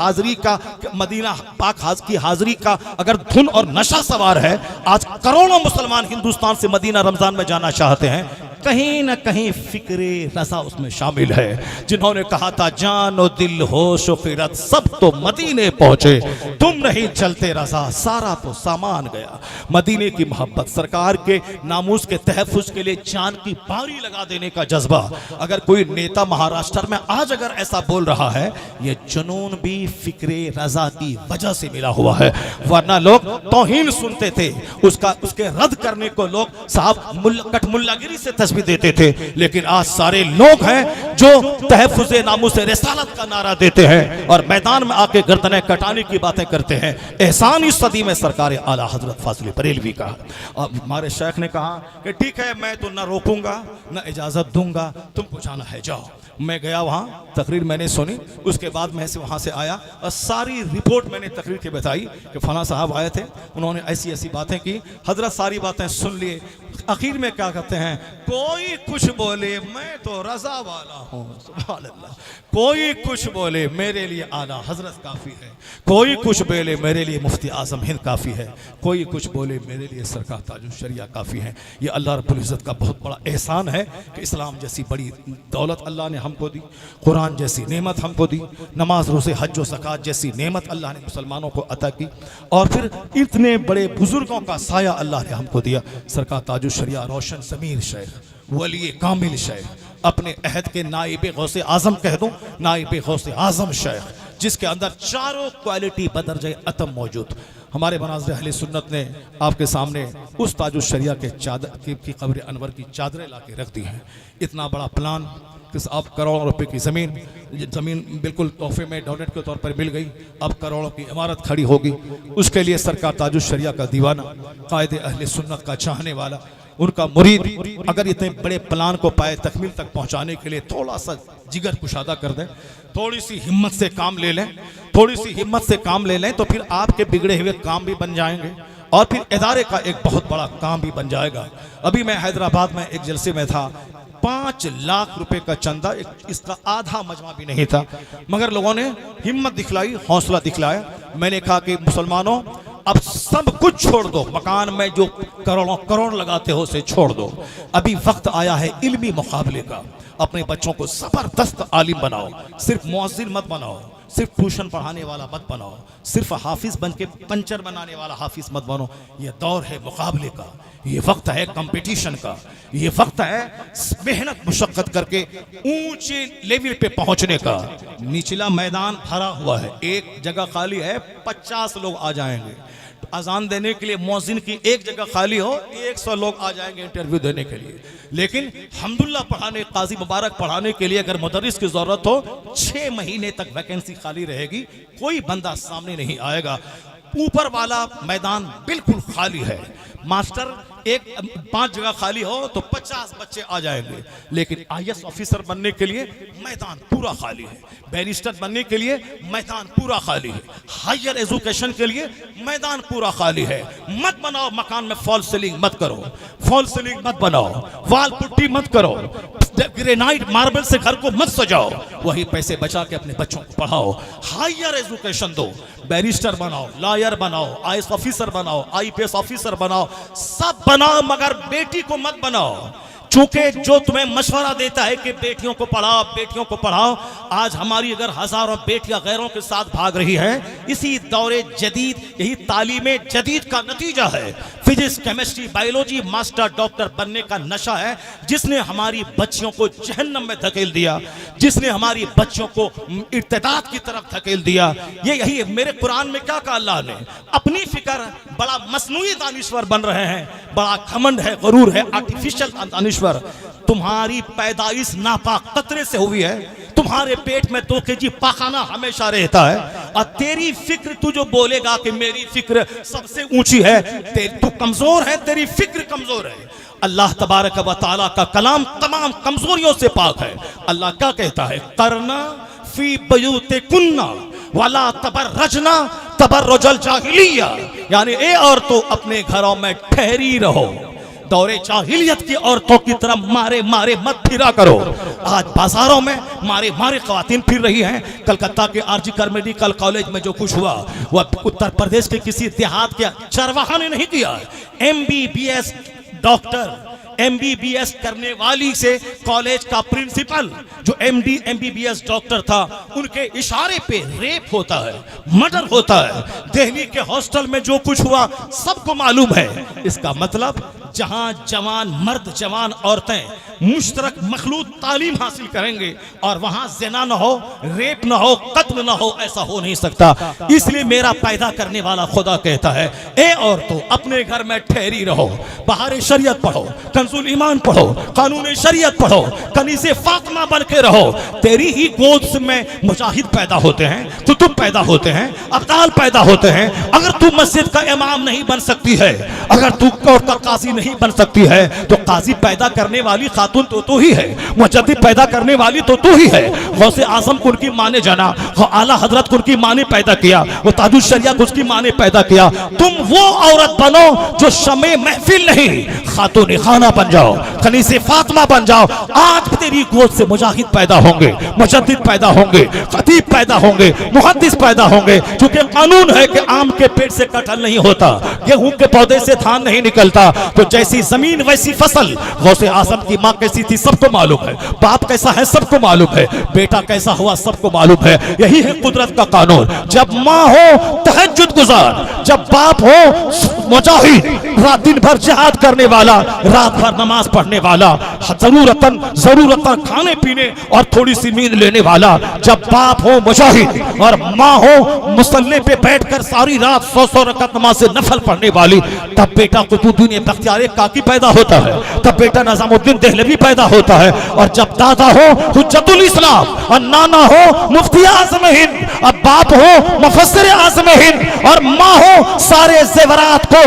पाक की हाज़री का अगर धुन और नशा सवार है, आज करोड़ों मुसलमान हिंदुस्तान से मदीना रमजान में जाना चाहते हैं, कहीं ना कहीं फिक्रे रजा उसमें शामिल है। जिन्होंने कहा था जानो दिल होश फिरत सब तो मदीने पहुंचे, तुम नहीं चलते रजा सारा तो सामान गया। मदीने की मोहब्बत, सरकार के नामूस के तहफ्फुज के लिए जान की बारी लगा देने का जज्बा। अगर कोई नेता महाराष्ट्र में आज अगर ऐसा बोल रहा है, ये जुनून भी फिक्रे रजा की वजह से मिला हुआ है। वरना लोग तौहीन सुनते थे, उसके रद्द करने को लोग साहब कठमुल्लागिरी से तस्बीह देते थे। लेकिन आज सारे लोग हैं जो तहफ्फुज़ नामूस रिसालत का नारा देते हैं और मैदान में आके गर्दनें कटाने की बातें करते हैं। एहसान इस सदी में सरकार आला हजरत फाजिल बरेलवी का। और हमारे शेख ने कहा कि ठीक है, मैं तो ना रोकूंगा ना इजाजत दूंगा, तुमको जाना है जाओ। मैं गया वहाँ, तकरीर मैंने सुनी, उसके बाद मैं से वहाँ से आया और सारी रिपोर्ट मैंने तकरीर के बताई कि फला साहब आए थे, उन्होंने ऐसी ऐसी बातें की। हजरत सारी बातें सुन लिए। आखिर में क्या कहते हैं, कोई कुछ बोले मैं तो रजा वाला हूँ, सुभान अल्लाह। कोई कुछ बोले मेरे लिए आला हजरत काफ़ी है, कोई कुछ बोले मेरे लिए मुफ्ती आजम हिंद काफ़ी है, कोई कुछ बोले मेरे लिए सरकार ताजुश शरिया काफ़ी है। ये अल्लाह रब्बुल इज़्ज़त का बहुत बड़ा एहसान है कि इस्लाम जैसी बड़ी दौलत अल्लाह ने हमको दी, कुरान जैसी नेमत हमको दी, नमाज रोज़े हज व ज़कात जैसी नेमत अल्लाह ने मुसलमानों को अता की, और फिर इतने बड़े बुजुर्गों का साया अल्लाह ने हमको दिया। सरकार ताजुश शरिया रोशन ज़मीर शेख, वली कामिल शेख, अपने अहद के नाइब गौसे आज़म कह दूं, नाइब गौसे आज़म शेख, जिसके अंदर चारों क्वालिटी बदरजे अतम मौजूद। हमारे मनाज़िर अहले सुन्नत ने आपके सामने उस ताजुश शरिया के चादर की कब्र अनवर की चादरें ला के रख दी हैं। इतना बड़ा प्लान, किस अब करोड़ों रुपए की ज़मीन बिल्कुल तोहफे में डोनेट के तौर पर मिल गई, अब करोड़ों की इमारत खड़ी होगी। उसके लिए सरकार ताजुश शरिया का दीवाना, कायदे अहले सुन्नत का चाहने वाला, उनका मुरीद अगर इतने बड़े प्लान को पाए तकमील तक पहुंचाने के लिए थोड़ा सा जिगर कुशादा कर दें, थोड़ी सी हिम्मत से काम ले लें, थोड़ी सी हिम्मत से काम ले लें, तो फिर आपके बिगड़े हुए काम भी बन जाएंगे और फिर इदारे का एक बहुत बड़ा काम भी बन जाएगा। अभी मैं हैदराबाद में एक जलसे में था, 5 लाख रुपए का चंदा, इसका आधा मजमा भी नहीं था, मगर लोगों ने हिम्मत दिखलाई, हौसला दिखलाया। मैंने कहा कि मुसलमानों अब सब कुछ छोड़ दो, मकान में जो करोड़ों करोड़ लगाते हो उसे छोड़ दो। अभी वक्त आया है इल्मी मुकाबले का। अपने बच्चों को जबरदस्त आलिम बनाओ, सिर्फ मुअज्जिन मत बनाओ, सिर्फ ट्यूशन पढ़ाने वाला मत बनाओ, सिर्फ हाफिज बन के पंचर बनाने वाला हाफिज मत बनो। ये दौर है मुकाबले का, ये वक्त है कंपटीशन का, ये वक्त है मेहनत मुशक्कत करके ऊंचे लेवल पे पहुंचने का। निचला मैदान भरा हुआ है, एक जगह खाली है, 50 लोग आ जाएंगे। अजान देने के लिए मुअज्जिन की एक जगह खाली हो, 100 लोग आ जाएंगे इंटरव्यू देने के लिए। लेकिन हम्दुलिल्लाह पढ़ाने, काजी मुबारक पढ़ाने के लिए अगर मुदर्रिस की जरूरत हो, 6 महीने तक वैकेंसी खाली रहेगी, कोई बंदा सामने नहीं आएगा। ऊपर वाला मैदान बिल्कुल खाली है। मास्टर 5 जगह खाली हो तो 50 बच्चे आ जाएंगे। लेकिन IAS ऑफिसर बनने के लिए मैदान पूरा खाली है, बैरिस्टर बनने के लिए मैदान पूरा खाली है, हायर एजुकेशन के लिए मैदान पूरा खाली है। मत बनाओ मकान में फॉल सीलिंग मत करो, फॉल सीलिंग मत बनाओ, वाल पुट्टी मत करो, ग्रेनाइट मार्बल से घर को मत सजाओ। वही पैसे बचा के अपने बच्चों को पढ़ाओ, हायर एजुकेशन दो, बैरिस्टर बनाओ, लॉयर बनाओ, IAS ऑफिसर बनाओ, IPS ऑफिसर बनाओ, सब बनाओ, मगर बेटी को मत बनाओ। चूंकि जो तुम्हें मशवरा देता है कि बेटियों को पढ़ाओ, बेटियों को पढ़ाओ, आज हमारी अगर हजारों बेटियां गैरों के साथ भाग रही हैं, इसी दौरे जदीद, यही तालीमे जदीद का नतीजा है। Physics, chemistry, biology, master, doctor बनने का नशा है, जिसने हमारी बच्चियों को जहन्नम में धकेल दिया, जिसने हमारी बच्चियों को इर्तिदाद की तरफ धकेल दिया। ये यही मेरे कुरान में क्या कहा अल्लाह ने, अपनी फिक्र बड़ा मसनूई दानिश्वर बन रहे हैं, बड़ा घमंड है, गरूर है, आर्टिफिशियल दानिश्वर। तुम्हारी पैदाइश नापाक कतरे से हुई है, तुम्हारे पेट में 2 kg पाखाना हमेशा रहता है, और तेरी फिक्र, तू जो बोलेगा कि मेरी फिक्र सबसे ऊंची है, तू कमजोर है, तेरी फिक्र कमजोर है। अल्लाह तबारक व तआला का कलाम तमाम कमजोरियों से पाक है। अल्लाह क्या कहता है, करना फी बयूतिकुन्ना वला तबर्रजना तबर्रुजल जाहिलिया, यानी ए औरतों अपने घरों में ठहरी रहो, दौरे जाहिलियत की औरतों की तरह मारे मारे मत फिरा करो। आज बाजारों में मारे मारे खवातीन फिर रही हैं। कलकत्ता के आरजीकर मेडिकल कॉलेज में जो कुछ हुआ वह उत्तर प्रदेश के किसी देहात के चरवाहा ने नहीं किया। MBBS डॉक्टर MBBS करने वाली से कॉलेज का प्रिंसिपल जो MD MBBS डॉक्टर था, उनके इशारे पे रेप होता है, मर्डर होता है। दिल्ली के हॉस्टल में जो कुछ हुआ सबको मालूम है। इसका मतलब जहां जवान मर्द जवान औरतें मुश्तरक मखलूत तालीम हासिल करेंगे और वहां ज़िना न हो, रेप न हो, कत्ल न हो, ऐसा हो नहीं सकता। इसलिए मेरा पैदा करने वाला खुदा कहता है, ए औरतों अपने घर में ठहरी रहो, बाहर शरीयत पढ़ो, कंजुल ईमान पढ़ो, कानून शरीयत पढ़ो, कनीज़े फातिमा बन के रहो। तेरी ही गोद में मुजाहिद पैदा होते हैं, कुतुब पैदा होते हैं, अब्दाल पैदा होते हैं। अगर तू मस्जिद का इमाम नहीं बन सकती है, अगर तू कोर्ट का काजी नहीं बन सकती है, तो काजी पैदा करने वाली खातून तो तू ही है, मुजद्दिद पैदा करने वाली तो तू ही है। गौसे आजम को उनकी माँ ने जाना, आला हजरत को उनकी माँ ने पैदा किया, वो ताजुश शरिया को उसकी माँ ने पैदा किया। तुम वो औरत बनो जो शमे महफिल नहीं, खातून खाना बन जाओ, कनीज़े फातिमा बन जाओ। आज तेरी गोद से मुजाहिद पैदा होंगे, मुजद्दिद पैदा होंगे, खतीब पैदा होंगे, मुहद्दिस पैदा होंगे। क्योंकि कानून है कि आम के पेट से कटहल नहीं होता, गेहूं के पौधे से धान नहीं निकलता। तो जैसी जमीन वैसी फसल। गौसे आजम की माँ कैसी थी सबको मालूम है, बाप कैसा है सबको मालूम है, बेटा कैसा हुआ सबको मालूम है। यही है कुदरत का कानून। जब माँ हो तहज्जुद गुजार, जब बाप हो मुजाहिद, रात दिन भर जिहाद करने वाला, रात भर नमाज पढ़ने वाला, जरूरतन खाने पीने और थोड़ी सी नींद लेने वाला। जब बाप हो मुजाहिद और माँ हो मुसल्ले पे बैठकर सारी रात 100 रकात नमाज से नफल पढ़ने वाली, तब बेटा कुतुबुद्दीन बख्तियार काकी पैदा होता है, तब बेटा निजामुद्दीन देहलवी पैदा होता है। और जब दादा हो हुज्जतुल इस्लाम और नाना हो मुफ्ती आज़म हिंद, अब बाप हो मुफस्सिर आज़म हिंद और माँ हो सारे जेवरात को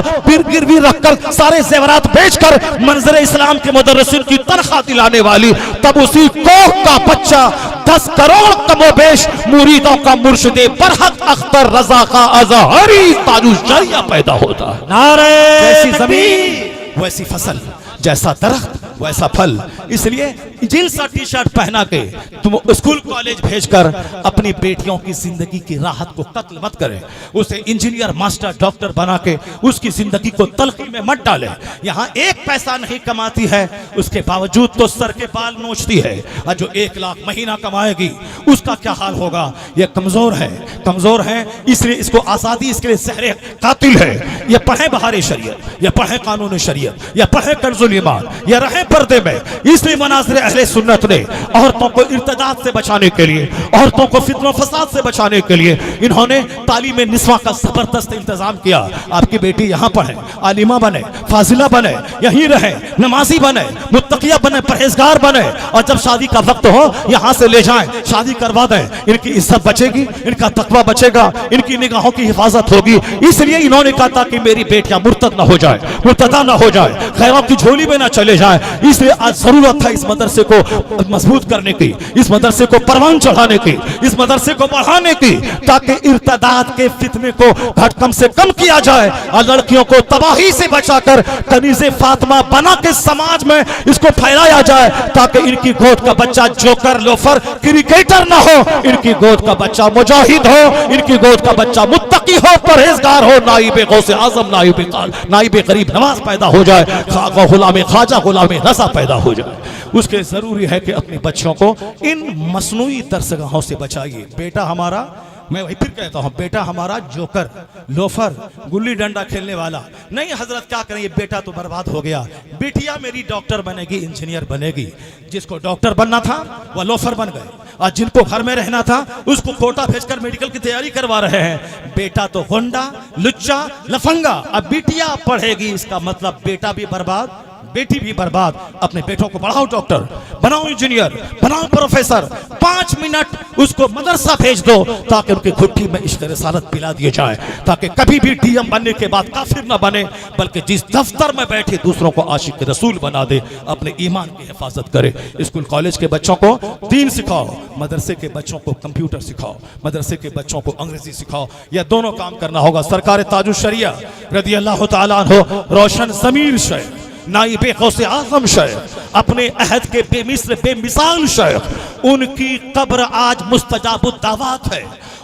गिरवी रखकर, सारे जेवरात बेचकर मंजर इस्लाम के मुदर्रिसीन की तनख्वाह दिलाने वाली, तब उसी कोख का बच्चा 10 करोड़ कमोबेश मुरीदों का मुर्शिदे बरहक अख्तर रजा का अज़हरी ताजुश शरिया पैदा होता है। नारे जैसी तकबीर, जमीन वैसी फसल, जैसा दरख्त वैसा फल। इसलिए जींस सा टी शर्ट पहना के तुम स्कूल कॉलेज भेजकर अपनी बेटियों की जिंदगी की राहत को कत्ल मत करें। उसे इंजीनियर मास्टर डॉक्टर बना के उसकी जिंदगी को तलखी में मत डालें। यहाँ एक पैसा नहीं कमाती है, उसके बावजूद तो सर के बाल नोचती है। और जो 1 लाख महीना कमाएगी उसका क्या हाल होगा। ये कमजोर है, कमजोर है, इसलिए इसको आजादी इसके लिए ज़हर कातिल है। ये पढ़े बहार शरीयत, ये पढ़े कानून शरीयत, ये पढ़े कंजुल ईमान, ये रहे पर्दे में। इसलिए मनाज़िर अहले सुन्नत ने औरतों को इर्तिदाद से बचाने के लिए, औरतों को फित्ना फसाद से बचाने के लिए इन्होंने तालीम निस्वा का जबरदस्त इंतजाम किया। आपकी बेटी यहाँ पढ़े, आलिमा बने, फाजिला बने, यहीं रहे, नमाजी बने, मुत्तकिया बने, परहेजगार बने, और जब शादी का वक्त हो यहाँ से ले जाएं, शादी करवा दें। इनकी इज्जत बचेगी, इनका तकवा बचेगा, इनकी निगाहों की हिफाजत होगी। इसलिए इन्होंने कहा था कि मेरी बेटियां मुर्तद न हो जाए, मुर्तदा न हो जाए, खैरों की झोली में न चले जाए। इसलिए आज जरूरत है इस मदरसे को मजबूत करने की, इस मदरसे को परवान चढ़ाने की, इस मदरसे को बढ़ाने की, ताकि इर्तदाद के फितने को कम से कम किया जाए और लड़कियों को तबाही से बचाकर कनीज़े फातिमा बना के समाज में इसको फैलाया जाए, ताकि इनकी गोद का बच्चा जोकर, लोफर, क्रिकेटर ना हो, इनकी गोद का बच्चा मुजाहिद हो, इनकी गोद का बच्चा मुत्तकी हो, परहेजगार हो, नाइब गौसे आजम, नाइब गरीब नवाज पैदा हो जाए, गुलाम ख्वाजा, गुलाम रज़ा पैदा हो जाए। उसके जरूरी है कि अपने बच्चों को इन मसनूई दरसगाहों से बचाइए। बेटा हमारा, मैं वही फिर कहता हूँ, बेटा हमारा जोकर, लोफर, गुल्ली डंडा खेलने वाला नहीं। हजरत क्या करें, ये बेटा तो बर्बाद हो गया। बेटियां मेरी डॉक्टर बनेगी, इंजीनियर बनेगी। जिसको डॉक्टर बनना था वह लोफर बन गए, और जिनको घर में रहना था उसको कोटा भेजकर मेडिकल की तैयारी करवा रहे हैं। बेटा तो गुंडा, लुच्चा, लफंगा। अब बिटिया पढ़ेगी, इसका मतलब बेटा भी बर्बाद, बेटी भी बर्बाद। अपने बेटों को बढ़ाओ डॉक्टर, बनाओ इंजीनियर, बनाओ प्रोफेसर। 5 मिनट उसको मदरसा भेज दो, ताकि उनकी घुट्टी में इश्क रिसालत पिला दिए जाए, ताकि कभी भी डीएम बनने के बाद काफिर न बने, बल्कि जिस दफ्तर में बैठे दूसरों को आशिक रसूल बना दे, अपने ईमान की हिफाजत करे। स्कूल कॉलेज के बच्चों को दीन सिखाओ, मदरसे के बच्चों को कंप्यूटर सिखाओ, मदरसे के बच्चों को अंग्रेजी सिखाओ। यह दोनों काम करना होगा। सरकार ताजुश शरिया रदी अल्लाह तआला अन्हु, रोशन ज़मीर शेख, नाइब गौसे आज़म शेख, अपने अहद के बेमिस्र बेमिसाल शेख, उनकी कब्र आज मुस्तजाबुद दावात है,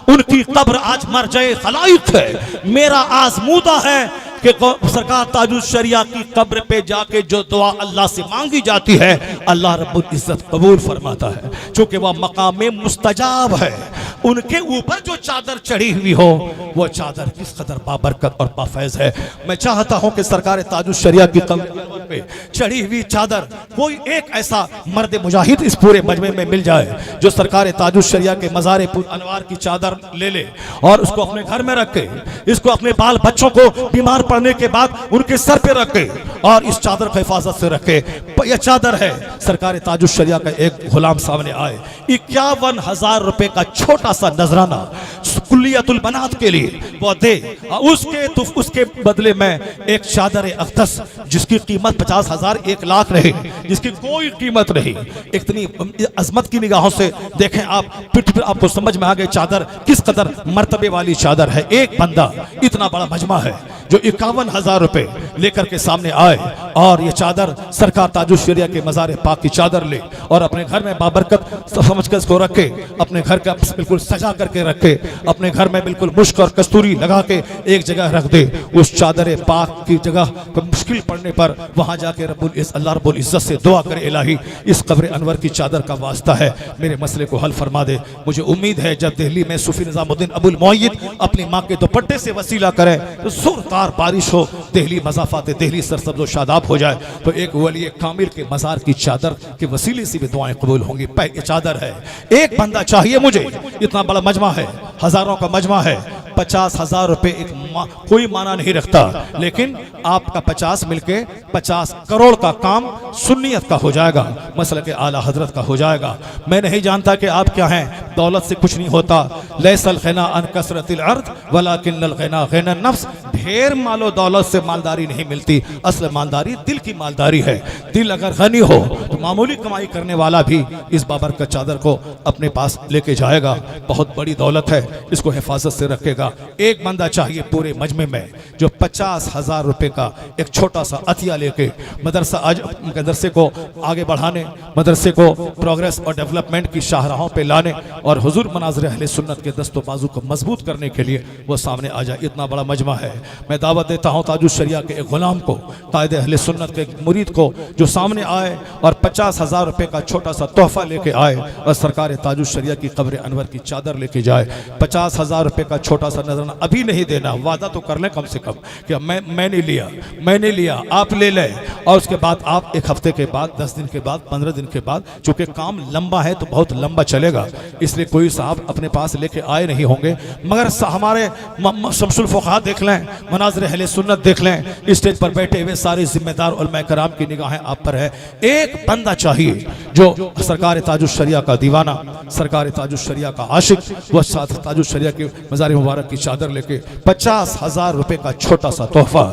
उनकी कब्र आज मरजे खलाइक है। मेरा आजमूदा है कि सरकार ताजुल शरिया की कब्र पे जाके जो दुआ अल्लाह से मांगी जाती है अल्लाह रब्बुल इज्जत कबूल फरमाता है, क्योंकि वह मकाम मुस्तजाब है। उनके ऊपर जो चादर चढ़ी हुई हो वो चादर किस कदर बाबरकत और बाफैज है। मैं चाहता हूं कि सरकार ताजुल शरिया की कब्र पे चढ़ी हुई चादर कोई एक ऐसा मर्द मुजाहिद इस पूरे मजमे में मिल जाए जो सरकार ताजुल शरिया के मज़ार पुर अनवार की चादर ले ले और उसको अपने घर में रखे, इसको अपने बाल बच्चों को बीमार पड़ने के बाद उनके सर पे रखे और इस चादर को हिफाजत से रखे। यह चादर है सरकार ताजुल शरिया का एक गुलाम सामने आए 51,000 रुपए का छोटा सा नजराना कुल्लियतुल बनात के लिए वो दे, उसके बदले में एक चादर अक़दस जिसकी कीमत 50,000 1 लाख रहे, जिसकी कोई कीमत नहीं। इतनी अजमत की निगाहों से देखें आप, फिर आपको समझ में आ गए चादर किस कदर मर्तबे वाली चादर है। एक बंदा इतना बड़ा मजमा है जो 51,000 रुपए लेकर के सामने आए और ये चादर सरकार ताजुल शरिया के मज़ार पाक की चादर ले और अपने घर में बाबरकत समझ कर इसको रखे, अपने घर का बिल्कुल सजा करके रखे, अपने घर में बिल्कुल मुश्क और कस्तूरी लगा के एक जगह रख दे। उस चादर पाक की जगह मुश्किल पड़ने पर वहां जाके अल्लाह रब्बुल इज्जत से दुआ करे, इलाही इस कब्र अनवर की चादर का वास्ता है, मेरे मसले को हल फरमा दे। मुझे उम्मीद है जब दिल्ली में सूफी निजामुद्दीन अबुल मुअय्यद अपनी माँ के दुपट्टे से वसीला करे तो जोरदार बारिश हो, दिल्ली मज़ाफ़ात दिल्ली सरसब्ज़ शादाब हो जाए, तो एक वली कामिल के मज़ार की चादर के वसीले से भी दुआएं कबूल होंगी। ये चादर है, एक बंदा चाहिए मुझे, इतना बड़ा मजमा है, हज़ारों का मजमा है, 50,000 रुपए एक कोई माना नहीं रखता, लेकिन आपका 50 मिलके 50 करोड़ का काम सुन्नियत का हो जाएगा, मसलक आला हजरत का हो जाएगा। मैं नहीं जानता कि आप क्या हैं, दौलत से कुछ नहीं होता। लैसल ग़िना अन कसरतिल अर्द वलाकिन्नल ग़िना ग़िनन नफ्स, ढेर मालो दौलत से मालदारी नहीं मिलती, असल मालदारी दिल की मालदारी है। दिल अगर गनी हो तो मामूली कमाई करने वाला भी इस बाबरकत चादर को अपने पास लेके जाएगा। बहुत बड़ी दौलत है, इसको हिफाजत से रखेगा। एक बंदा चाहिए पूरे मजमे में जो 50,000 रुपए का एक छोटा सा अतिया लेके मदरसे को आगे बढ़ाने, मदरसे को प्रोग्रेस और डेवलपमेंट की शाहराहों पे लाने और हुजूर मनाज़िर अहले सुन्नत के दस्तो बाजू को मजबूत करने के लिए वो सामने आ जाए। इतना बड़ा मजमा है। मैं दावत देता हूँ ताजुल शरिया के एक गुलाम को, कायदे अहले सुन्नत के एक मुरीद को जो सामने आए और 50,000 रुपए का छोटा सा तोहफा लेके आए और सरकार ताजुल शरिया की कब्र अनवर की चादर लेके जाए। 50,000 रुपए का छोटा सा नजराना अभी नहीं देना, वादा तो कर लें कम से कम कि मैंने लिया, आप ले लें, और उसके बाद आप एक हफ्ते के बाद, 10 दिन के बाद, 15 दिन के बाद, चूंकि काम लंबा है तो बहुत लंबा चलेगा, इसलिए कोई साहब अपने पास लेके आए नहीं होंगे। मगर हमारे शमसुल फुक़हा देख लें, मनाज़िर अहले सुन्नत देख लें, स्टेज पर बैठे हुए सारे जिम्मेदार उलमा कराम की निगाहें आप पर है। एक बंदा चाहिए जो सरकार ताजुल शरिया का दीवाना, सरकार ताजुल शरिया का आशिक, वह साथ ताजुल शरिया के मज़ार मुबारक की चादर लेके 50,000 रुपए का छोटा सा तोहफा।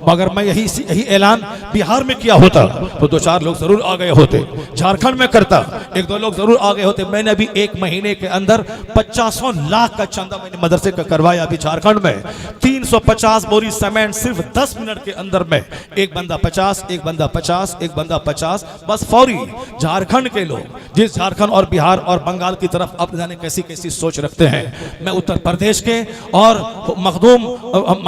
मगर मैं यही ऐलान बिहार में किया होता तो 2-4 लोग जरूर आ गए होते, झारखंड में करता 1-2 लोग जरूर आ गए होते। मैंने अभी 1 महीने के अंदर 50 लाख का चंदा मैंने मदरसे का करवाया अभी झारखंड में। 350 बोरी सीमेंट सिर्फ 10 मिनट के अंदर में, एक बंदा 50, एक बंदा 50, एक बंदा 50, बस फौरी। झारखंड के लोग जिस झारखंड और बिहार और बंगाल की तरफ अब जाने कैसी कैसी सोच रखते हैं, मैं उत्तर प्रदेश के और मखदूम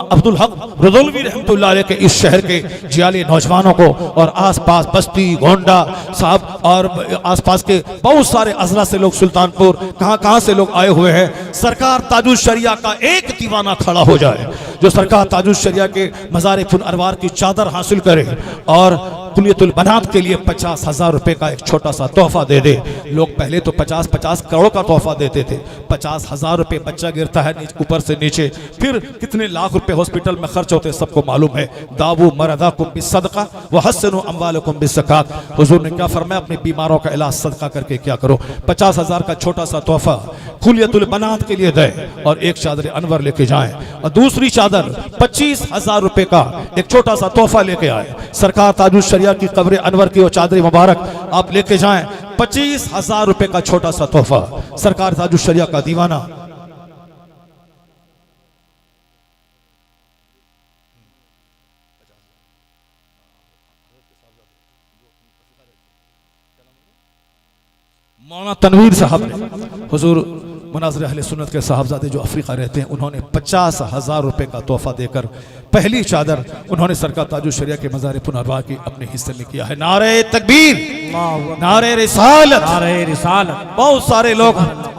अब्दुल हक रदौलवी रहमतुल्लाह अलैह के इस शहर के जियाली नौजवानों को और आसपास बस्ती गोंडा साहब और आसपास के बहुत सारे अजला से लोग, सुल्तानपुर कहां से लोग आए हुए हैं। सरकार ताजुल शरिया का एक दीवाना खड़ा हो जाए जो सरकार ताजुल शरिया के मज़ार पुर अनवार की चादर हासिल करे और कुल्लियतुल बनात के लिए 50,000 रुपए का एक छोटा सा तोहफा दे दे। लोग पहले तो 50-50 करोड़ का तोहफा देते थे, 50,000 रुपए बच्चा गिरता है ऊपर से नीचे, फिर कितने लाख रुपए हॉस्पिटल में खर्च होते सबको मालूम है। दावू मरदाकुम बिस्सदका व हस्सनु अम्वालकुम बिस्सकात, हुजूर ने क्या फरमाया, अपने बीमारों का इलाज सदका करके क्या करो। 50,000 का छोटा सा तोहफा कुल्लियतुल बनात के लिए दे और एक चादर अनवर लेके जाए, और दूसरी चादर 25,000 रुपए का एक छोटा सा तोहफा लेके आए। सरकार ताजुल शरिया की कब्र अनवर की वो चादर मुबारक आप लेके जाएं। 25,000 रुपए का छोटा सा तोहफा, सरकार ताजुल शरिया का दीवाना। मौलाना तनवीर साहब ने हुजूर मनाज़िर अहले सुन्नत के साहबजादे जो अफ्रीका रहते हैं, उन्होंने 50,000 रुपये का तोहफा देकर पहली चादर उन्होंने सरकार ताजुश शरिया के मज़ार पुनर्वा की अपने हिस्से में किया है। नारे तकबीर, नारे रिसालत, नारे रिसालत। बहुत सारे लोग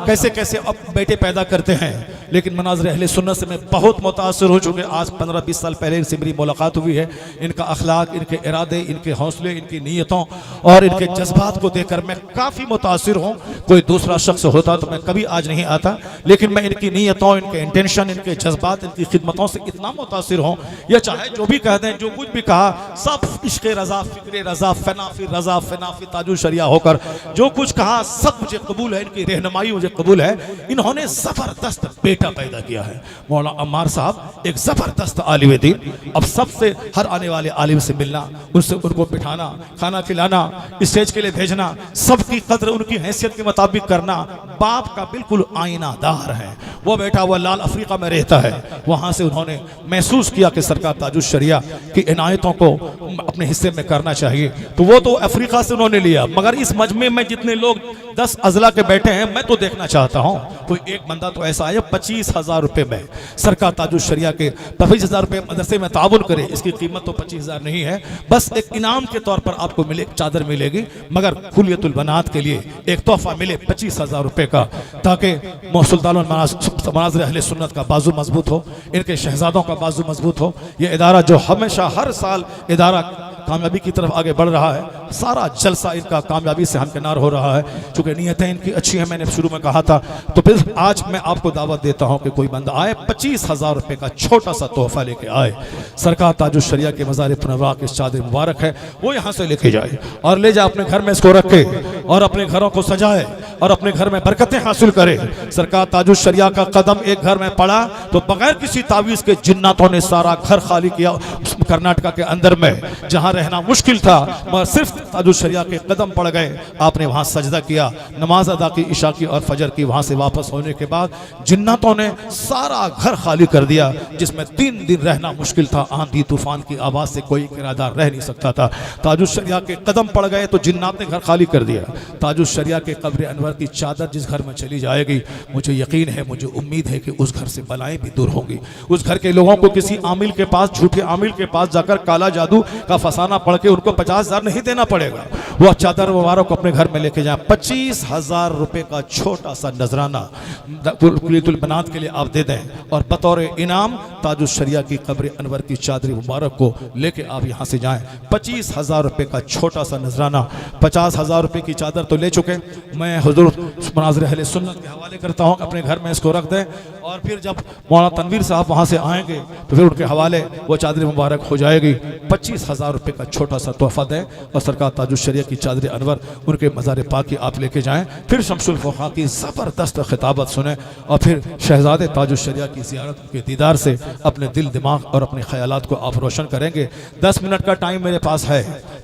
कैसे कैसे अब बेटे पैदा करते हैं, लेकिन मनाज़िर अहले सुन्नत से मैं बहुत मुतासिर हो चुके। आज 15-20 साल पहले इनसे मेरी मुलाकात हुई है। इनका अखलाक, इनके इरादे, इनके हौसले, इनकी नीयतों और इनके जज्बात को देखकर मैं काफ़ी मुतासिर हूँ। कोई दूसरा शख्स होता तो मैं कभी आज नहीं आता, लेकिन मैं इनकी नीयतों, इनके इंटेंशन, इनके जज्बात, इनकी खिदमतों से इतना मुतासिर हूँ। यह चाहे जो भी कह दें, जो कुछ भी कहा, सब इश्क़ रज़ा, फ़िक्र रज़ा, फ़नाफ़ी रज़ा, फ़नाफ़ी ताजुश शरिया होकर जो कुछ कहा सब मुझे कबूल है। इनकी रहनुमाई मुझे कबूल है। इन्होंने ज़बरदस्त बेटा पैदा किया है। मौला अम्मार साहब एक ज़बरदस्त आलिम दीन। अब सबसे हर आने वाले आलिम से मिलना, उनसे उनको बिठाना, खाना खिलाना, स्टेज के लिए भेजना, सबकी कद्र उनकी हैसियत के मुताबिक करना, बाप का बिल्कुल आईनादार है। वो बेटा वो लाल अफ्रीका में रहता है, वहाँ से उन्होंने महसूस किया कि सरकार ताजुश शरिया की इनायतों को अपने हिस्से में करना चाहिए, तो वो तो अफ्रीका से उन्होंने लिया। मगर इस मजमे में जितने लोग 10 अजला के बैठे हैं, मैं तो देखना चाहता हूँ कोई एक बंदा तो ऐसा है 25,000 रुपये में सरकार ताजुश शरिया के 25,000 रुपये मदरसे में ताउन करे। इसकी कीमत तो 25,000 नहीं है, बस एक इनाम के तौर पर आपको मिले, चादर मिलेगी, मगर खुलियतुल बनात के लिए एक तोहफा मिले 25,000 रुपये का, ताकि मनाज़िर अहले सुन्नत का बाजू मजबूत हो, इनके शहजादों का बाजू मजबूत हो। ये इदारा जो हमेशा हर साल इदारा कामयाबी की तरफ आगे बढ़ रहा है, सारा जलसा इनका कामयाबी से हमकिनार हो रहा है। चूँकि नीयतें इनकी अच्छी हैं, मैंने शुरू में कहा था, तो फिर आज मैं आपको दावत देता हूँ कि कोई बंदा आए 25,000 रुपये का छोटा सा तोहफा लेके आए। सरकार ताजुश शरिया के मज़ार पुनर्वा की चादर मुबारक है, वो यहाँ से लेके जाए और ले जाए अपने घर में, इसको रखे और अपने घरों को सजाए और अपने घर में बरकतें हासिल करे। सरकार ताजुश शरिया का कदम एक घर में पड़ा तो बगैर किसी तावीज़ के जिन्नातों ने सारा घर खाली किया। कर्नाटका के अंदर में जहाँ रहना मुश्किल था, मगर सिर्फ ताजुश शरिया के कदम पड़ गए, आपने वहाँ सजदा किया, नमाज अदा की, इशा की और फजर की। वहाँ से वापस होने के बाद जिन्नातों ने सारा घर खाली कर दिया, जिसमें 3 दिन रहना मुश्किल था। आंधी तूफान की आवाज़ से कोई किराएदार रह नहीं सकता था। ताजुश शरिया के कदम पड़ गए तो जिन्नात ने घर खाली कर दिया। ताजुश शरिया के कब्र अनवर की चादर जिस घर में चली जाएगी, मुझे यकीन है, मुझे उम्मीद है कि उस घर से बलाएं भी दूर होंगी। उस घर के लोगों को किसी आमिल के पास, झूठे आमिल के पास जाकर काला जादू का फसाना पड़ के उनको 50,000 नहीं देना पड़ेगा। वो चादर मुबारक को अपने घर में लेके जाए। 25,000 रुपये का छोटा सा नजराना कुलियतुल बनात के लिए आप दे दें और बतौर इनाम ताजुश शरिया की कब्र अनवर की चादर मुबारक को लेके आप यहाँ से जाएं। 25,000 रुपये का छोटा सा नजराना। 50,000 रुपये की चादर तो ले चुके, मैं हुजूर मनाज़िर अहले सुन्नत के हवाले करता हूँ, अपने घर में इसको रख दें और फिर जब मौलाना तनवीर साहब वहाँ से आएंगे तो फिर उनके हवाले वो चादर मुबारक हो जाएगी। 25,000 रुपये का छोटा सा तोहफा दें और सरकार ताजुश शरिया की चादर अनवर उनके मज़ार पाक की आप लेके जाएं। फिर शम्सुल फ़ुक़हा की ज़बरदस्त खिताबत सुने और फिर शहज़ादे ताजुश शरिया की ज़ियारत के दीदार से अपने दिल, दिमाग और अपने ख़यालात को आप रोशन करेंगे। 10 मिनट का टाइम मेरे पास है,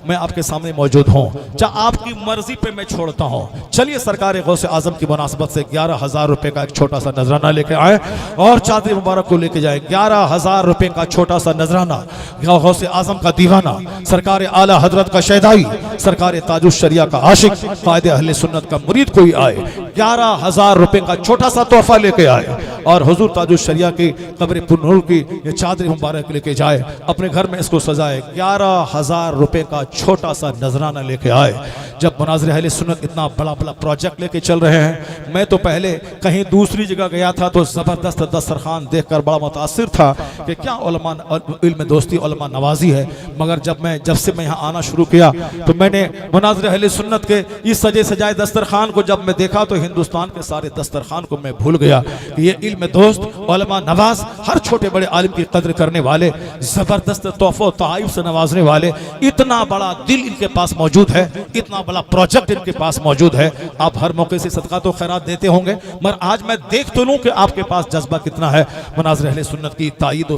मैं आपके सामने मौजूद हूँ, चाहे आपकी मर्जी पे मैं छोड़ता हूँ। चलिए सरकार गौसे आज़म की मुनासबत से 11,000 रुपये का एक छोटा सा नजराना लेके आए और चादर मुबारक को लेके जाए। 11,000 रुपये का छोटा सा नजराना, गौसे आज़म का दीवाना, सरकार आला हजरत का शहदाई, सरकार ताजुश शरिया का आशिक, कायदे अहले सुन्नत का मुरीद कोई आए, 11,000 रुपये का छोटा सा तोहफा लेके आए और हुजूर ताजुश शरिया की कब्र पुनूर की ये चादर मुबारक लेके जाए, अपने घर में इसको सजाए। 11,000 रुपये का छोटा सा नजराना लेके आए। जब मनाज़िर अहले सुन्नत इतना बड़ा बड़ा प्रोजेक्ट लेके चल रहे हैं, मैं तो पहले कहीं दूसरी जगह गया था तो ज़बरदस्त दस्तरखान देखकर बड़ा मुतासिर था कि क्या उलमा इल्म दोस्ती, उलमा नवाजी है। मगर जब से मैं यहाँ आना शुरू किया तो मैंने मनाज़िर अहले सुन्नत के इस सजे सजाए दस्तरखान को जब मैं देखा तो हिंदुस्तान के सारे दस्तरखान को मैं भूल गया कि ये इल्म दोस्त, उलमा नवाज, हर छोटे बड़े आलिम की कदर करने वाले, ज़बरदस्त तोहफ़ो तोहफ़ से नवाजने वाले, इतना बड़ा दिल इनके पास मौजूद है, इतना बड़ा प्रोजेक्ट इनके पास मौजूद है। आप हर मौके से सदका तो खैरात देते होंगे, मगर आज मैं देख तो लूँ कि आपके पास जज्बा कितना है मनाज़िर अहले सुन्नत की तायीद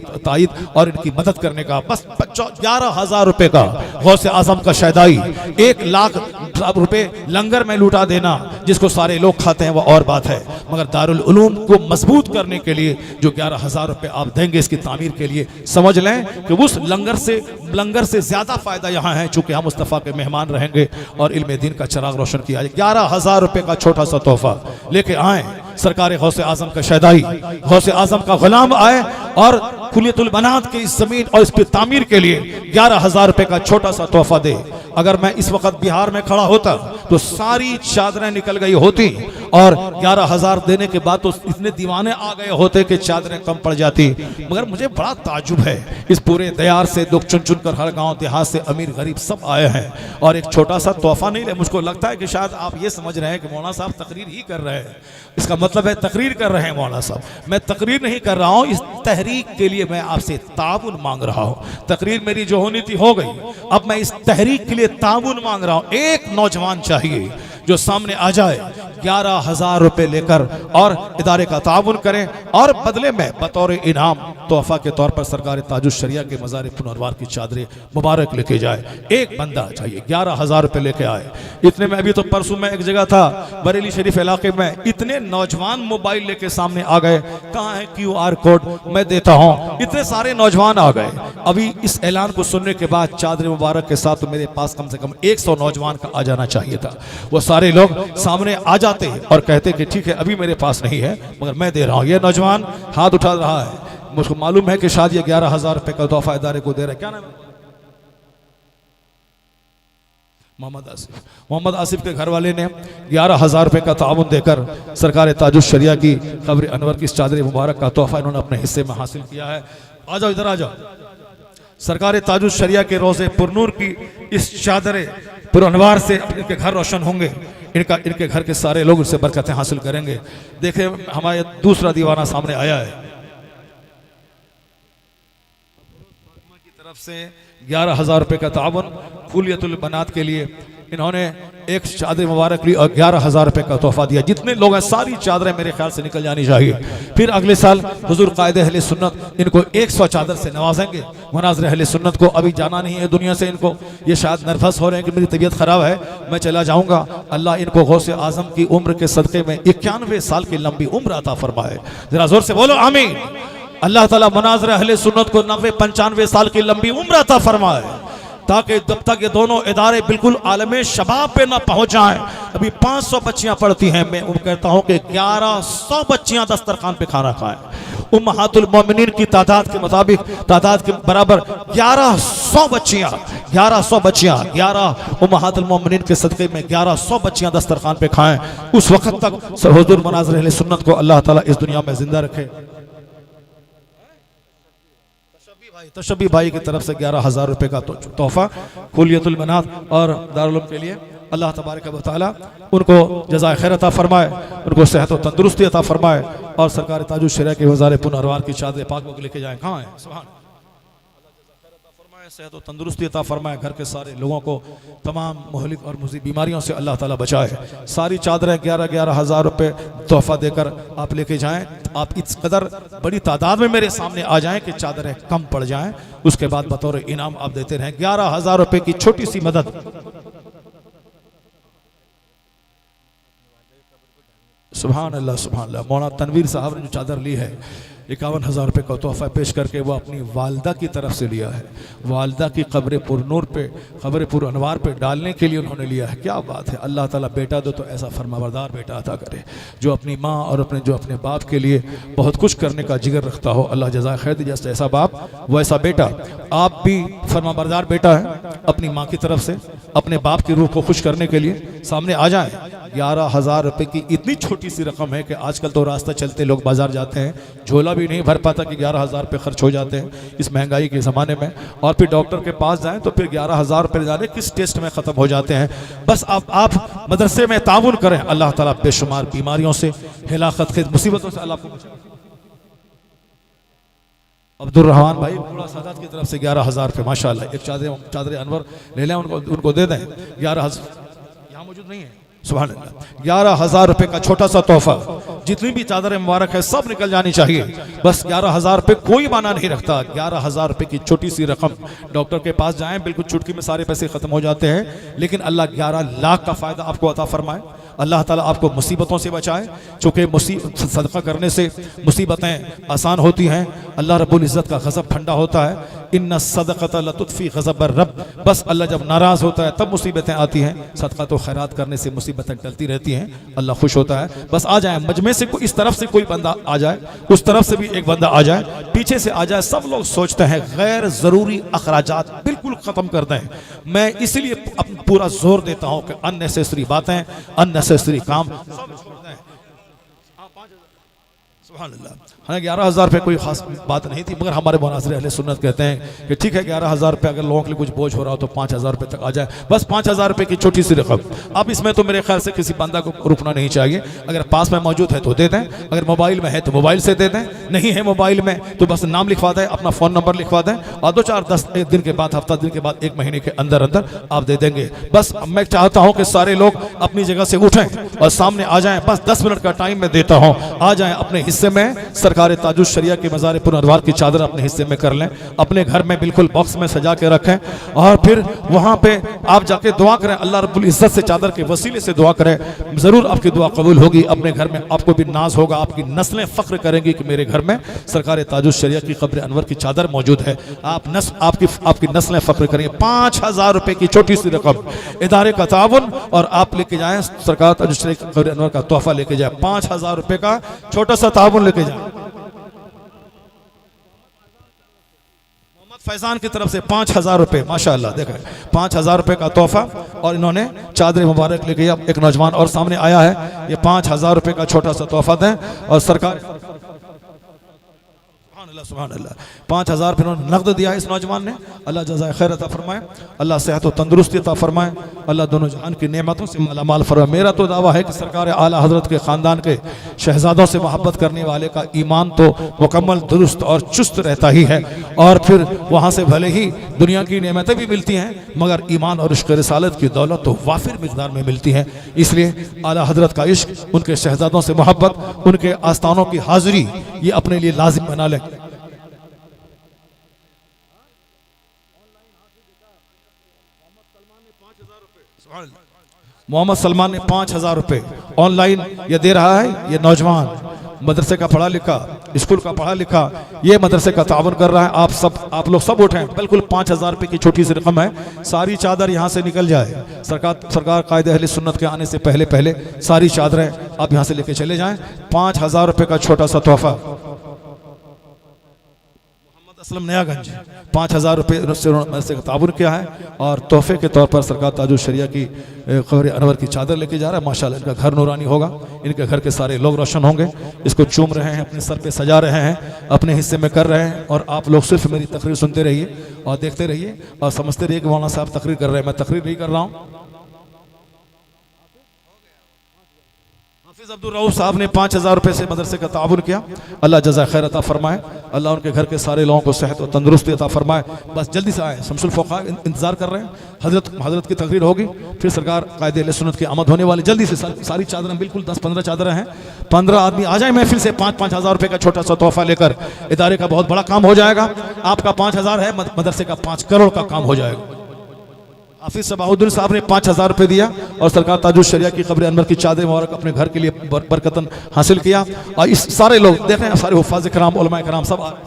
और इनकी मदद करने का। बस 11,000 रुपये का गौसे आज़म का शहदाई, 1 लाख रुपए लंगर में लुटा देना जिसको सारे लोग खाते हैं वो और बात है, मगर दारुल उलूम को मजबूत करने के लिए जो 11,000 रुपये आप देंगे इसकी तामीर के लिए, समझ लें कि उस लंगर से ज़्यादा फ़ायदा यहाँ है, चूँकि हम मुस्तफ़ा के मेहमान रहेंगे और इल्म दीन का चिराग रोशन किया। 11,000 रुपये का छोटा सा तोहफा लेके आएँ, सरकार गौसे आजम का शहदाई, गौसे आजम का गुलाम आए और कुलियतुल बनात की इस जमीन और इसकी तामीर के लिए 11,000 रुपए का छोटा सा तोहफा दे। अगर मैं इस वक्त बिहार में खड़ा होता तो सारी चादरें निकल गई होती और 11,000 देने के बाद तो इतने दीवाने आ गए होते कि चादरें कम पड़ जाती। मगर मुझे बड़ा ताजुब है, इस पूरे दयार से दुख चुन चुन कर हर गांव देहात से अमीर गरीब सब आए हैं और एक छोटा सा तोहफा नहीं ले। मुझको लगता है कि शायद आप ये समझ रहे हैं कि मौलाना साहब तकरीर ही कर रहे हैं, इसका मतलब है तकरीर कर रहे हैं मौलाना साहब। मैं तकरीर नहीं कर रहा हूँ, इस तहरीक के लिए मैं आपसे ताउन मांग रहा हूँ। तकरीर मेरी जो होनी थी हो गई, अब मैं इस तहरीक के लिए ताउन मांग रहा हूँ। एक नौजवान चाहिए जो सामने आ जाए 11,000 रुपए लेकर और इदारे का ताउन करें और बदले में बतौर इनाम तोहफा के तौर पर सरकार ताजुश शरिया के मज़ार पुनर्वार की चादरें मुबारक लेके जाए। एक बंदा चाहिए 11,000 रुपए लेके आए। इतने में अभी तो परसों में एक जगह था बरेली शरीफ इलाके में, इतने नौजवान मोबाइल लेके सामने आ गए, कहाँ है QR कोड, मैं देता हूँ। इतने सारे नौजवान आ गए। अभी इस ऐलान को सुनने के बाद चादर मुबारक के साथ तो मेरे पास कम से कम 100 नौजवान का आ जाना चाहिए था। वो सारे लोग सामने आ जाते और कहते कि ठीक है अभी मेरे पास नहीं है मगर मैं दे रहा हूँ। ये नौजवान हाथ उठा रहा है, मुझको मालूम है कि शायद ये 11,000 रुपए का तोहफा इदारे को दे रहा है। क्या नाम है? मोहम्मद आसिफ के घर वाले ने 11,000 रुपए का ताउन देकर सरकार ताजुश शरिया की कब्र अनवर की इस चादर मुबारक का तोहफा इन्होंने अपने हिस्से में हासिल किया है। आ जाओ इधर आ जाओ। सरकार ताजुश शरिया के रोज़े पुरनूर की इस चादर पुरअनवार से इनके घर रोशन होंगे, इनके घर के सारे लोग इससे बरकतें हासिल करेंगे। देखे हमारे दूसरा दीवाना सामने आया है की तरफ से 11,000 रुपए का ताउन कुलियतुल बनात के लिए इन्होंने एक चादर मुबारक ली और 11,000 रुपए का तोहफा दिया। जितने लोग हैं सारी चादरें मेरे ख्याल से निकल जानी चाहिए। फिर अगले साल हुजूर कायदे अहले सुन्नत इनको 100 चादर से नवाजेंगे। मुनाज़िर अहले सुन्नत को अभी जाना नहीं है दुनिया से, इनको ये शायद नर्वस हो रहे हैं कि मेरी तबीयत खराब है, मैं चला जाऊंगा। अल्लाह इनको गौसे आजम की उम्र के सदक़े में 91 साल की लंबी उम्र अता फरमाए। जरा जोर से बोलो आमीन। अल्लाह ताला मुनाज़िर अहले सुन्नत को 90-95 साल की लंबी उम्र अता फरमाए, ताकि जब तक ये दोनों इदारे बिल्कुल आलमे शबाब पे ना पहुंच जाएं। अभी 500 बच्चियां पढ़ती हैं, मैं कहता हूं कि 1100 बच्चियां दस्तरखान पे खाना खाएं। उम्महातुल मोमिनीन की तादाद के मुताबिक तादाद के बराबर 1100 बच्चियां 11 उम्महातुल मोमिनीन के सदक़े में 1100 बच्चियां दस्तरखान पे खाएं। उस वक्त तक हुजूर मुनाज़िर अहले सुन्नत को अल्लाह ताला इस दुनिया में जिंदा रखे। तशब्बी भाई की तरफ से 11,000 रुपए का तोहफा कुलियतुल बनात और दारुल उलूम के लिए अल्लाह तबारक व तआला उनको जज़ाए खैर अता फरमाए, उनको सेहत और तंदुरुस्ती अता फरमाए और सरकार ताजुश शरिया के वज़ारे पुनर्वार की चादर पाक को लेके जाएं। कहाँ है? सुभान सेहत और तंदुरुस्ती अता फरमाए, घर के सारे लोगों को तमाम मुहलिक और मुज़ीब बीमारियों से अल्लाह ताला बचाए। सारी चादरें 11,000 रुपए तोहफा देकर आप लेके जाएं। आप इस कदर बड़ी तादाद में मेरे सामने आ जाएं कि चादरें कम पड़ जाएं, उसके बाद बतौर इनाम आप देते रहें। 11,000 रुपए की छोटी सी मदद। सुभान अल्लाह सुभान अल्लाह। मौलाना तनवीर साहब ने जो चादर ली है 51,000 रुपये का तोहफा पेश करके वो अपनी वालदा की तरफ से लिया है। वालदा की कब्र पुरनूर पे कब्र पुरअनवार पे डालने के लिए उन्होंने लिया है। क्या बात है। अल्लाह ताला बेटा दो तो ऐसा फरमाबरदार बेटा अता करे जो अपनी माँ और अपने बाप के लिए बहुत कुछ करने का जिगर रखता हो। अल्लाह जज़ाए खैर दे। जैसा बाप वैसा बेटा। आप भी फरमाबरदार बेटा है अपनी माँ की तरफ से, अपने बाप की रूह को खुश करने के लिए सामने आ जाए। 11,000 रुपये की इतनी छोटी सी रकम है कि आजकल तो रास्ता चलते लोग बाजार जाते हैं, झोला भी नहीं भर पाता कि 11,000 रुपये खर्च हो जाते हैं इस महंगाई के ज़माने में। और फिर डॉक्टर के पास जाएं तो फिर 11,000 रुपये जाने किस टेस्ट में ख़त्म हो जाते हैं। बस आप मदरसे में ताउन करें, अल्लाह ताला बेशुमार बीमारियों से, हिलाकत के मुसीबतों से अल्लाह को बचाए। अब्दुल रहमान भाई बूढ़ा सादात की तरफ से 11,000 रुपये माशाल्लाह एक चादर अनवर ले लें, उनको दे दें। 11,000 यहाँ मौजूद नहीं है। सुभान अल्लाह। 11,000 रुपये का छोटा सा तोहफा। जितनी भी चादरें मुबारक है सब निकल जानी चाहिए। बस 11,000 रुपये कोई माना नहीं रखता। 11,000 रुपये की छोटी सी रकम। डॉक्टर के पास जाएं बिल्कुल चुटकी में सारे पैसे खत्म हो जाते हैं, लेकिन अल्लाह 11 लाख का फायदा आपको अता फरमाए। अल्लाह ताला आपको मुसीबतों से बचाए, चूँकि सदका करने से मुसीबतें आसान होती हैं। अल्लाह रब्बुल इज़्ज़त का गज़ब ठंडा होता है। इन्ना सदक़त लतुत्फ़ी ग़ज़ब रब, बस अल्लाह जब नाराज़ होता है तब मुसीबतें आती हैं, सदका तो खैरात करने से मुसीबतें टलती रहती हैं, अल्लाह खुश होता है। बस आ जाए मजमे से, इस तरफ से कोई बंदा आ जाए, उस तरफ से भी एक बंदा आ जाए, पीछे से आ जाए, सब लोग सोचते हैं गैर ज़रूरी अखराजात बिल्कुल ख़त्म कर दें। मैं इसलिए पूरा जोर देता हूँ कि अननेसेसरी बातें, अननेसेसरी काम सब छोड़ दें। सुभान अल्लाह। हाँ 11,000 रुपये कोई खास बात नहीं थी, मगर हमारे मुनाज़िर अहले सुन्नत कहते हैं कि ठीक है 11,000 रुपये अगर लोगों के लिए कुछ बोझ हो रहा हो तो 5,000 रुपये तक आ जाए, बस 5,000 रुपये की छोटी सी रकम। अब इसमें तो मेरे ख्याल से किसी बंदा को रुकना नहीं चाहिए, अगर पास में मौजूद है तो दे दें, अगर मोबाइल में है तो मोबाइल से दे दें, नहीं है मोबाइल में तो बस नाम लिखवा दें, अपना फ़ोन नंबर लिखवा दें, और 2-4-10 दिन के बाद, हफ्ता दिन के बाद, 1 महीने के अंदर अंदर आप दे देंगे। बस मैं चाहता हूँ कि सारे लोग अपनी जगह से उठें और सामने आ जाएं, बस 10 मिनट का टाइम मैं देता हूँ, आ जाएं अपने हिस्से में, सरकार ताजुश शरिया के मज़ार पुनर्वार की चादर अपने हिस्से में कर लें, अपने घर में बिल्कुल बॉक्स में सजा के रखें, और फिर वहाँ पे आप जाके दुआ करें, अल्लाह रब्बुल इज़्ज़त से चादर के वसीले से दुआ करें, ज़रूर आपकी दुआ कबूल होगी। अपने घर में आपको भी नाज होगा, आपकी नस्लें फ़ख्र करेंगी कि मेरे घर में सरकार ताजुश शरिया की क़ब्र अनवर की चादर मौजूद है। आपकी नस्लें फ़ख्र करेंगे। 5,000 रुपये की छोटी सी रकम इदारे का ताउन, और आप लेके जाएँ सरकार ताजुश शरिया की क़ब्र अनवर का तोहफ़ा लेके जाए, 5,000 रुपये का छोटा सा ताउन लेके जाए। फैजान की तरफ से 5,000 रुपये, माशाअल्लाह देखें 5,000 रुपये का तोहफा, और इन्होंने चादर मुबारक लेके एक नौजवान और सामने आया है, ये 5,000 रुपये का छोटा सा तोहफा दें, और सरकार सुभान अल्लाह 5,000 फिर उन्होंने नकद दिया इस नौजवान ने। अल्लाह जज़ाए खैर अता फरमाए, अल्लाह सेहत और तंदुरुस्ती अता फरमाए, अल्लाह दोनों जहान की नेमतों से मालामाल फरमाए। मेरा तो दावा है कि सरकार आला हज़रत के ख़ानदान के शहजादों से मोहब्बत करने वाले का ईमान तो मुकम्मल दुरुस्त और चुस्त रहता ही है, और फिर वहाँ से भले ही दुनिया की नेमतें भी मिलती हैं, मगर ईमान और इश्क़ रिसालत की दौलत तो वाफिर मिक़दार में मिलती है। इसलिए आला हज़रत का इश्क, उनके शहजादों से मोहब्बत, उनके आस्थानों की हाज़िरी, ये अपने लिए लाजिम बना लें। मोहम्मद सलमान ने 5,000 रुपये ऑनलाइन ये दे रहा है। ये नौजवान मदरसे का पढ़ा लिखा, स्कूल का पढ़ा लिखा, ये मदरसे का तावन कर रहा है। आप लोग सब उठें, बिल्कुल 5,000 रुपये की छोटी सी रकम है, सारी चादर यहाँ से निकल जाए। सरकार कायदे अहले सुन्नत के आने से पहले सारी चादरें आप यहाँ से लेके चले जाएं। 5,000 रुपये का छोटा सा तोहफा, असलम नयागंज 5,000 रुपये से ताबुन किया है, और तोहफे के तौर पर सरकार ताजुश शरिया की क़ब्र अनवर की चादर लेके जा रहा है। माशाल्लाह इनका घर नूरानी होगा, इनके घर के सारे लोग रोशन होंगे, इसको चूम रहे हैं, अपने सर पे सजा रहे हैं, अपने हिस्से में कर रहे हैं। और आप लोग सिर्फ मेरी तकरीर सुनते रहिए और देखते रहिए और समझते रहिए कि मौलाना साहब तकरीर कर रहे हैं, मैं तकरीर नहीं कर रहा हूँ। अब्दुल रऊफ साहब ने 5,000 रुपये से मदरसे का ताउन किया, अल्लाह जज़ा खैर अता फरमाए, अल्लाह उनके घर के सारे लोगों को सेहत और तंदुरुस्ती अता फरमाए। बस जल्दी से आए, शमसुल फ़ुक़हा इंतज़ार कर रहे हैं, हज़रत की तकरीर होगी, फिर सरकार कायदे अहले सुन्नत की आमद होने वाली। जल्दी से सारी चादरें, बिल्कुल 10-15 चादरें हैं, 15 आदमी आ जाए महफिल से 5,000 रुपये का छोटा सा तोहफा लेकर। इदारे का बहुत बड़ा काम हो जाएगा। आपका 5,000 है, मदरसे का 5 करोड़ का काम हो जाएगा। हाफिज सबाहुद्दीन साहब ने 5,000 रुपये दिया, और सरकार ताजुश शरिया की क़ब्र अनवर की चादर मुबारक अपने घर के लिए बरकतन हासिल किया। और इस सारे लोग देख रहे हैं, सारे हुफ़ाज़ कराम, उलमा कराम सब आ रहे हैं।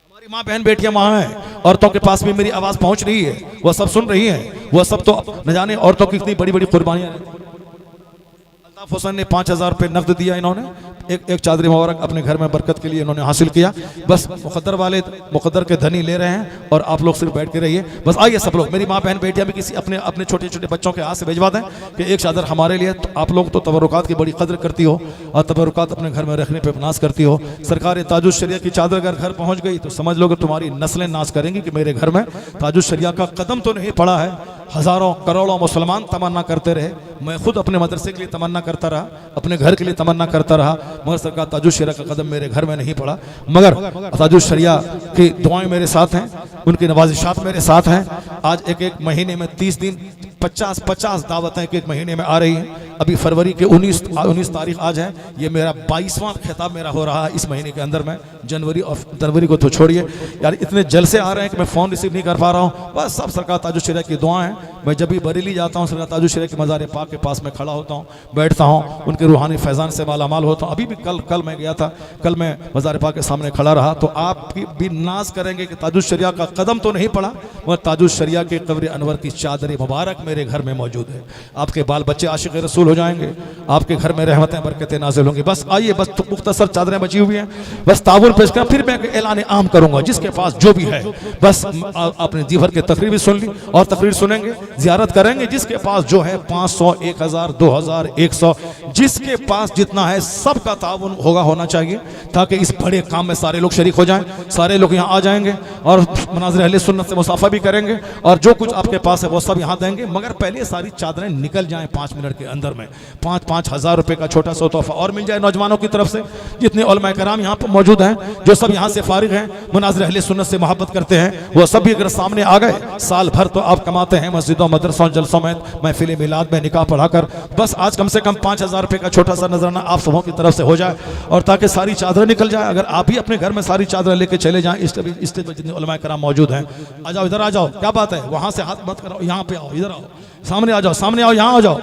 हमारी माँ बहन बेटियां वहाँ हैं, औरतों के पास भी मेरी आवाज़ पहुँच रही है, वह सब सुन रही हैं, वह सब तो न जाने औरतों की इतनी बड़ी बड़ी कुर्बानियाँ। अल्ताफ़ हुसैन ने 5,000 रुपये नकद दिया, इन्होंने एक चादर मुबारक अपने घर में बरकत के लिए इन्होंने हासिल किया। बस मुक़द्दर वाले मुक़द्दर के धनी ले रहे हैं, और आप लोग सिर्फ बैठ के रहिए। बस आइए सब लोग, मेरी माँ बहन बेटियाँ भी किसी अपने छोटे छोटे बच्चों के हाथ से भिजवा दें कि एक चादर हमारे लिए। तो आप लोग तो तबरुकात की बड़ी कदर करती हो, और तबरुकात अपने घर में रखने पर नाज करती हो। सरकार ताजुश शरिया की चादर अगर घर पहुँच गई तो समझ लो कि तुम्हारी नस्लें नाज करेंगी कि मेरे घर में ताजुश शरिया का कदम तो नहीं पड़ा है। हज़ारों करोड़ों मुसलमान तमन्ना करते रहे, मैं खुद अपने मदरसे के लिए तमन्ना करता रहा, अपने घर के लिए तमन्ना करता रहा, मगर सरकार ताजुश शरिया का कदम मेरे घर में नहीं पड़ा। मगर ताजुश शरिया की दुआएं मेरे साथ हैं, उनकी नवाजिशात मेरे साथ हैं। आज एक महीने में 30 दिन 50 दावतें एक महीने में आ रही हैं। अभी फरवरी के 19 तारीख आज है, ये मेरा 22वां खिताब मेरा हो रहा है इस महीने के अंदर में। जनवरी को तो छोड़िए यार, इतने जलसे आ रहे हैं कि मैं फ़ोन रिसीव नहीं कर पा रहा हूँ। बस सब सरकार ताजुश शरिया की दुआ है। मैं जब भी बरेली जाता हूँ, सरकार ताजुश शरिया के मज़ार पाक पाक के पास में खड़ा होता हूँ, बैठता हूँ, उनके रूहानी फैज़ान से मालामाल होता हूँ। अभी भी कल मैं गया था, कल मैं मज़ार पाक के सामने खड़ा रहा तो आप भी नाज करेंगे कि ताजुश शरिया का कदम तो नहीं पड़ा, मगर ताजुश शरिया के कब्र अनवर की चादर मुबारक मेरे घर में मौजूद है। आपके बाल बच्चे आशिक रसूल हो जाएंगे, आपके घर में रहमतें बरकतें नाज़िल होंगी। बस आइए, बस तो मुख्तसर चादरें बची हुई हैं, बस ताबुल पेश कर, फिर मैं ऐलान आम करूंगा। जिसके पास जो भी है, बस आपने जी भर के तकरीर भी सुन ली और तकरीर सुनेंगे, जियारत करेंगे। जिसके पास जो है 500, 1000, 2000, 100, जिसके पास जितना है सबका ताउन होना चाहिए, ताकि इस बड़े काम में सारे लोग शरीक हो जाएं, सारे लोग यहाँ आ जाएंगे और मनाज़िर अहले सुन्नत से मुसाफा भी करेंगे और जो कुछ आपके पास है वो सब यहाँ देंगे। मगर पहले सारी चादरें निकल जाएं 5 मिनट के अंदर में। 5-5 हज़ार रुपए का छोटा सा तोहफा और मिल जाए नौजवानों की तरफ से। जितने उलमा कराम यहाँ पर मौजूद हैं, जो सब यहाँ से फारिग हैं, मनाज़िर अहले सुन्नत से मोहब्बत करते हैं, वो सब भी अगर सामने आ गए, साल भर तो आप कमाते हैं मस्जिदों, मदरसों, जलसों में, महफिल मिलाद में, निकाह पढ़ाकर। बस आज कम से कम 5000 रुपए का छोटा सा नजराना आप सबों की तरफ से हो जाए और ताकि सारी चादरें निकल जाए। अगर आप भी अपने घर में सारी चादरें लेके चले जाएं, स्टेज पर जितने उलमा कराम मौजूद हैं, आ जाओ, इधर आ जाओ। क्या बात है, वहां से हाथ मत करो, यहाँ पे आओ, इधर आओ, सामने आ जाओ, सामने आओ, यहाँ आ जाओ।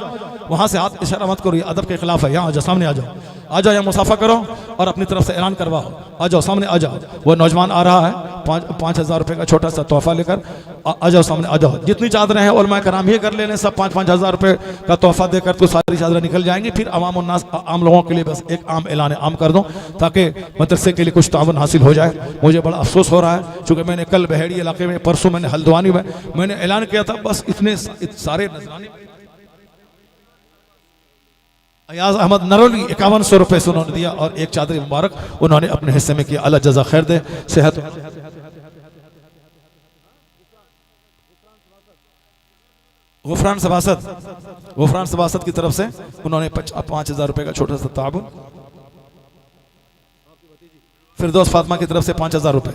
वहां से हाथ इशारा मत करो, ये अदब के खिलाफ है। यहाँ आ जाओ, सामने आ जाओ, आ जाओ, यहाँ मुसाफा करो और अपनी तरफ से ऐलान करवाओ। आ जाओ, सामने आ जाओ। वो नौजवान आ रहा है 5,000 रुपए का छोटा सा तोहफा लेकर। आ जाओ, सामने आ जाओ। जितनी चादरें हैं उलमा कराम ही कर लेने, सब 5-5 हज़ार रुपए का तोहफा देकर तो सारी चादरें निकल जाएंगी। फिर अवाम उन्नास, आम लोगों के लिए बस एक आम ऐलान आम कर दूं, ताकि मदरसे के लिए कुछ तावन हासिल हो जाए। मुझे बड़ा अफसोस हो रहा है, चूँकि मैंने कल बहेड़ी इलाके में, परसों मैंने हल्द्वानी में मैंने ऐलान किया था, बस इतने सारे नजराने। अयाज अहमद नरोली 5100 रुपए से उन्होंने दिया और एक चादर मुबारक उन्होंने अपने हिस्से में किया। अल्लाह जज़ा खैर दे, सेहत। गुफरान सबासत की तरफ से उन्होंने 5000 रुपए का छोटा सा ताबुन। फिरदौस फातिमा की तरफ से 5000 रुपए,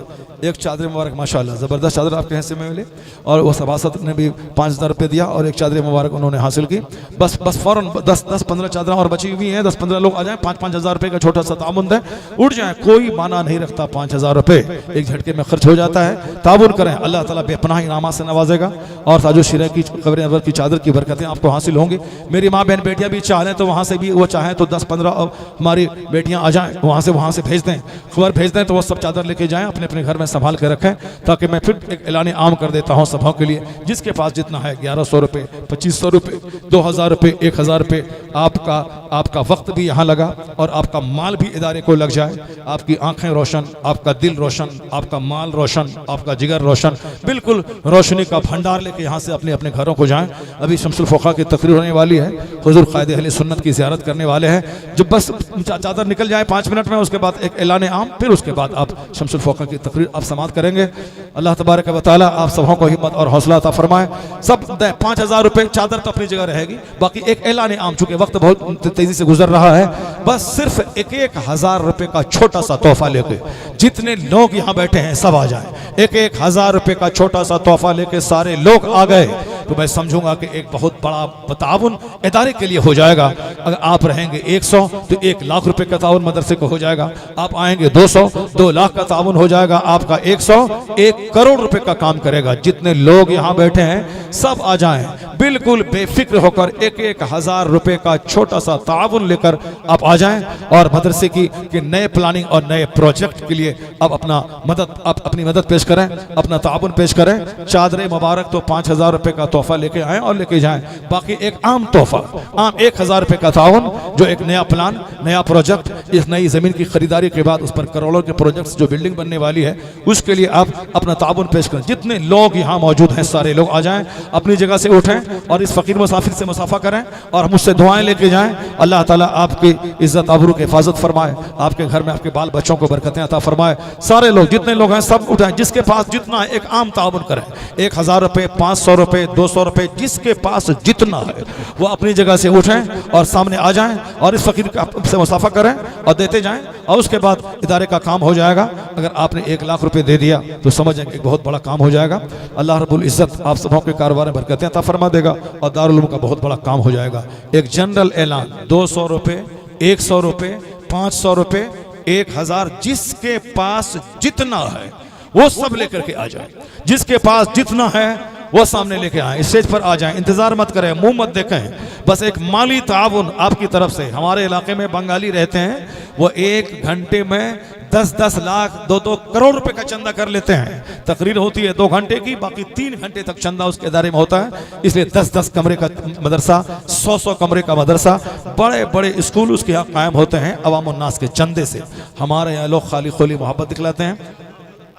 एक चादर मुबारक, माशाअल्लाह ज़बरदस्त चादर आपके हिस्से में मिली। और वो सबासत ने भी 5000 रुपए दिया और एक चादर मुबारक उन्होंने हासिल की। बस फौरन 10-15 चादरें और बची हुई हैं, 10-15 लोग आ जाएं, 5-5 हज़ार रुपए का छोटा सा ताबुन दें, उठ जाएं। कोई माना नहीं रखता, 5000 रुपए एक झटके में खर्च हो जाता है। ताबुन करें, अल्लाह ताला बेपनाह इनामात से नवाजेगा और ताजुश शरिया की कब्र अनवर की चादर की बरकतें आपको हासिल होंगी। मेरी माँ बहन बेटियाँ भी चाहें तो वहाँ से भी, वो चाहें तो 10-15 हमारी बेटियाँ आ जाएँ, वहाँ से भेज दें, खबर भेज दें, तो वो सब चादर लेके जाएं, अपने अपने घर में संभाल के रखें। ताकि मैं फिर एक ऐलान आम कर देता हूं सभा के लिए, जिसके पास जितना है 1100 रुपए, 2500 रुपए, 2000 रुपए, 1000 रुपए, आपका वक्त भी यहाँ लगा और आपका माल भी इदारे को लग जाए। आपकी आंखें रोशन, आपका दिल रोशन, आपका माल रोशन, आपका जिगर रोशन, बिल्कुल रोशनी का भंडार लेके यहाँ से अपने अपने घरों को जाएं। अभी शम्सुल फ़ुक़हा की तकरीर होने वाली है, हुज़ूर क़ायद अहले सुन्नत की ज़ियारत करने वाले हैं। जब बस चादर निकल जाए 5 मिनट में, उसके बाद एक ऐलान आम, फिर उसके बाद आप शम्सुल फ़ुक़हा की तकरीर आप समाप्त करेंगे। अल्लाह तबारक व तआला आप सबों को हिम्मत और हौसला अता फरमाए। सब 5000 रुपए चादर तो अपनी जगह रहेगी, बाकी एक ऐलान आम, चूंकि वक्त बहुत तेजी से गुजर रहा है, बस सिर्फ 1-1000 रुपए का छोटा सा तोहफा लेके जितने लोग यहाँ बैठे हैं सब आ जाएं। 1-1000 रुपए का छोटा सा तोहफा लेके सारे लोग आ गए तो मैं समझूंगा कि एक बहुत बड़ा ताउन इदारे के लिए हो जाएगा। अगर आप रहेंगे 100 तो 1 लाख रुपए का ताउन मदरसे को हो जाएगा। आप आएंगे 200, 2 लाख का ताउन हो जाएगा। आपका 100 1 करोड़ रुपए का काम करेगा। जितने लोग यहाँ बैठे हैं सब आ जाएं, बिल्कुल बेफिक्र होकर 1-1000 रुपए का छोटा सा ताउन लेकर आप आ जाएं और मदरसे की नए प्लानिंग और नए प्रोजेक्ट के लिए आप अपनी मदद पेश करें, अपना ताउन पेश करें। चादर मुबारक तो 5000 रुपए का तोहफा लेके आए और लेके जाएं। बाकी एक आम तोहफा, आम 1000 रुपए का ताउन, जो एक नया प्लान, नया प्रोजेक्ट, इस नई जमीन की खरीदारी के बाद उस पर करोड़ों के प्रोजेक्ट्स जो बिल्डिंग बनने वाली है, उसके लिए आप अपना ताउन पेश करें। जितने लोग यहाँ मौजूद हैं सारे लोग आ जाएं, अपनी जगह से उठें और इस फकीर मुसाफिर से मुसाफा करें और मुझसे दुआएं लेके जाएं। अल्लाह ताला आपकी इज्जत आबरू की हिफाजत फरमाए, आपके घर में आपके बाल बच्चों को बरकतें अता फरमाए। सारे लोग जितने लोग हैं सब उठाएं, जिसके पास जितना है एक आम ताउन करें। 1000 रुपए, 500 रुपए, 200 रुपए, जिसके पास जितना है वो अपनी जगह से उठें और सामने आ जाएं और इस फकीर से मुसाफा करें और देते जाएं और उसके बाद इदारे का काम हो जाएगा। अगर आपने 1 लाख रुपए दे दिया तो समझें एक बहुत बड़ा काम हो जाएगा। अल्लाह रब्बुल इज्जत आप सबों के कारोबार में बरकतें अता फरमा देगा और दारुल उलूम का बहुत बड़ा काम हो जाएगा। एक जनरल ऐलान, 200 रुपए, 100 रुपए, 500 रुपए, 1000, जिसके पास जितना है वो सब लेकर के आ जाए। जिसके पास जितना है वो सामने लेके आए, स्टेज पर आ जाएं, इंतजार मत करें, मुंह मत देखें, बस एक माली ताउन आपकी तरफ से। हमारे इलाके में बंगाली रहते हैं, वो 1 घंटे में 10-10 लाख 2-2 करोड़ रुपए का चंदा कर लेते हैं। तकरीर होती है 2 घंटे की, बाकी 3 घंटे तक चंदा उसके इदारे में होता है। इसलिए 10-10 कमरे का मदरसा, 100-100 कमरे का मदरसा, बड़े बड़े स्कूल उसके यहाँ कायम होते हैं अवामुन्नास के चंदे से। हमारे यहाँ लोग खाली खोली मोहब्बत दिखलाते हैं।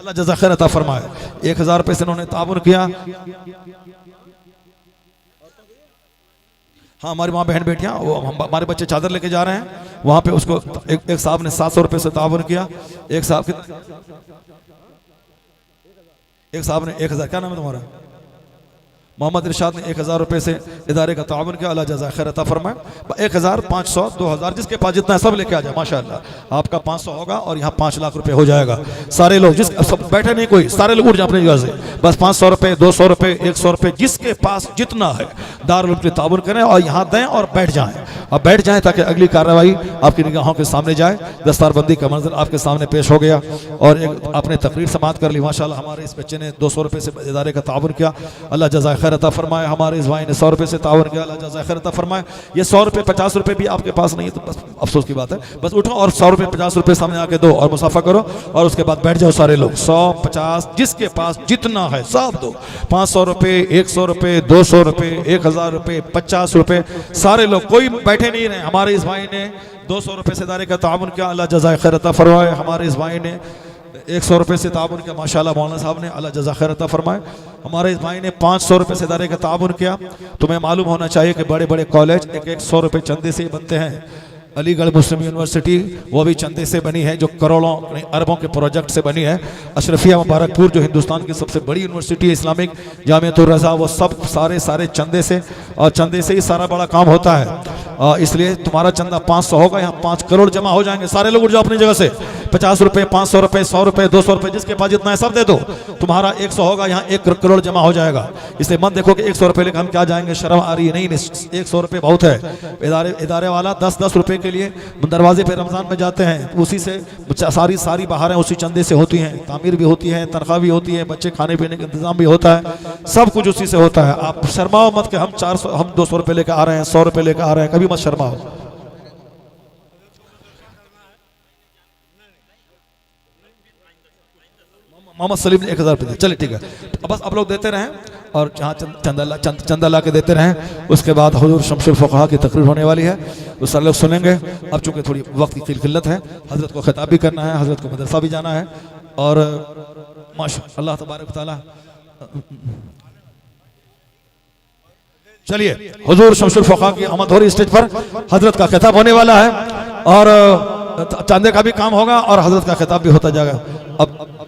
अल्लाह जज़ा खैर अता फरमाए। 1000 रुपये से उन्होंने ताबुन किया। हाँ, हमारी वहाँ बहन बेटियाँ, वो हमारे बच्चे चादर लेके जा रहे हैं, वहाँ पे उसको एक साहब ने 700 रुपये से ताबुन किया। एक साहब ने 1000, क्या नाम है तुम्हारा? मोहम्मद इरशाद ने 1000 रुपये से इदारे का ताउन किया। अल्लाह जज़ा खैर अता फरमाए। 1000, 500, 2000, जिसके पास जितना है सब लेके आ जाए। माशाअल्लाह आपका 500 होगा और यहाँ 5 लाख रुपए हो जाएगा। सारे लोग, जिस सब बैठे नहीं कोई, सारे लोग उठ जाए अपनी जगह से। बस 500 रुपये, 200 रुपये, 100 रुपये, जिसके पास जितना है दारुल उलूम ताउन करें और यहाँ दें और बैठ जाएं। अब बैठ जाएं ताकि अगली कार्रवाई आपकी निगाहों के सामने जाए। दस्तारबंदी का मंजर आपके सामने पेश हो गया और एक आपने तकरीर समात कर ली। माशाअल्लाह हमारे इस बच्चे ने 200 रुपये से इदारे का ताउन किया। अल्लाह जज़ा खैर अता फरमाए। हमारे इस भाई ने 100 रुपये से ताउन किया। अल्लाह जज़ा खैर अता फरमाए। ये 100 रुपये 50 रुपये भी आपके पास नहीं है तो बस अफसोस की बात है। बस उठो और 100 रुपये 50 रुपये सामने आके दो और मुसाफा करो और उसके बाद बैठ जाओ सारे लोग। 100, 50, जिसके पास जितना है सब दो। 500 रुपये, 100 रुपये, 200 रुपये, 1000 रुपये, 50 रुपये, सारे लोग, कोई बैठे नहीं रहे। हमारे इस भाई ने 200 रुपये से इदारे का ताउन किया। अल्लाह जज़ा खैर अता फरमाए। हमारे इस भाई ने 100 रुपये से ताउन किया। माशाअल्लाह मौलाना साहब ने, अल्लाह जज़ा खैर अता फरमाए। हमारे इस भाई ने 500 रुपये से इदारे का ताउन किया। तुम्हें मालूम होना चाहिए कि बड़े बड़े कॉलेज 100 रुपये चंदे से ही बनते हैं। अलीगढ़ मुस्लिम यूनिवर्सिटी वो भी चंदे से बनी है, जो करोड़ों नहीं अरबों के प्रोजेक्ट से बनी है। अशरफिया मुबारकपुर जो हिंदुस्तान की सबसे बड़ी यूनिवर्सिटी है इस्लामिक, जामियतुर रज़ा, वो सब सारे चंदे से, और चंदे से ही सारा बड़ा काम होता है। इसलिए तुम्हारा चंदा 500 होगा, यहाँ 5 करोड़ जमा हो जाएंगे। सारे लोग उठ जाओ अपनी जगह से। 50 रुपये, 500 रुपये, 100 रुपये, 200 रुपये, जिसके पास जितना है सब दे दो। तुम्हारा 100 होगा, यहाँ 1 करोड़ जमा हो जाएगा। इसलिए मत देखो कि 100 रुपये लेकर हम क्या जाएंगे, शर्म आ रही है। नहीं, 100 रुपये बहुत है। इदारे वाला 10-10 रुपये के लिए दरवाजे पे रमज़ान में जाते हैं, उसी से सारी बाहरें उसी चंदे से होती हैं। तामीर भी होती है, तनख्वाह भी होती है, बच्चे खाने पीने का इंतजाम भी होता है, सब कुछ उसी से होता है। आप शर्माओ मत कि हम 200 रुपये लेकर आ रहे हैं, 100 रुपये लेकर आ रहे हैं, कभी मत शर्माओ। मोहम्मद सलीम ने 1000 रुपये, चलिए ठीक है। बस आप लोग देते रहें और जहाँ चंदा ला के देते रहें। उसके बाद हुजूर शमसुल फुक़हा की तकरीर होने वाली है, वो सारे लोग सुनेंगे। अब चूँकि थोड़ी वक्त की किल्लत है, हज़रत को खिताब भी करना है, हज़रत को मदरसा भी जाना है और माशाअल्लाह तबारक तआला। चलिए, हुजूर शमसुल फुक़हा की आमद हो रही स्टेज पर, हज़रत का खिताब होने वाला है और चंदे का भी काम होगा और हज़रत का खिताब भी होता जाएगा। अब